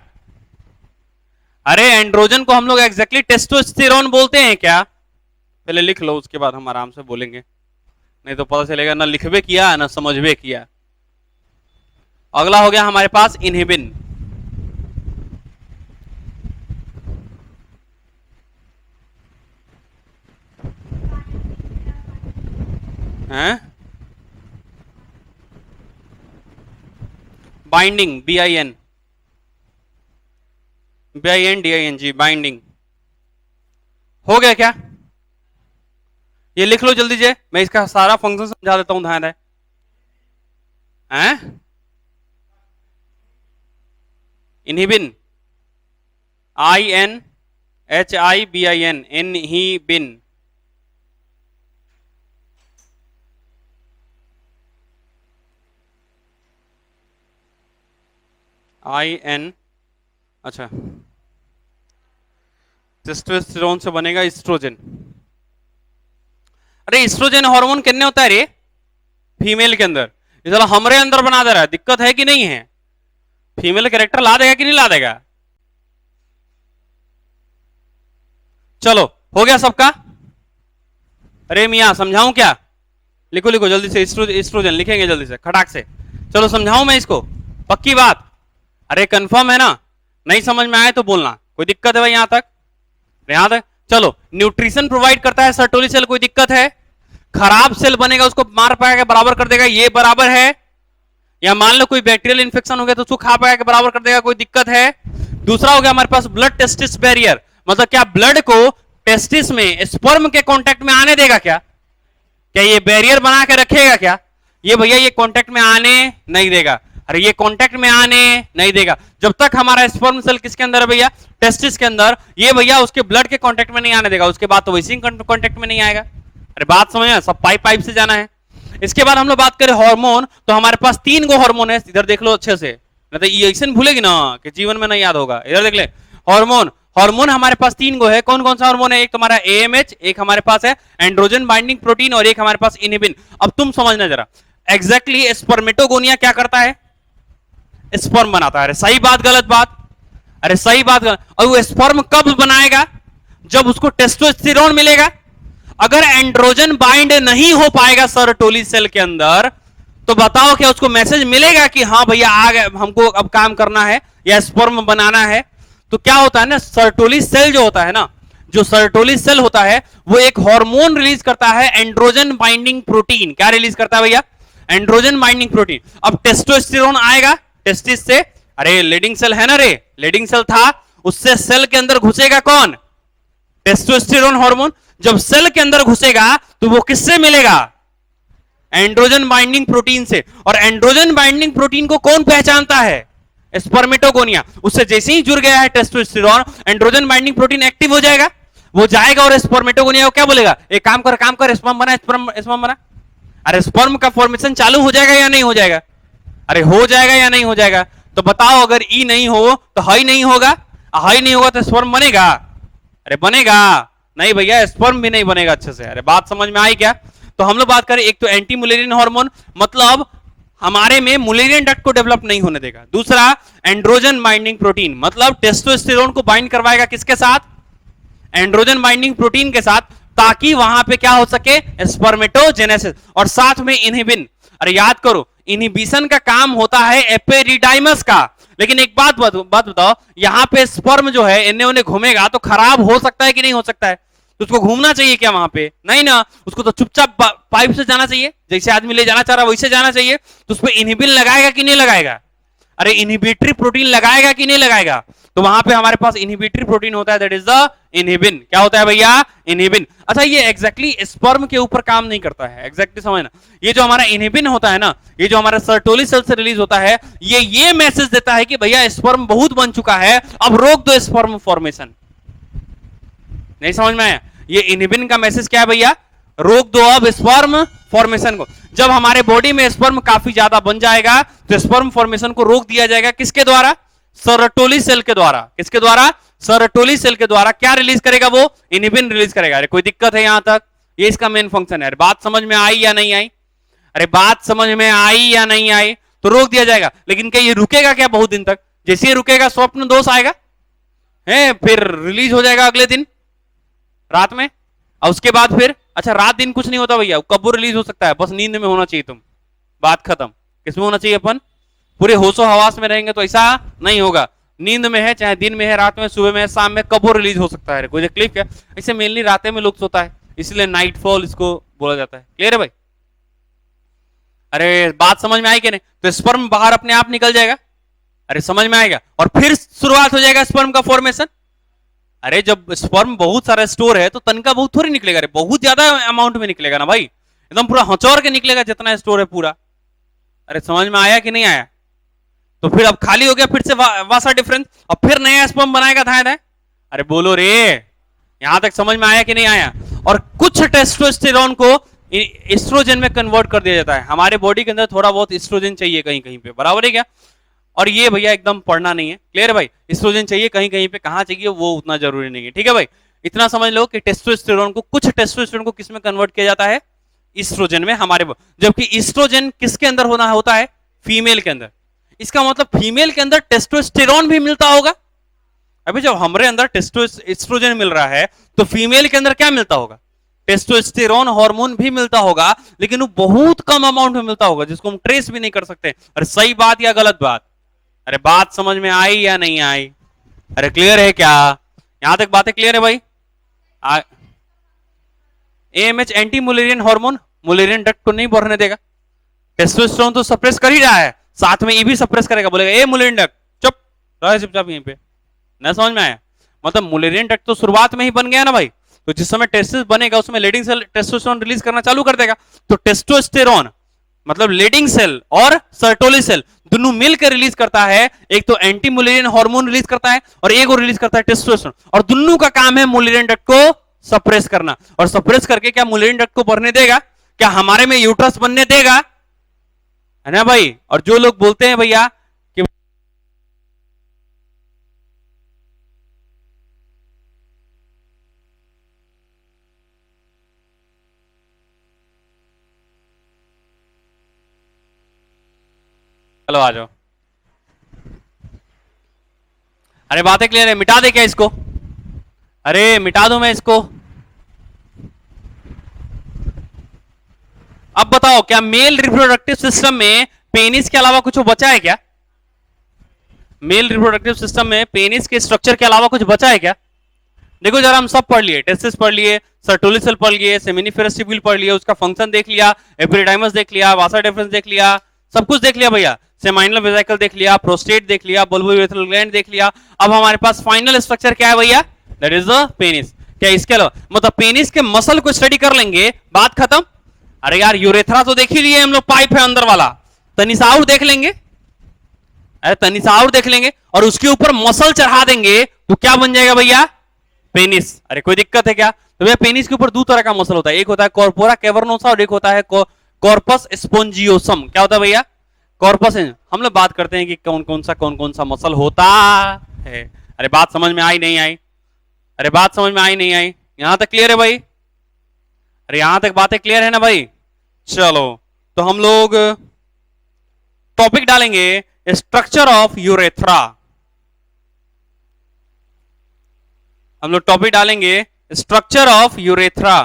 अरे एंड्रोजन को हम लोग एग्जैक्टली टेस्टोस्टेरोन बोलते हैं क्या? पहले लिख लो, उसके बाद हम आराम से बोलेंगे, नहीं तो पता चलेगा ना लिखबे किया ना समझबे किया। अगला हो गया हमारे पास inhibin. Binding, BIN DING, binding. हो गया क्या? ये लिख लो जल्दी से, मैं इसका सारा फंक्शन समझा देता हूं, ध्यान है। Inhibin, INHIBIN, inhibin. IN, अच्छा, टेस्टोस्टेरोन से बनेगा एस्ट्रोजन। अरे एस्ट्रोजन हार्मोन कितने होता है रे फीमेल के अंदर? इस साला हमारे अंदर बना दे रहा है, दिक्कत है कि नहीं है? फीमेल कैरेक्टर ला देगा कि नहीं ला देगा? चलो हो गया सबका? अरे मियां समझाऊं क्या? लिखो लिखो जल्दी से, एस्ट्रोजन लिखेंगे जल्दी से खटाक से। चलो समझाऊं मैं इसको, पक्की बात? अरे कंफर्म है ना? नहीं समझ में आए तो बोलना, कोई दिक्कत है भाई यहां तक? यहां तक चलो। न्यूट्रिशन प्रोवाइड करता है सर्टोली सेल, कोई दिक्कत है? खराब सेल बनेगा उसको मार पाएगा, बराबर कर देगा, ये बराबर है? या मान लो कोई बैक्टीरियल इंफेक्शन हो गया तो उसको खा पाएगा, बराबर कर देगा, कोई दिक्कत है? दूसरा हो गया हमारे पास ब्लड टेस्टिस बैरियर, मतलब क्या ब्लड को टेस्टिस में स्पर्म के कांटेक्ट में आने देगा क्या? क्या ये बैरियर बना के रखेगा क्या? ये भैया ये कांटेक्ट में आने नहीं देगा। अरे ये कांटेक्ट में आने नहीं देगा जब तक हमारा स्पर्म सेल किसके अंदर है भैया? टेस्टिस के अंदर। ये भैया उसके ब्लड के कांटेक्ट में नहीं आने देगा, उसके बाद तो वैसे ही कांटेक्ट में नहीं आएगा। अरे बात समझ में? सब पाइप पाइप से जाना है। इसके बाद हम लोग बात करें हार्मोन, तो हमारे पास 3 गो हार्मोन है, इधर देख लो अच्छे से, नहीं तो ये ऐसे भूलेगी ना कि जीवन में नहीं याद होगा। इधर देख ले, हार्मोन। हार्मोन हमारे पास 3 गो है। कौन कौन सा हार्मोन है? एक तुम्हारा एएमएच, एक हमारे पास है एंड्रोजन बाइंडिंग प्रोटीन, और एक हमारे पास इनहिबिन। अब तुम समझना जरा, एग्जैक्टली स्पर्मेटोगोनिया क्या करता है? स्पर्म बनाता है। अरे सही बात गलत बात? अरे सही बात गलत। और वो स्पर्म कब बनाएगा? जब उसको टेस्टोस्टेरोन मिलेगा। अगर एंड्रोजन बाइंड नहीं हो पाएगा सर्टोली सेल के अंदर, तो बताओ क्या उसको मैसेज मिलेगा कि हाँ भैया आ गए, हमको अब काम करना है या स्पर्म बनाना है? तो क्या होता है ना, सर्टोली सेल जो होता है ना, जो सर्टोली सेल होता है वो एक हार्मोन रिलीज करता है, एंड्रोजन बाइंडिंग प्रोटीन। क्या रिलीज करता है भैया? Androgen binding protein. अब टेस्टोस्टेरोन आएगा टेस्टिस से, अरे लीडिंग सेल है ना रे, लीडिंग सेल था, उससे सेल के अंदर घुसेगा कौन? Testosterone hormone. जब सेल के अंदर घुसेगा तो वो किससे मिलेगा? एंड्रोजन बाइंडिंग प्रोटीन से। और एंड्रोजन बाइंडिंग प्रोटीन को कौन पहचानता है? स्पर्मेटोगोनिया। उससे जैसे ही जुड़ गया है testosterone, androgen binding protein active हो जाएगा, वो जाएगा और स्पर्मेटोगोनिया को क्या बोलेगा? एक काम कर स्पर्म बना, स्पर्म बना। अरे स्पर्म का फॉर्मेशन चालू हो जाएगा या नहीं हो जाएगा? अरे हो जाएगा या नहीं हो जाएगा? तो बताओ, अगर ई नहीं हो तो हाई नहीं होगा, हाई नहीं होगा तो स्पर्म बनेगा? अरे बनेगा नहीं भैया, स्पर्म भी नहीं बनेगा अच्छे से। अरे बात समझ में आई क्या? तो हम लोग बात करें, एक तो एंटी मुलेरियन हार्मोन, मतलब हमारे में मुलेरियन डक्ट को डेवलप नहीं होने देगा। दूसरा एंड्रोजन बाइंडिंग प्रोटीन, मतलब टेस्टोस्टेरोन को बाइंड करवाएगा किसके साथ? एंड्रोजन बाइंडिंग प्रोटीन के साथ, ताकि वहां पे क्या हो सके? स्पर्मेटोजेनेसिस। और साथ में इनहिबिन। अरे याद करो, इनहिबिशन का काम होता है एपेरिडाइमस का। लेकिन एक बात बताओ, यहां पे स्पर्म जो है इन्हें उन्हें घूमेगा तो खराब हो सकता है कि नहीं हो सकता है? तो उसको घूमना चाहिए क्या वहां पे? नहीं ना, उसको तो चुपचाप पाइप से जाना चाहिए, जैसे आदमी ले जाना चाह रहा है वैसे जाना चाहिए। तो उस पर इनहिबिन लगाएगा कि नहीं लगाएगा? अरे इनहिबिटरी प्रोटीन लगाएगा कि नहीं लगाएगा? तो वहां पे हमारे पास इनहिबिटरी प्रोटीन होता है, दैट इज द इनहिबिन। क्या होता है भैया? इनहिबिन। अच्छा, ये एग्जैक्टली स्पर्म के ऊपर काम नहीं करता है, एग्जैक्टली समझना। ये जो हमारा इनहिबिन होता है ना, ये जो हमारा सर्टोली सेल से रिलीज होता है, ये मैसेज देता है कि भैया स्पर्म बहुत बन चुका है, अब रोक दो स्पर्म फॉर्मेशन। नहीं समझ में आया? ये इनहिबिन का मैसेज क्या है भैया? रोक दो अब स्पर्म फॉर्मेशन को। जब हमारे बॉडी में स्पर्म काफी ज्यादा बन जाएगा तो स्पर्म फॉर्मेशन को रोक दिया जाएगा, किसके द्वारा? सरटोली सेल के द्वारा। किसके द्वारा? सरटोली सेल के द्वारा। क्या रिलीज करेगा वो? इनहिबिन रिलीज करेगा। अरे कोई दिक्कत है यहां तक? ये इसका मेन फंक्शन है। बात समझ में आई या नहीं आई? अरे बात समझ में आई या नहीं आई? तो रोक दिया जाएगा। लेकिन क्या ये रुकेगा क्या बहुत दिन तक? जैसे ही रुकेगा स्वप्न दोष आएगा है, फिर रिलीज हो जाएगा अगले दिन रात में, और उसके बाद फिर अच्छा रात दिन कुछ नहीं होता भैया, कब रिलीज हो सकता है? बस नींद में होना चाहिए तुम, बात खत्म। किसमें होना चाहिए? अपन पूरे होशो हवास में रहेंगे तो ऐसा नहीं होगा। नींद में है, चाहे दिन में है, रात में, सुबह में है, शाम में, कब रिलीज हो सकता है? कोई तकलीफ क्या? ऐसे मेनली रातें में लोग सोता है, इसलिए नाइटफॉल इसको बोला जाता है। क्लियर है भाई? अरे बात समझ में आई कि नहीं? तो स्पर्म बाहर अपने आप निकल जाएगा। अरे समझ में आएगा? और फिर शुरुआत हो जाएगा स्पर्म का फॉर्मेशन। अरे जब स्पर्म बहुत सारा स्टोर है तो तनका बहुत थोड़ी निकलेगा, बहुत ज्यादा अमाउंट में निकलेगा ना भाई, एकदम पूरा हचौर के निकलेगा जितना स्टोर है पूरा। अरे समझ में आया कि नहीं आया? तो फिर अब खाली हो गया, फिर से वासा डिफरेंस, और फिर नया स्पर्म बनाएगा धाए धाए। अरे बोलो रे, यहां तक समझ में आया कि नहीं आया? और कुछ टेस्टोस्टेरोन को एस्ट्रोजन में कन्वर्ट कर दिया जाता है। हमारे बॉडी के अंदर थोड़ा बहुत एस्ट्रोजन चाहिए कहीं कहीं पे, बराबर है क्या? और ये भैया एकदम पढ़ना नहीं है, क्लियर है भाई? एस्ट्रोजन चाहिए कहीं कहीं पे, कहां चाहिए वो उतना जरूरी नहीं है, ठीक है भाई? इतना समझ लो कि टेस्टोस्टेरोन को, कुछ टेस्टोस्टेरोन को किसमें कन्वर्ट किया जाता है? ईस्ट्रोजन में हमारे। जबकि ईस्ट्रोजन किसके अंदर होना होता है? फीमेल के अंदर। इसका मतलब फीमेल के अंदर टेस्टोस्टेरोन भी मिलता होगा। अभी जब हमारे अंदर टेस्टोस्टेरोन मिल रहा है तो फीमेल के अंदर क्या मिलता होगा? टेस्टोस्टेरोन हार्मोन भी मिलता होगा, लेकिन वो बहुत कम अमाउंट में मिलता होगा, जिसको हम ट्रेस भी नहीं कर सकते। अरे सही बात या गलत बात? अरे बात समझ में आई या नहीं आई? अरे क्लियर है क्या? यहां तक बातें क्लियर है भाई? AMH anti Mullerian hormone Mullerian duct को नहीं बढ़ने देगा। टेस्टोस्टेरोन तो सप्रेस कर ही रहा है, साथ में ये भी सप्रेस करेगा, बोलेगा ए मुलेरियन डक्ट चुप रहे चुपचाप यहीं पे। ना समझ में आया? मतलब मुलेरियन डक्ट तो शुरुआत में ही बन गया ना भाई, तो जिस समय टेस्टिस बनेगा उसमें लीडिंग सेल टेस्टोस्टेरोन रिलीज करना चालू कर देगा। तो टेस्टोस्टेरोन मतलब लीडिंग सेल और सर्टोली सेल दोनों मिलकर रिलीज करता है, एक तो एंटी मुलेरियन हार्मोन रिलीज करता है और एक और रिलीज करता है टेस्टोस्टेरोन, और दोनों का काम है मुलेरियन डक्ट को सप्रेस करना। और सप्रेस करके क्या मुलेरियन डक्ट को बढ़ने देगा? क्या हमारे में यूट्रस बनने देगा? है ना भाई? और जो लोग बोलते हैं भैया कि चलो आ जाओ, अरे बातें क्लियर है? मिटा दे क्या इसको? अरे मिटा दूं मैं इसको? अब बताओ, क्या मेल रिप्रोडक्टिव सिस्टम में पेनिस के अलावा कुछ बचा है क्या? मेल रिप्रोडक्टिव सिस्टम में पेनिस के स्ट्रक्चर के अलावा कुछ बचा है क्या? देखो जरा, हम सब पढ़ लिए, टेस्टिस पढ़ लिए, सर्टोली सेल पढ़ लिए, सेमिनिफेरस ट्यूब्यूल पढ़ लिए, उसका फंक्शन देख लिया, एपिडिडाइमस देख लिया, वासा डिफरेंस देख लिया, सब कुछ देख लिया भैया। सेमाइनल वेसिकल देख लिया, प्रोस्टेट देख लिया, बल्बोयूरेथ्रल ग्लैंड देख लिया। अब हमारे पास फाइनल स्ट्रक्चर क्या है भैया? That is the penis. क्या इसके अलावा मतलब पेनिस के मसल को स्टडी कर लेंगे, बात खत्म। अरे यार यूरेथ्रा तो देख ही लिए हम लोग, पाइप है अंदर वाला, तनिसा और देख लेंगे। अरे तनिसा और देख लेंगे और उसके ऊपर मसल चढ़ा देंगे तो क्या बन जाएगा भैया? पेनिस। अरे कोई दिक्कत है क्या? तो भैया पेनिस के ऊपर दो तरह का मसल होता है, एक होता है कॉर्पोरा कैवर्नोसा और एक होता है कॉर्पस स्पोंजियोसम। क्या होता है भैया? कॉर्पस। हम लोग बात करते हैं कि कौन कौन सा मसल होता है। अरे बात समझ में आई नहीं आई? अरे बात समझ में आई नहीं आई? यहां तक क्लियर है भाई? अरे यहां तक बातें क्लियर है ना भाई? चलो तो हम लोग टॉपिक डालेंगे स्ट्रक्चर ऑफ यूरेथ्रा। हम लोग टॉपिक डालेंगे स्ट्रक्चर ऑफ यूरेथ्रा।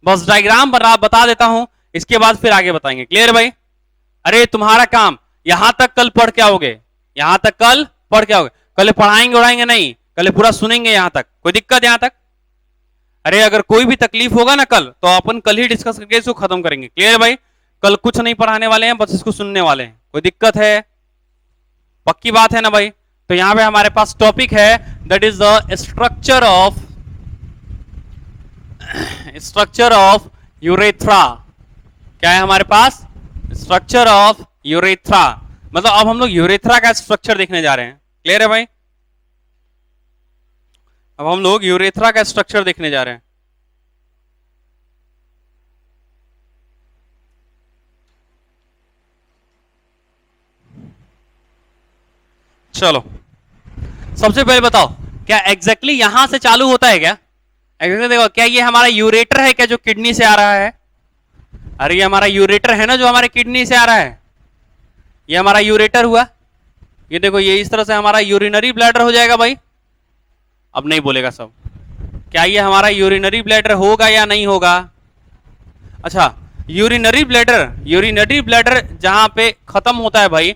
बस डायग्राम बता देता हूं, इसके बाद फिर आगे बताएंगे। क्लियर भाई? अरे तुम्हारा काम यहां तक कल पढ़ के आओगे, यहां तक कल पढ़ के आओगे, कल पढ़ाएंगे उड़ाएंगे नहीं, कल पूरा सुनेंगे यहां तक। कोई दिक्कत यहां तक? अरे अगर कोई भी तकलीफ होगा ना कल, तो अपन कल ही डिस्कस करके इसको खत्म करेंगे। क्लियर है भाई? कल कुछ नहीं पढ़ाने वाले हैं, बस इसको सुनने वाले हैं। कोई दिक्कत है? पक्की बात है ना भाई? तो यहां पे हमारे पास टॉपिक है, that is the structure of urethra. क्या है हमारे पास? Structure of urethra. मतलब अब हम लोग यूरेथ्रा का स्ट्रक्चर देखने जा रहे हैं। क्लियर है भाई? अब हम लोग यूरेथ्रा का स्ट्रक्चर देखने जा रहे हैं। चलो सबसे पहले बताओ, क्या एग्जैक्टली यहां से चालू होता है क्या? एग्जैक्टली देखो, क्या ये हमारा यूरेटर है क्या जो किडनी से आ रहा है? अरे ये हमारा यूरेटर है ना जो हमारे किडनी से आ रहा है। ये हमारा यूरेटर हुआ। ये देखो, ये इस तरह से हमारा यूरिनरी ब्लैडर हो जाएगा भाई। अब नहीं बोलेगा सब। क्या ये हमारा यूरिनरी ब्लैडर होगा या नहीं होगा? अच्छा, यूरिनरी ब्लैडर जहां पे खत्म होता है भाई,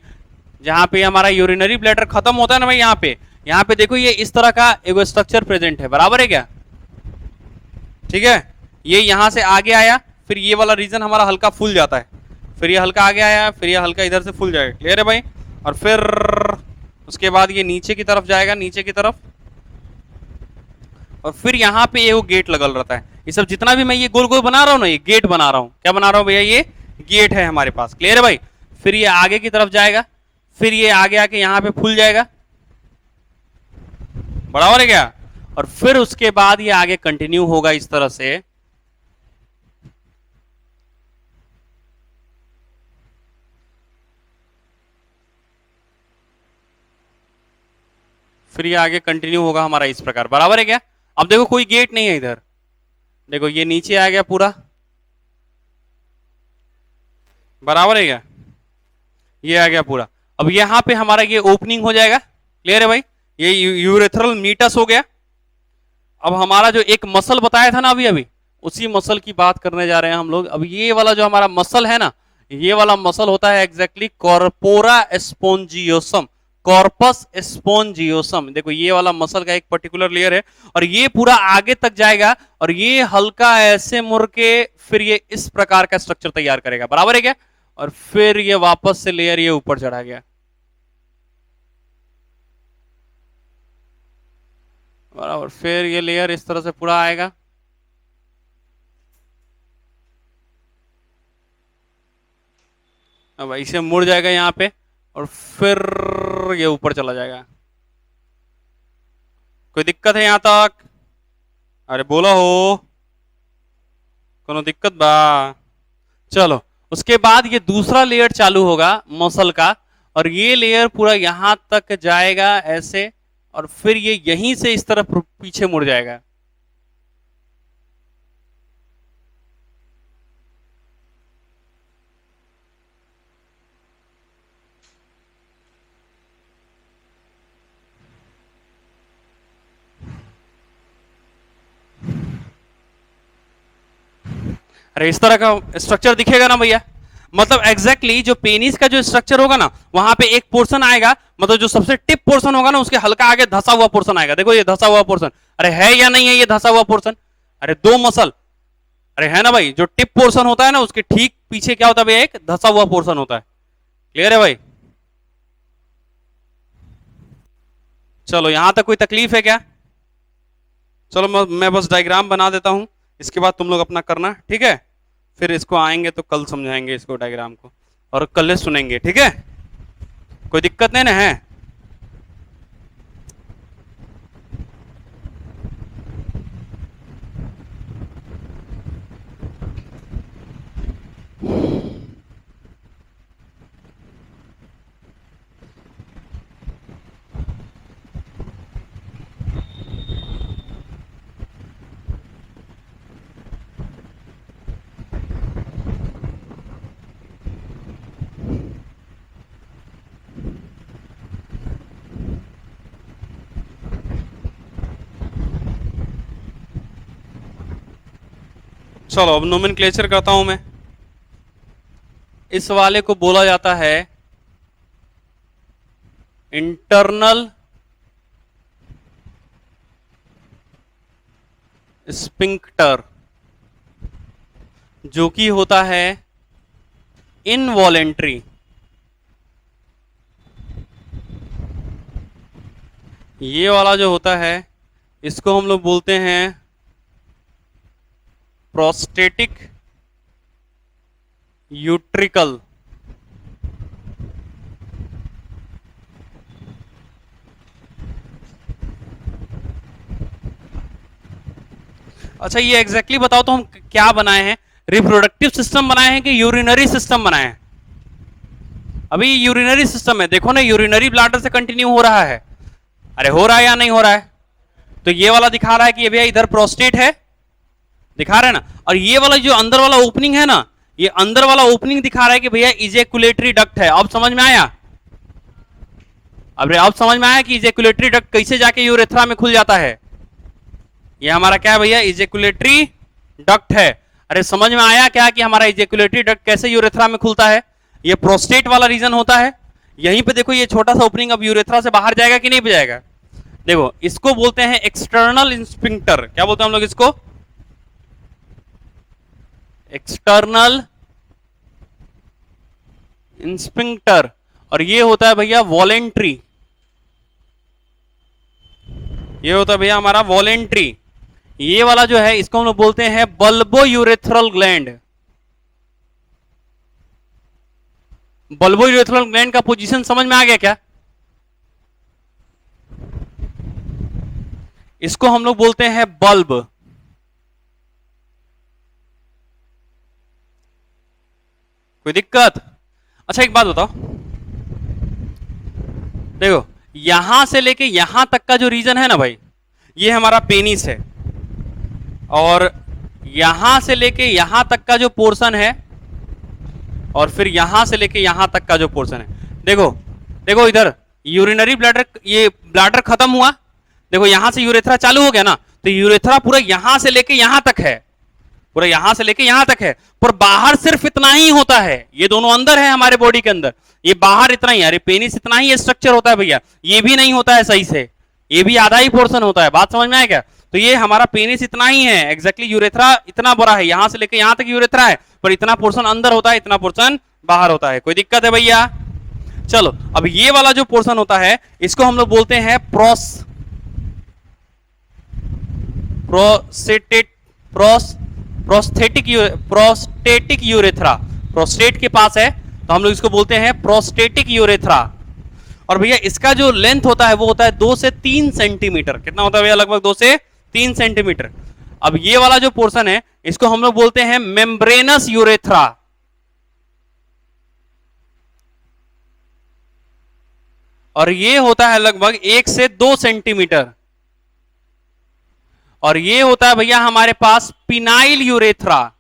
जहां पे हमारा यूरिनरी ब्लैडर खत्म होता है ना भाई, यहाँ पे देखो, ये इस तरह का एक स्ट्रक्चर प्रेजेंट है। बराबर है क्या? ठीक है, ये यहां से आगे आया, फिर ये वाला रीजन हमारा हल्का फूल जाता है, फिर ये हल्का आगे आया, फिर ये हल्का इधर से फूल जाएगा। क्लियर है भाई? और फिर उसके बाद ये नीचे की तरफ जाएगा, नीचे की तरफ, और फिर यहाँ पे ये गेट लगल रहता है। ये सब जितना भी मैं ये गोल गोल बना रहा हूँ ना, ये गेट बना रहा हूँ। क्या बना रहा हूँ भैया? ये गेट है हमारे पास। क्लियर है भाई? फिर ये आगे की तरफ जाएगा, फिर ये आगे आके यहाँ पे फूल जाएगा। बराबर है क्या? और फिर उसके बाद ये आगे कंटिन्यू होगा इस तरह से। फिर ये आगे कंटिन्यू होगा हमारा इस प्रकार। बराबर है क्या? अब देखो, कोई गेट नहीं है इधर। देखो, ये नीचे आ गया पूरा। बराबर है क्या? ये आ गया पूरा। अब यहां पे हमारा ये ओपनिंग हो जाएगा। क्लियर है भाई? ये यूरेथ्रल मीटस हो गया। अब हमारा जो एक मसल बताया था ना अभी अभी, उसी मसल की बात करने जा रहे हैं हम लोग। अब ये वाला जो हमारा मसल है ना, ये वाला मसल होता है एग्जैक्टली कॉर्पोरा स्पोंजियोसम। कॉर्पस स्पोंजियोसम। देखो, ये वाला मसल का एक पर्टिकुलर लेयर है, और ये पूरा आगे तक जाएगा, और ये हल्का ऐसे मुड़ के फिर ये इस प्रकार का स्ट्रक्चर तैयार करेगा। बराबर है क्या? और फिर ये वापस से लेयर ये ऊपर चढ़ा गया। बराबर, फिर ये लेयर इस तरह से पूरा आएगा। अब इसे मुड़ जाएगा यहाँ पे, और फिर ये ऊपर चला जाएगा। कोई दिक्कत है यहाँ तक? अरे बोला हो, कोनो दिक्कत बा? चलो, उसके बाद ये दूसरा लेयर चालू होगा मसल का, और ये लेयर पूरा यहां तक जाएगा ऐसे, और फिर ये यहीं से इस तरफ पीछे मुड़ जाएगा। अरे इस तरह का स्ट्रक्चर दिखेगा ना भैया। मतलब एग्जैक्टली जो पेनिस का जो स्ट्रक्चर होगा ना, वहां पे एक पोर्शन आएगा, मतलब जो सबसे टिप पोर्शन होगा ना, उसके हल्का आगे धसा हुआ पोर्शन आएगा। देखो, ये धसा हुआ पोर्शन, अरे है या नहीं है ये धसा हुआ पोर्शन? अरे दो मसल, अरे है ना भाई, जो टिप पोर्शन होता है ना, उसके ठीक पीछे क्या होता है भैया? एक धसा हुआ पोर्शन होता है। क्लियर है भाई? चलो, यहां तक कोई तकलीफ है क्या? चलो, मैं बस डायग्राम बना देता हूं, इसके बाद तुम लोग अपना करना। ठीक है? फिर इसको आएंगे तो कल समझाएंगे इसको, डायग्राम को, और कल सुनेंगे। ठीक है? कोई दिक्कत नहीं ना है? चलो, अब नोमेनक्लेचर करता हूं मैं। इस वाले को बोला जाता है इंटरनल स्पिंक्टर, जो कि होता है इनवॉलेंट्री। ये वाला जो होता है इसको हम लोग बोलते हैं प्रोस्टेटिक यूट्रिकल। अच्छा ये एग्जैक्टली बताओ तो हम क्या बनाए हैं, रिप्रोडक्टिव सिस्टम बनाए हैं कि यूरिनरी सिस्टम बनाए हैं? अभी यूरिनरी सिस्टम है, देखो ना यूरिनरी ब्लैडर से कंटिन्यू हो रहा है। अरे हो रहा है या नहीं हो रहा है? तो ये वाला दिखा रहा है कि ये भैया इधर प्रोस्टेट है, दिखा रहा है ना। और ये वाला जो अंदर वाला ओपनिंग है ना, ये अंदर वाला ओपनिंग दिखा रहा है कि भैया इजेकुलेटरी डक्ट है। अब समझ में आया? अब समझ में आया कि इजेकुलेटरी डक्ट कैसे जाके यूरेथ्रा में खुल जाता है। ये हमारा क्या है भैया, इजेकुलेटरी डक्ट है। अरे समझ में आया क्या कि हमारा इजेकुलेटरी डक्ट कैसे यूरेथ्रा में खुलता है? ये प्रोस्टेट वाला रीजन होता है। यहीं पे देखो ये छोटा सा ओपनिंग अब यूरेथ्रा से बाहर जाएगा कि नहीं जाएगा? देखो इसको बोलते हैं एक्सटर्नल स्फिंक्टर। क्या बोलते हैं हम लोग इसको? External sphincter. और ये होता है भैया वॉलेंट्री। ये होता है भैया हमारा वॉलेंट्री। ये वाला जो है इसको हम लोग बोलते हैं bulbo urethral gland. Bulbo urethral gland का पोजीशन समझ में आ गया क्या? इसको हम लोग बोलते हैं बल्ब। कोई दिक्कत? अच्छा एक बात बताओ, देखो यहां से लेके यहां तक का जो रीजन है ना भाई, ये हमारा पेनिस है। और यहां से लेके यहां तक का जो पोर्शन है, और फिर यहां से लेके यहां तक का जो पोर्शन है, देखो देखो इधर यूरिनरी ब्लैडर, ये ब्लैडर खत्म हुआ, देखो यहां से यूरेथ्रा चालू हो गया ना, तो यूरेथ्रा पूरा यहां से लेके यहां तक है, पूरा यहां से लेके यहां तक है। पर बाहर सिर्फ इतना ही होता है। ये दोनों अंदर है हमारे बॉडी के अंदर, ये बाहर इतना ही है। अरे पेनिस इतना ही स्ट्रक्चर होता है भैया, ये भी नहीं होता है सही से, ये भी आधा ही पोर्शन होता है। बात समझ में आया क्या? तो ये हमारा पेनिस इतना ही है एग्जैक्टली, यूरेथ्रा इतना बड़ा है, यहां से लेके यहां तक यूरेथ्रा है, पर इतना पोर्शन अंदर होता है, इतना पोर्शन बाहर होता है। कोई दिक्कत है भैया? चलो अब ये वाला जो पोर्शन होता है इसको हम लोग बोलते हैं प्रोस्टेटिक यूरेथ्रा। प्रोस्टेट के पास है तो हम लोग इसको बोलते हैं प्रोस्टेटिक यूरेथ्रा। और भैया इसका जो लेंथ होता है वो होता है 2 से 3 सेंटीमीटर। कितना होता है भैया? लगभग 2 से 3 सेंटीमीटर। अब ये वाला जो पोर्शन है इसको हम लोग बोलते हैं मेम्ब्रेनस यूरेथ्रा। और ये होता है लगभग 1 से 2 सेंटीमीटर। और ये होता है भैया हमारे पास पिनाइल यूरेथ्रा।